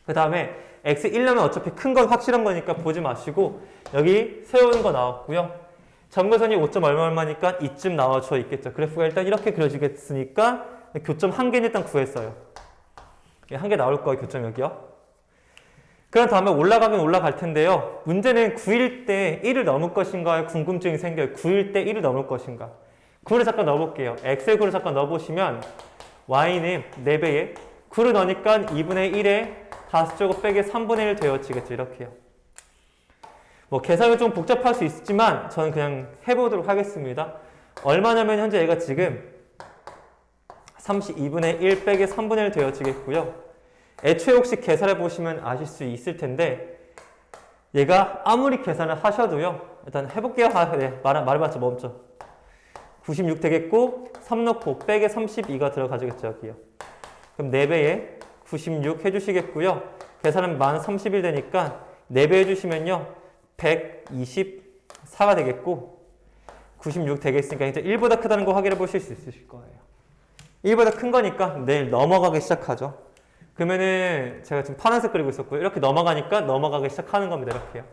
그 다음에 x 1려면 어차피 큰 건 확실한 거니까 보지 마시고 여기 세우는 거 나왔고요. 점근선이 5점 얼마니까 이쯤 나와줘 있겠죠. 그래프가 일단 이렇게 그려지겠으니까 교점 1개는 일단 구했어요. 1개 나올 거예요. 교점 여기요. 그런 다음에 올라가긴 올라갈 텐데요. 문제는 9일 때 1을 넘을 것인가에 궁금증이 생겨요. 9일 때 1을 넘을 것인가. 9를 잠깐 넣어볼게요. x의 9를 잠깐 넣어보시면 y는 4배에 9를 넣으니까 2분의 1에 다수제곱 빼기 3분의 1 되어지겠죠. 이렇게요. 뭐 계산이 좀 복잡할 수 있지만 저는 그냥 해보도록 하겠습니다. 얼마냐면 현재 얘가 지금 32분의 1 빼기 3분의 1 되어지겠고요. 애초에 혹시 계산해 보시면 아실 수 있을 텐데 얘가 아무리 계산을 하셔도요. 일단 해볼게요. 네, 말해봤자 멈춰. 96 되겠고 3 넣고 빼기 32가 들어가지겠죠. 여기요. 그럼 4배에 96 해주시겠고요. 계산은 만 31 되니까 4배 해주시면요. 124가 되겠고 96 되겠으니까 이제 1보다 크다는 거 확인해 보실 수 있으실 거예요. 1보다 큰 거니까 내일 넘어가기 시작하죠. 그러면은 제가 지금 파란색 그리고 있었고요. 이렇게 넘어가니까 넘어가기 시작하는 겁니다. 이렇게요.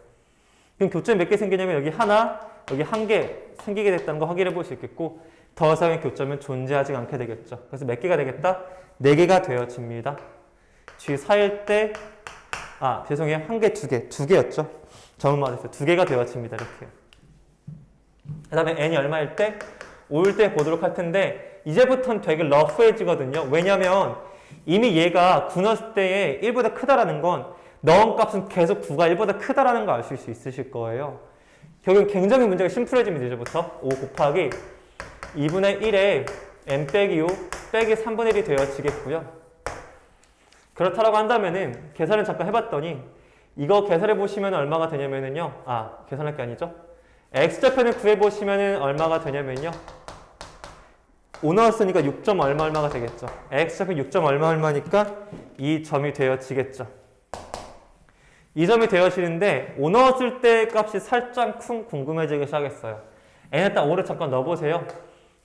그럼 교점이 몇 개 생기냐면 여기 하나, 여기 1개 생기게 됐다는 거 확인해 볼 수 있겠고 더 이상의 교점은 존재하지 않게 되겠죠. 그래서 몇 개가 되겠다? 4개가 되어집니다. G4일 때 죄송해요. 1개, 2개. 2개였죠. 잘못 말했어요. 2개가 되어집니다. 이렇게요. 그 다음에 n이 얼마일 때? 5일 때 보도록 할 텐데 이제부터는 되게 러프해지거든요. 왜냐면 이미 얘가 9 넣었을 때에 1보다 크다라는 건 넣은 값은 계속 9가 1보다 크다라는 거 아실 수 있으실 거예요. 결국 굉장히 문제가 심플해집니다. 이제부터 5 곱하기 2분의 1에 n 빼기 5 빼기 3분의 1이 되어지겠고요. 그렇다라고 한다면은 계산을 잠깐 해봤더니 이거 계산해 보시면 얼마가 되냐면은요. 계산할 게 아니죠. x좌표를 구해보시면은 얼마가 되냐면요. 5 넣었으니까 6점 얼마가 되겠죠. x좌표 6점 얼마니까 이 점이 되어지겠죠. 이 점이 되어지는데 5 넣었을 때 값이 살짝 궁금해지기 시작했어요. n에다 5를 잠깐 넣어보세요.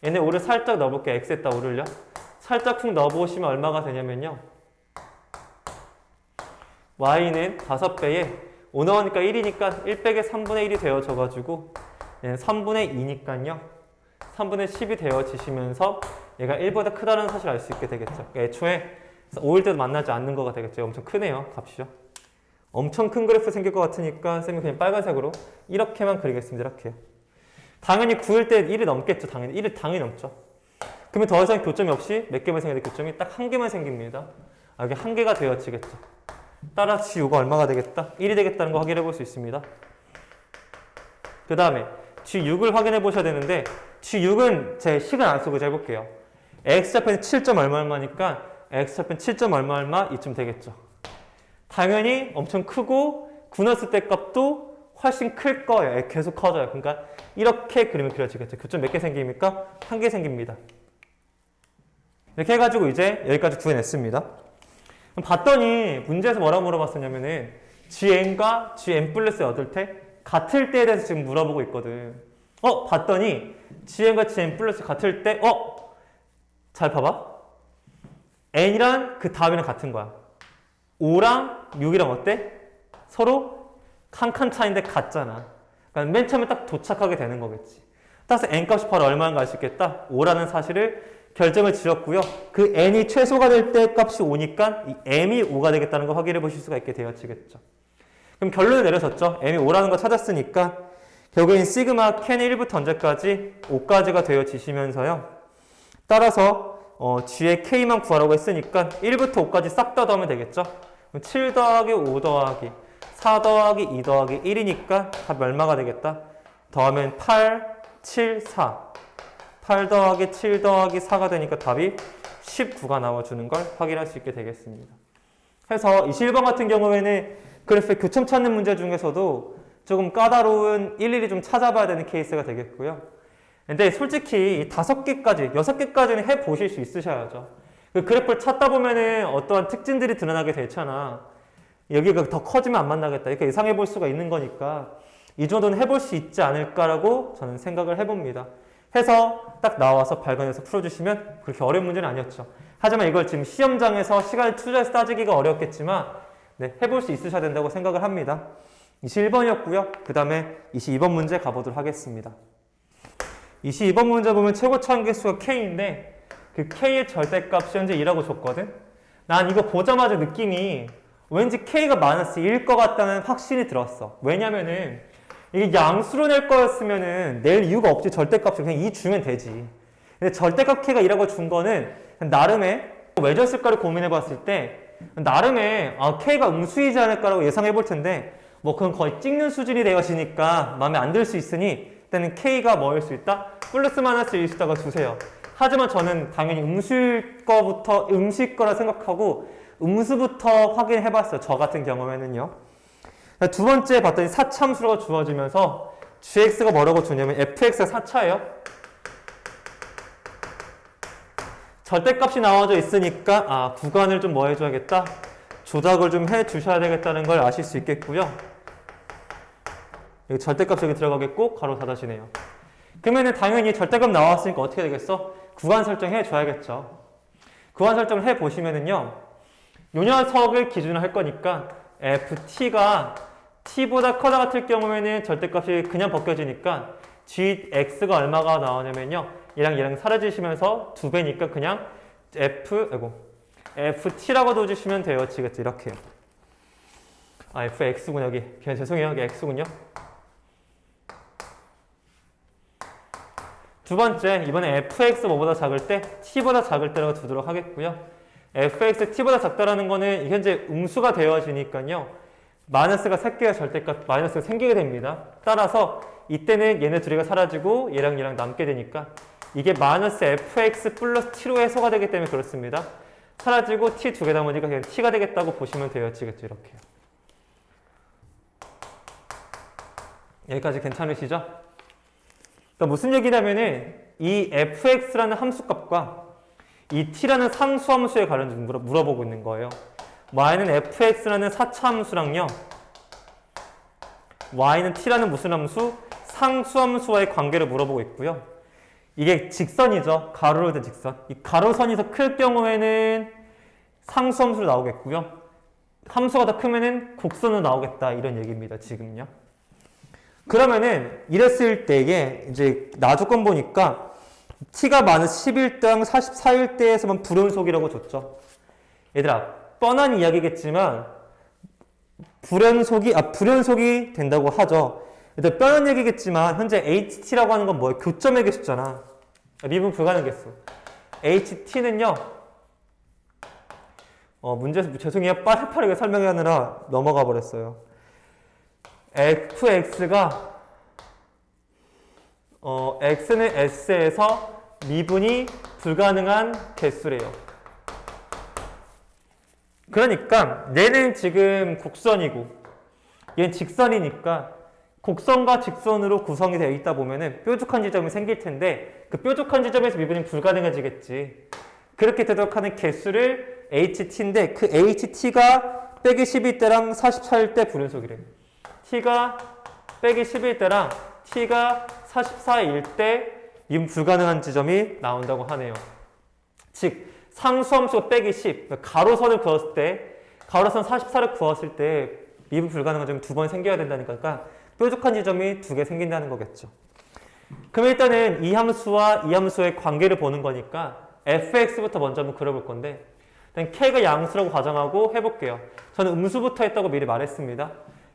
n에 5를 살짝 넣어볼게요. x에다 5를요. 살짝 쿵 넣어보시면 얼마가 되냐면요. y는 5배에 5 넣으니까 1이니까 1 빼기 3분의 1이 되어져가지고 얘는 3분의 2니까요. 3분의 10이 되어지시면서 얘가 1보다 크다는 사실을 알 수 있게 되겠죠. 그러니까 애초에 5일 때도 만나지 않는 거가 되겠죠. 엄청 크네요. 값이요. 엄청 큰 그래프 생길 것 같으니까 쌤이 그냥 빨간색으로 이렇게만 그리겠습니다. 이렇게요. 당연히 9일 때 1이 넘겠죠. 당연히 1이 당연히 넘죠. 그러면 더 이상 교점이 없이 몇 개만 생기는데 교점이 딱 1개만 생깁니다. 여기 1개가 되어지겠죠. 따라 G6가 얼마가 되겠다? 1이 되겠다는 거 확인해 볼 수 있습니다. 그 다음에 G6을 확인해 보셔야 되는데 G6은 제 시간 안 쓰고 해볼게요. X좌표는 7점 얼마니까 X좌표는 7점 얼마 이쯤 되겠죠. 당연히 엄청 크고 9 넣었을 때 값도 훨씬 클 거예요. 계속 커져요. 그러니까 이렇게 그림이 그려지겠죠. 교점 몇 개 생깁니까? 1개 생깁니다. 이렇게 해가지고 이제 여기까지 구해냈습니다. 봤더니 문제에서 뭐라고 물어봤었냐면은 GN과 GN 플러스의 얻을 때 같을 때에 대해서 지금 물어보고 있거든. 봤더니 GN과 GN 플러스 같을 때 잘 봐봐. N이랑 그 다음이랑 같은 거야. 5랑 6이랑 어때? 서로 칸칸 차인데 같잖아. 그러니까 맨 처음에 딱 도착하게 되는 거겠지. 따라서 N 값이 바로 얼마인가 알 수 있겠다. 5라는 사실을 결정을 지었고요. 그 n이 최소가 될 때 값이 5니까 이 m이 5가 되겠다는 거 확인해 보실 수가 있게 되어지겠죠. 그럼 결론을 내려졌죠. m이 5라는 거 찾았으니까 결국엔 시그마 캔이 1부터 언제까지 5까지가 되어지시면서요. 따라서 g의 k만 구하라고 했으니까 1부터 5까지 싹 다 더하면 되겠죠. 그럼 7 더하기 5 더하기 4 더하기 2 더하기 1이니까 답이 얼마가 되겠다? 더하면 8, 7, 4 8 더하기 7 더하기 4가 되니까 답이 19가 나와주는 걸 확인할 수 있게 되겠습니다. 그래서 21번 같은 경우에는 그래프의 교점 찾는 문제 중에서도 조금 까다로운 일일이 좀 찾아봐야 되는 케이스가 되겠고요. 근데 솔직히 5개까지, 6개까지는 해보실 수 있으셔야죠. 그 그래프를 찾다 보면은 어떠한 특징들이 드러나게 되잖아. 여기가 더 커지면 안 만나겠다. 이렇게 예상해 볼 수가 있는 거니까 이 정도는 해볼 수 있지 않을까라고 저는 생각을 해봅니다. 해서 딱 나와서 발견해서 풀어주시면 그렇게 어려운 문제는 아니었죠. 하지만 이걸 지금 시험장에서 시간을 투자해서 따지기가 어렵겠지만 해볼 수 있으셔야 된다고 생각을 합니다. 21번이었고요. 그 다음에 22번 문제 가보도록 하겠습니다. 22번 문제 보면 최고차 한계수가 K인데 그 K의 절대값이 현재 2라고 줬거든. 난 이거 보자마자 느낌이 왠지 K가 마이너스 2일 것 같다는 확신이 들었어. 왜냐면은 이게 양수로 낼 거였으면은 낼 이유가 없지. 절대값을 그냥 2 주면 되지. 근데 절대값 K가 2라고 준 거는 나름의 왜 줬을까를 고민해 봤을 때 나름의 K가 음수이지 않을까라고 예상해 볼 텐데 뭐 그건 거의 찍는 수준이 되어지니까 마음에 안 들 수 있으니 일단은 K가 뭐일 수 있다? 플러스 마이너스일 수 있다가 두세요. 하지만 저는 당연히 음수일 거라 생각하고 음수부터 확인해 봤어요. 저 같은 경우에는요. 두 번째 봤더니 사차함수가 주어지면서 gx가 뭐라고 주냐면 fx가 4차예요. 절대값이 나와져 있으니까 구간을 좀 뭐 해줘야겠다? 조작을 좀 해주셔야 되겠다는 걸 아실 수 있겠고요. 여기 절대값 여기 들어가겠고 가로 닫아지네요. 그러면은 당연히 절대값 나왔으니까 어떻게 되겠어? 구간 설정해 줘야겠죠. 구간 설정을 해 보시면은요. 요 녀석을 기준으로 할 거니까 ft가 t보다 커다 같을 경우에는 절대값이 그냥 벗겨지니까 gx가 얼마가 나오냐면요. 얘랑 사라지시면서 2배니까 그냥 ft라고 넣어주시면 돼요. 지겠지 이렇게요. fx군요. 여기 죄송해요. 여기 x군요. 두 번째, 이번에 fx 뭐보다 작을 때 t보다 작을 때라고 두도록 하겠고요. fx t보다 작다라는 거는 현재 음수가 되어지니까요. 마이너스가 새끼가 절대값 마이너스가 생기게 됩니다. 따라서 이때는 얘네 둘이가 사라지고 얘랑 남게 되니까 이게 마이너스 fx 플러스 t로 해소가 되기 때문에 그렇습니다. 사라지고 t 두 개 나머지가 그냥 t가 되겠다고 보시면 되어지겠죠. 이렇게요. 여기까지 괜찮으시죠? 그러니까 무슨 얘기냐면은 이 fx라는 함수값과 이 t라는 상수함수의 관련을 물어보고 있는 거예요. y는 fx라는 4차 함수랑요. y는 t라는 무슨 함수? 상수함수와의 관계를 물어보고 있고요. 이게 직선이죠. 가로로 된 직선. 이 가로선이 더 클 경우에는 상수함수로 나오겠고요. 함수가 더 크면은 곡선으로 나오겠다. 이런 얘기입니다. 지금요. 그러면은 이랬을 때에 이제 나조건 보니까 t가 마이너스 11당 44일 때에서만 불연속이라고 줬죠. 얘들아 뻔한 이야기겠지만 불연속이 된다고 하죠. 일단 뻔한 얘기겠지만 현재 HT라고 하는 건 뭐예요? 교점의 개수잖아. 미분 불가능 개수. HT는요. 죄송해요. 빠르게 설명하느라 넘어가 버렸어요. fx가 x는 s에서 미분이 불가능한 개수래요. 그러니까 얘는 지금 곡선이고 얘는 직선이니까 곡선과 직선으로 구성이 되어 있다 보면은 뾰족한 지점이 생길 텐데 그 뾰족한 지점에서 미분이 불가능해지겠지. 그렇게 되도록 하는 개수를 ht인데 그 ht가 빼기 12대랑 44일 때 불연속이래요. t가 빼기 11대랑 t가 44일 때 미분 불가능한 지점이 나온다고 하네요. 즉 상수함수 빼기 10, 가로선을 그었을 때 가로선 44를 구었을 때 미분 불가능한 점이 2번 생겨야 된다니까 뾰족한 지점이 2개 생긴다는 거겠죠. 그럼 일단은 이 함수와 이 함수의 관계를 보는 거니까 fx부터 먼저 한번 그려볼 건데 일단 k가 양수라고 가정하고 해볼게요. 저는 음수부터 했다고 미리 말했습니다.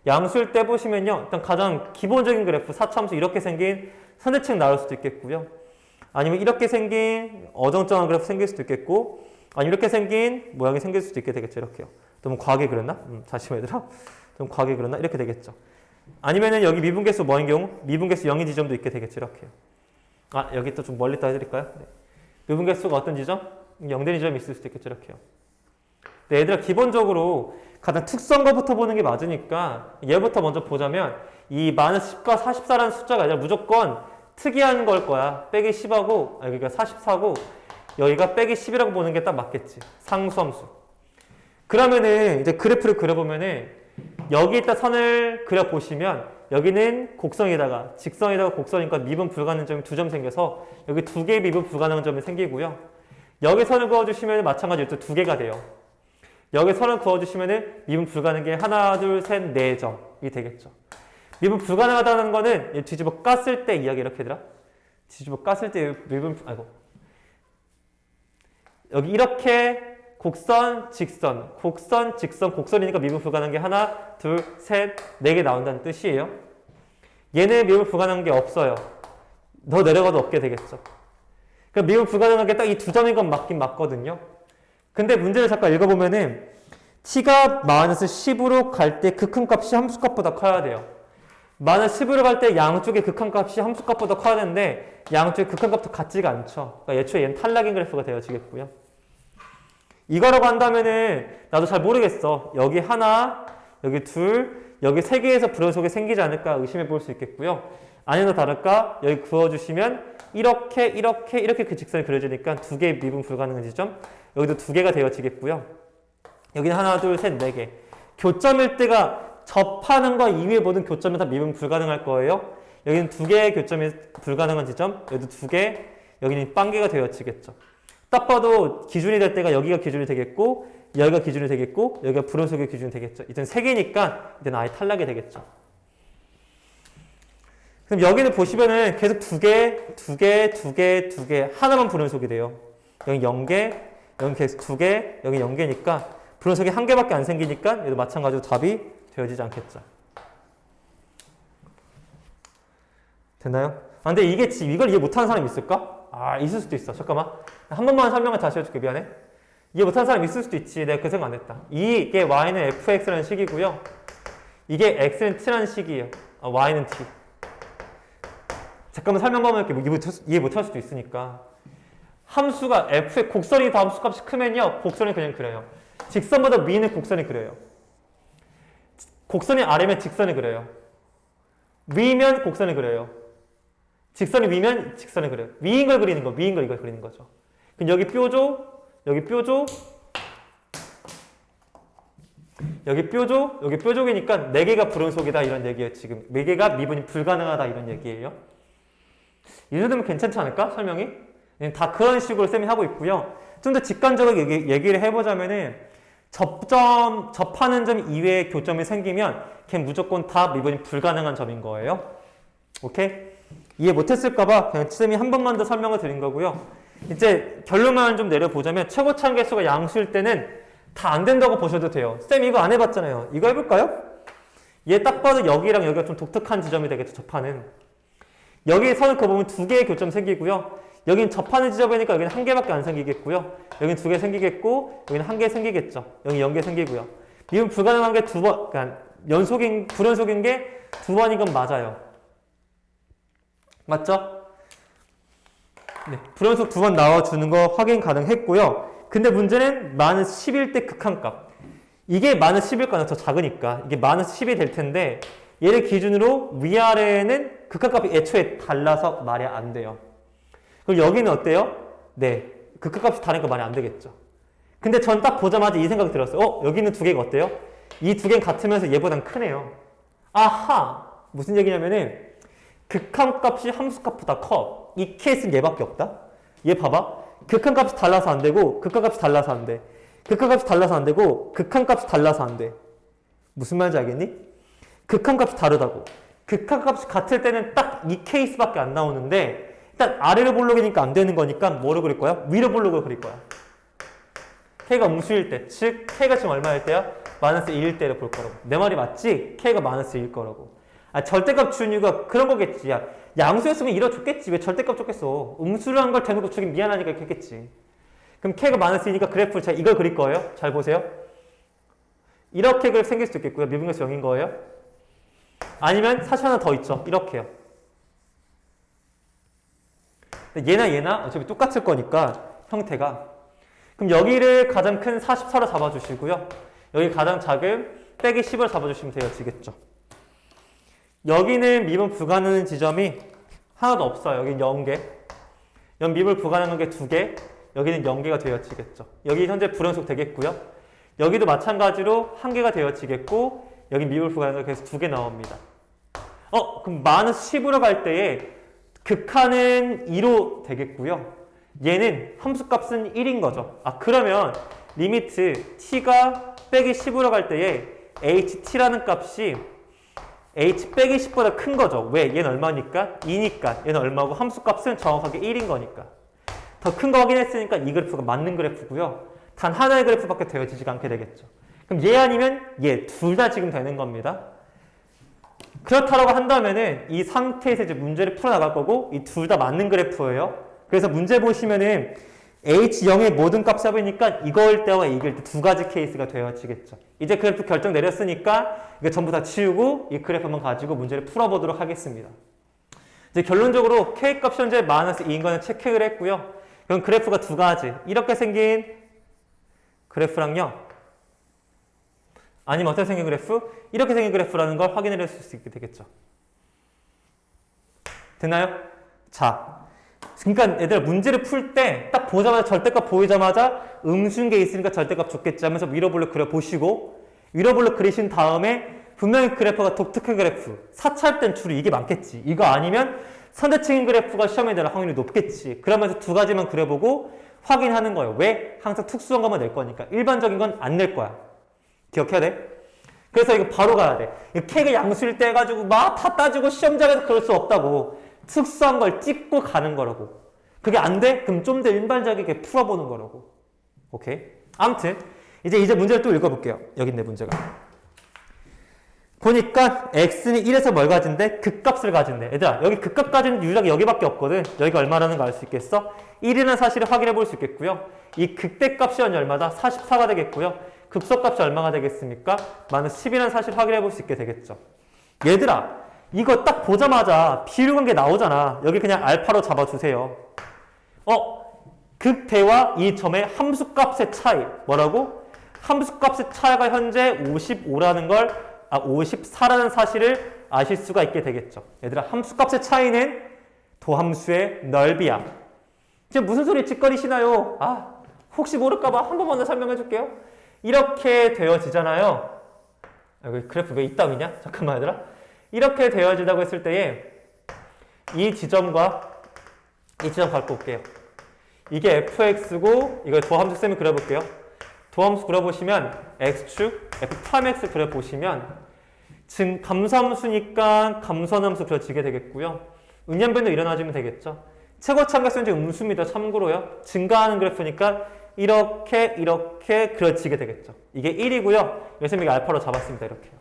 양수일 때 보시면요. 일단 가장 기본적인 그래프 4차함수 이렇게 생긴 선대칭 나올 수도 있겠고요. 아니면 이렇게 생긴 어정쩡한 그래프 생길 수도 있겠고 아니면 이렇게 생긴 모양이 생길 수도 있게 되겠죠. 이렇게요. 너무 과하게 그렸나? 다시 얘들아. 좀 과하게 그렸나? 이렇게 되겠죠. 아니면은 여기 미분계수 뭐인 경우? 미분계수 0인 지점도 있게 되겠죠. 이렇게요. 여기 또 좀 멀리 또 해드릴까요? 네. 미분계수가 어떤 지점? 0된 지점이 있을 수도 있겠죠. 이렇게요. 네, 얘들아 기본적으로 가장 특수한 것부터 보는 게 맞으니까 얘부터 먼저 보자면 이 마이너스 10과 44라는 숫자가 아니라 무조건 특이한 걸 거야. 빼기 10하고 여기가 44고 여기가 빼기 10이라고 보는 게 딱 맞겠지. 상수함수. 그러면은 이제 그래프를 그려보면은 여기에다 선을 그려보시면 여기는 곡선에다가 직선에다가 곡선이니까 미분 불가능한 점이 2점 생겨서 여기 2개의 미분 불가능한 점이 생기고요. 여기 선을 그어주시면 마찬가지로 또 2개가 돼요. 여기 선을 그어주시면 미분 불가능한 게 하나, 둘, 셋, 4점이 되겠죠. 미분 불가능하다는 거는 뒤집어 깠을 때 이야기 이렇게 되더라. 뒤집어 깠을 때 미분 여기 이렇게 곡선, 직선, 곡선, 직선, 곡선이니까 미분 불가능한 게 하나, 둘, 셋, 4개 나온다는 뜻이에요. 얘네 미분 불가능한 게 없어요. 더 내려가도 없게 되겠죠. 그러니까 미분 불가능한 게 딱 이 2점인 건 맞긴 맞거든요. 근데 문제를 잠깐 읽어보면은 t가 마이너스 10으로 갈 때 극한값이 함수값보다 커야 돼요. 마이너스 10으로 갈 때 양쪽의 극한값이 함수값보다 커야 되는데 양쪽의 극한값도 같지가 않죠. 그러니까 예초에 얘는 탈락인 그래프가 되어지겠고요. 이거라고 한다면은 나도 잘 모르겠어. 여기 하나, 여기 둘, 여기 세 개에서 불연속이 생기지 않을까 의심해 볼 수 있겠고요. 아니나 다를까 여기 그어주시면 이렇게 그 직선이 그려지니까 두 개의 미분 불가능한 지점, 여기도 두 개가 되어지겠고요. 여기는 하나, 둘, 셋, 네 개. 교점일 때가 접하는 거 이외의 모든 교점이 다 미분 불가능할 거예요. 여기는 두 개의 교점이 불가능한 지점, 여기도 두 개, 여기는 빵개가 되어지겠죠. 딱 봐도 기준이 될 때가 여기가 기준이 되겠고, 여기가 기준이 되겠고, 여기가 불연속의 기준이 되겠죠. 이제는 세 개니까 이제는 아예 탈락이 되겠죠. 그럼 여기는 보시면은 계속 두 개, 하나만 불연속이 돼요. 여기 0개, 여기 계속 두 개, 여기 0개니까 불연속이 한 개밖에 안 생기니까 얘도 마찬가지로 답이 되어지지 않겠죠. 됐나요? 아, 근데 이걸 이해 못하는 사람이 있을까? 아, 있을 수도 있어. 잠깐만. 한 번만 설명을 다시 해줄게. 미안해. 이해 못하는 사람이 있을 수도 있지. 내가 그 생각 안 했다. 이게 y는 fx라는 식이고요. 이게 x는 t라는 식이에요. y는 t. 잠깐만 설명만 할게. 이해 못할 수도 있으니까. 함수가 f의 곡선이 더 함수값이 크면요. 곡선이 그냥 그래요. 직선보다 위는 곡선이 그래요. 곡선이 아래면 직선이 그래요. 위면 곡선이 그래요. 직선이 위면 직선이 그래요. 위인 걸 그리는 거, 위인 걸 이걸 그리는 거죠. 그럼 여기 뾰족, 여기 뾰족, 여기 뾰족, 여기 뾰족이니까 4개가 불연속이다 이런 얘기예요. 지금 4개가 미분이 불가능하다 이런 얘기예요. 이 정도면 괜찮지 않을까? 설명이? 다 그런 식으로 쌤이 하고 있고요. 좀 더 직관적으로 얘기를 해보자면은 접하는 점 이외의 교점이 생기면 걔는 무조건 다 미분이 불가능한 점인 거예요. 오케이? 이해 못했을까봐 그냥 쌤이 한 번만 더 설명을 드린 거고요. 이제 결론만 좀 내려보자면 최고차항 개수가 양수일 때는 다 안 된다고 보셔도 돼요. 쌤 이거 안 해봤잖아요. 이거 해볼까요? 얘 딱 봐도 여기랑 여기가 좀 독특한 지점이 되겠죠. 접하는. 여기 선을 그어보면 두 개의 교점 생기고요. 여기는 접하는 지점이니까 여기는 한 개밖에 안 생기겠고요. 여기는 두 개 생기겠고 여기는 한 개 생기겠죠. 여기 0개 생기고요. 미분 불가능한 게 두 번, 그러니까 불연속인 게 두 번인 건 맞아요. 맞죠? 네, 불연속 두 번 나와주는 거 확인 가능했고요. 근데 문제는 마이너스 10일 때 극한값. 이게 마이너스 10일 거나 더 작으니까 이게 마이너스 10이 될 텐데 얘를 기준으로 위아래는 극한값이 애초에 달라서 말이 안 돼요. 그럼 여기는 어때요? 네, 극한값이 다르니까 말이 안 되겠죠. 근데 전 딱 보자마자 이 생각이 들었어요. 여기는 두 개가 어때요? 이 두 개는 같으면서 얘보단 크네요. 아하! 무슨 얘기냐면은 극한값이 함수값보다 커. 이 케이스는 얘밖에 없다. 얘 봐봐. 극한값이 달라서 안 되고 극한값이 달라서 안 돼. 극한값이 달라서 안 되고 극한값이 달라서 안 돼. 무슨 말인지 알겠니? 극한값이 다르다고. 극한값이 같을 때는 딱 이 케이스밖에 안 나오는데 일단 아래로 볼록이니까 안 되는 거니까 뭐로 그릴 거야? 위로 볼록으로 그릴 거야. K가 음수일 때, 즉 K가 지금 얼마일 때야? 마이너스 1일 때를 볼 거라고. 내 말이 맞지? K가 마이너스 1일 거라고. 아, 절대값 주는 이유가 그런 거겠지. 야, 양수였으면 이뤄줬겠지. 왜 절대값 줬겠어? 음수를 한 걸 대놓고 주긴 미안하니까 이렇게 했겠지. 그럼 K가 마이너스 2니까 그래프를 제가 이걸 그릴 거예요. 잘 보세요. 이렇게 그래프 생길 수도 있겠고요. 미분계수 0인 거예요. 아니면 사실 하나 더 있죠. 이렇게요. 얘나 어차피 똑같을 거니까 형태가. 그럼 여기를 가장 큰 44로 잡아주시고요. 여기 가장 작은 빼기 10을 잡아주시면 되어지겠죠. 여기는 미분 불가능한 지점이 하나도 없어요. 여기는 0개. 여기 미분 불가능한 게 2개. 여기는 0개가 되어지겠죠. 여기 현재 불연속 되겠고요. 여기도 마찬가지로 1개가 되어지겠고 여기 미분 불가능한 게 계속 2개 나옵니다. 그럼 마이너스 10으로 갈 때에 극한은 2로 되겠고요. 얘는 함수값은 1인 거죠. 그러면 리미트 t가 빼기 10으로 갈 때에 ht라는 값이 h 빼기 10보다 큰 거죠. 왜? 얘는 얼마니까? 2니까. 얘는 얼마고 함수값은 정확하게 1인 거니까. 더 큰 거 확인했으니까 이 그래프가 맞는 그래프고요. 단 하나의 그래프밖에 되어지지가 않게 되겠죠. 그럼 얘 아니면 얘 둘 다 지금 되는 겁니다. 그렇다라고 한다면은 이 상태에서 이제 문제를 풀어나갈 거고 이 둘 다 맞는 그래프예요. 그래서 문제 보시면은 H0의 모든 값이 합이니까 이거일 때와 이길 때 두 가지 케이스가 되어지겠죠. 이제 그래프 결정 내렸으니까 이거 전부 다 치우고 이 그래프만 가지고 문제를 풀어보도록 하겠습니다. 이제 결론적으로 K 값이 현재 마이너스 2인 거는 체크를 했고요. 그럼 그래프가 두 가지. 이렇게 생긴 그래프랑요. 아니면 어떻게 생긴 그래프? 이렇게 생긴 그래프라는 걸 확인을 해줄 수 있게 되겠죠. 됐나요? 자, 그러니까 얘들아 문제를 풀 때 딱 보자마자 절대값 보이자마자 음수인 게 있으니까 절대값 좋겠지 하면서 위로블록 그려보시고 위로블록 그리신 다음에 분명히 그래프가 독특한 그래프, 사찰된 줄이 이게 많겠지. 이거 아니면 선대칭인 그래프가 시험에 될 확률이 높겠지. 그러면서 두 가지만 그려보고 확인하는 거예요. 왜? 항상 특수한 것만 낼 거니까. 일반적인 건 안 낼 거야. 기억해야 돼? 그래서 이거 바로 가야 돼. K가 양수일 때 해가지고 막 다 따지고 시험장에서 그럴 수 없다고. 특수한 걸 찍고 가는 거라고. 그게 안 돼? 그럼 좀 더 일반적이게 풀어보는 거라고. 오케이? 아무튼 이제 문제를 또 읽어볼게요. 여기 있네 문제가. 보니까 x는 1에서 뭘 가진대? 극값을 가진대. 얘들아 여기 극값 가진 유작이 여기밖에 없거든. 여기가 얼마라는 거 알 수 있겠어? 1이라는 사실을 확인해 볼 수 있겠고요. 이 극대값이 얼마다? 44가 되겠고요. 극소값이 얼마가 되겠습니까? 마이너스 10이라는 사실을 확인해 볼 수 있게 되겠죠. 얘들아 이거 딱 보자마자 비율관계 나오잖아. 여기 그냥 알파로 잡아주세요. 극대와 이 점의 함수값의 차이. 뭐라고? 함수값의 차이가 현재 55라는 걸 54라는 사실을 아실 수가 있게 되겠죠. 얘들아 함수값의 차이는 도함수의 넓이야. 지금 무슨 소리 찌꺼리시나요? 혹시 모를까봐 한 번만 더 설명해 줄게요. 이렇게 되어지잖아요. 여기 그래프 왜 이따위냐? 잠깐만 얘들아. 이렇게 되어지다고 했을 때에 이 지점과 이 지점 갖고 올게요. 이게 fx고 이걸 도함수 쌤이 그려볼게요. 도함수 그려보시면 x축, f'(x) 그려보시면 감소함수니까 감소함수 그려지게 되겠고요. 은연변도 일어나주면 되겠죠. 최고참각수는 이제 음수입니다. 참고로요. 증가하는 그래프니까 이렇게 그려지게 되겠죠. 이게 1이고요. 여기서 이게 알파로 잡았습니다. 이렇게요.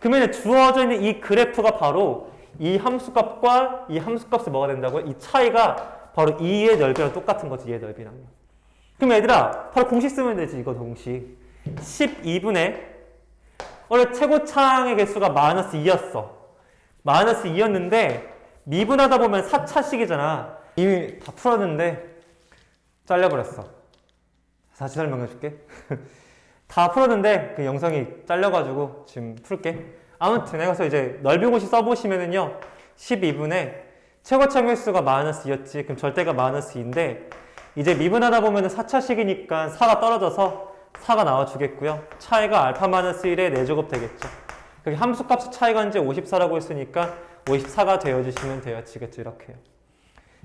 그러면 주어져 있는 이 그래프가 바로 이 함수값과 이 함수값이 뭐가 된다고요? 이 차이가 바로 2의 넓이랑 똑같은 거지. 2의 넓이랑요. 그럼 얘들아 바로 공식 쓰면 되지. 이거 공식 12분의 원래 최고창의 개수가 마이너스 2였어. 마이너스 2였는데 미분하다 보면 4차식이잖아. 이미 다 풀었는데 잘려버렸어. 다시 설명해줄게. 다 풀었는데 그 영상이 잘려가지고 지금 풀게. 아무튼 내가서 이제 넓이 공식 써보시면은요 12분의 최고창 횟수가 마이너스 2였지. 그럼 절대가 마이너스 2인데 이제 미분하다 보면은 4차식이니까 4가 떨어져서 4가 나와주겠고요. 차이가 알파 마이너스 1의 4제곱 되겠죠. 그게 함수값의 차이가 이제 54라고 했으니까 54가 되어주시면 되어지겠죠. 이렇게요.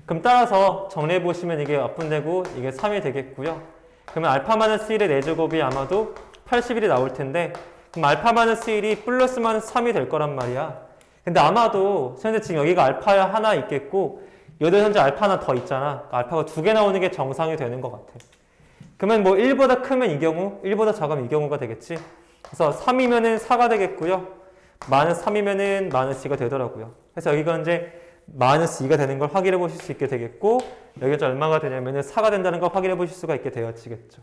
그럼 따라서 정리해보시면 이게 앞분되고 이게 3이 되겠고요. 그러면 알파 마이너스 1의 4제곱이 아마도 81이 나올 텐데 그럼 알파 마이너스 1이 플러스 마이너스 3이 될 거란 말이야. 근데 아마도 현재 지금 여기가 알파 하나 있겠고 여기도 현재 알파 하나 더 있잖아. 그러니까 알파가 2개 나오는 게 정상이 되는 것 같아. 그러면 뭐 1보다 크면 이 경우, 1보다 작으면 이 경우가 되겠지. 그래서 3이면은 4가 되겠고요. 마이너스 3이면은 마이너스 2가 되더라고요. 그래서 여기가 이제 마이너스 2가 되는 걸 확인해 보실 수 있게 되겠고 여기가 얼마가 되냐면은 4가 된다는 걸 확인해 보실 수가 있게 되어지겠죠.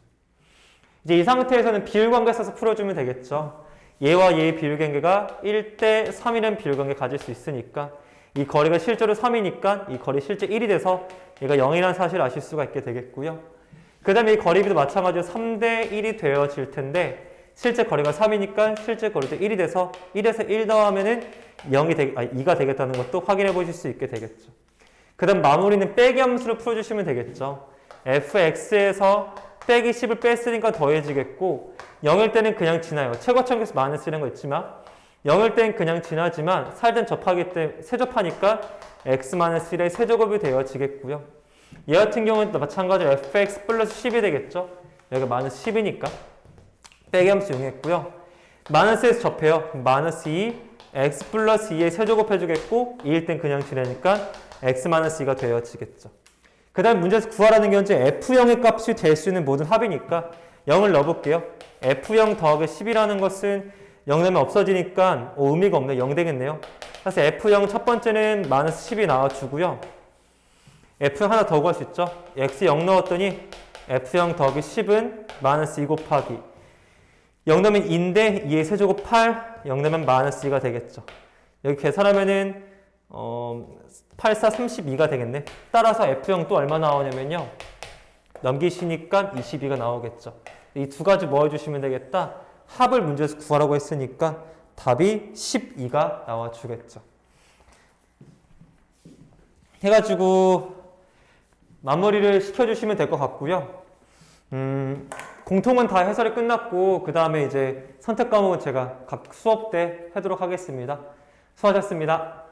이제 이 상태에서는 비율관계 써서 풀어주면 되겠죠. 얘와 얘의 비율관계가 1대 3이라는 비율관계 가질 수 있으니까 이 거리가 실제로 3이니까 이 거리 실제 1이 돼서 얘가 0이라는 사실을 아실 수가 있게 되겠고요. 그 다음에 이 거리비도 마찬가지로 3대 1이 되어질 텐데 실제 거리가 3이니까 실제 거리도 1이 돼서 1에서 1 더하면은 2가 되겠다는 것도 확인해 보실 수 있게 되겠죠. 그 다음 마무리는 빼기 함수를 풀어주시면 되겠죠. fx에서 빼기 10을 뺐으니까 더해지겠고 0일 때는 그냥 지나요. 최고점에서 마이너스 이런 거 있지만 0일 때는 그냥 지나지만 살던 접하기 때문에 세접하니까 x-1의 세제곱이 되어지겠고요. 얘 같은 경우는 마찬가지로 fx 플러스 10이 되겠죠. 여기가 마이너스 10이니까 빼기 함수 이용했고요. 마이너스에서 접해요. 마이너스 2 x 플러스 2의 세제곱 해주겠고 2일 땐 그냥 지나니까 x-2가 되어지겠죠. 그 다음 문제에서 구하라는 게 현재 f0의 값이 될 수 있는 모든 합이니까 0을 넣어볼게요. f0 더하기 10이라는 것은 0 되면 없어지니까 의미가 없네. 0 되겠네요. 그래서 f0 첫 번째는 마이너스 10이 나와주고요. F형 하나 더 구할 수 있죠? X 0 넣었더니 F형 더하기 10은 마이너스 2 곱하기 0 넣으면 2인데 2의 세제곱 8, 0 넣으면 마이너스 2가 되겠죠. 여기 계산하면은 8, 4, 32가 되겠네. 따라서 F형 또 얼마 나오냐면요. 넘기시니까 22가 나오겠죠. 이 두 가지 뭐 해주시면 되겠다? 합을 문제에서 구하라고 했으니까 답이 12가 나와주겠죠. 해가지고 마무리를 시켜주시면 될 것 같고요. 공통은 다 해설이 끝났고 그 다음에 이제 선택 과목은 제가 각 수업 때 하도록 하겠습니다. 수고하셨습니다.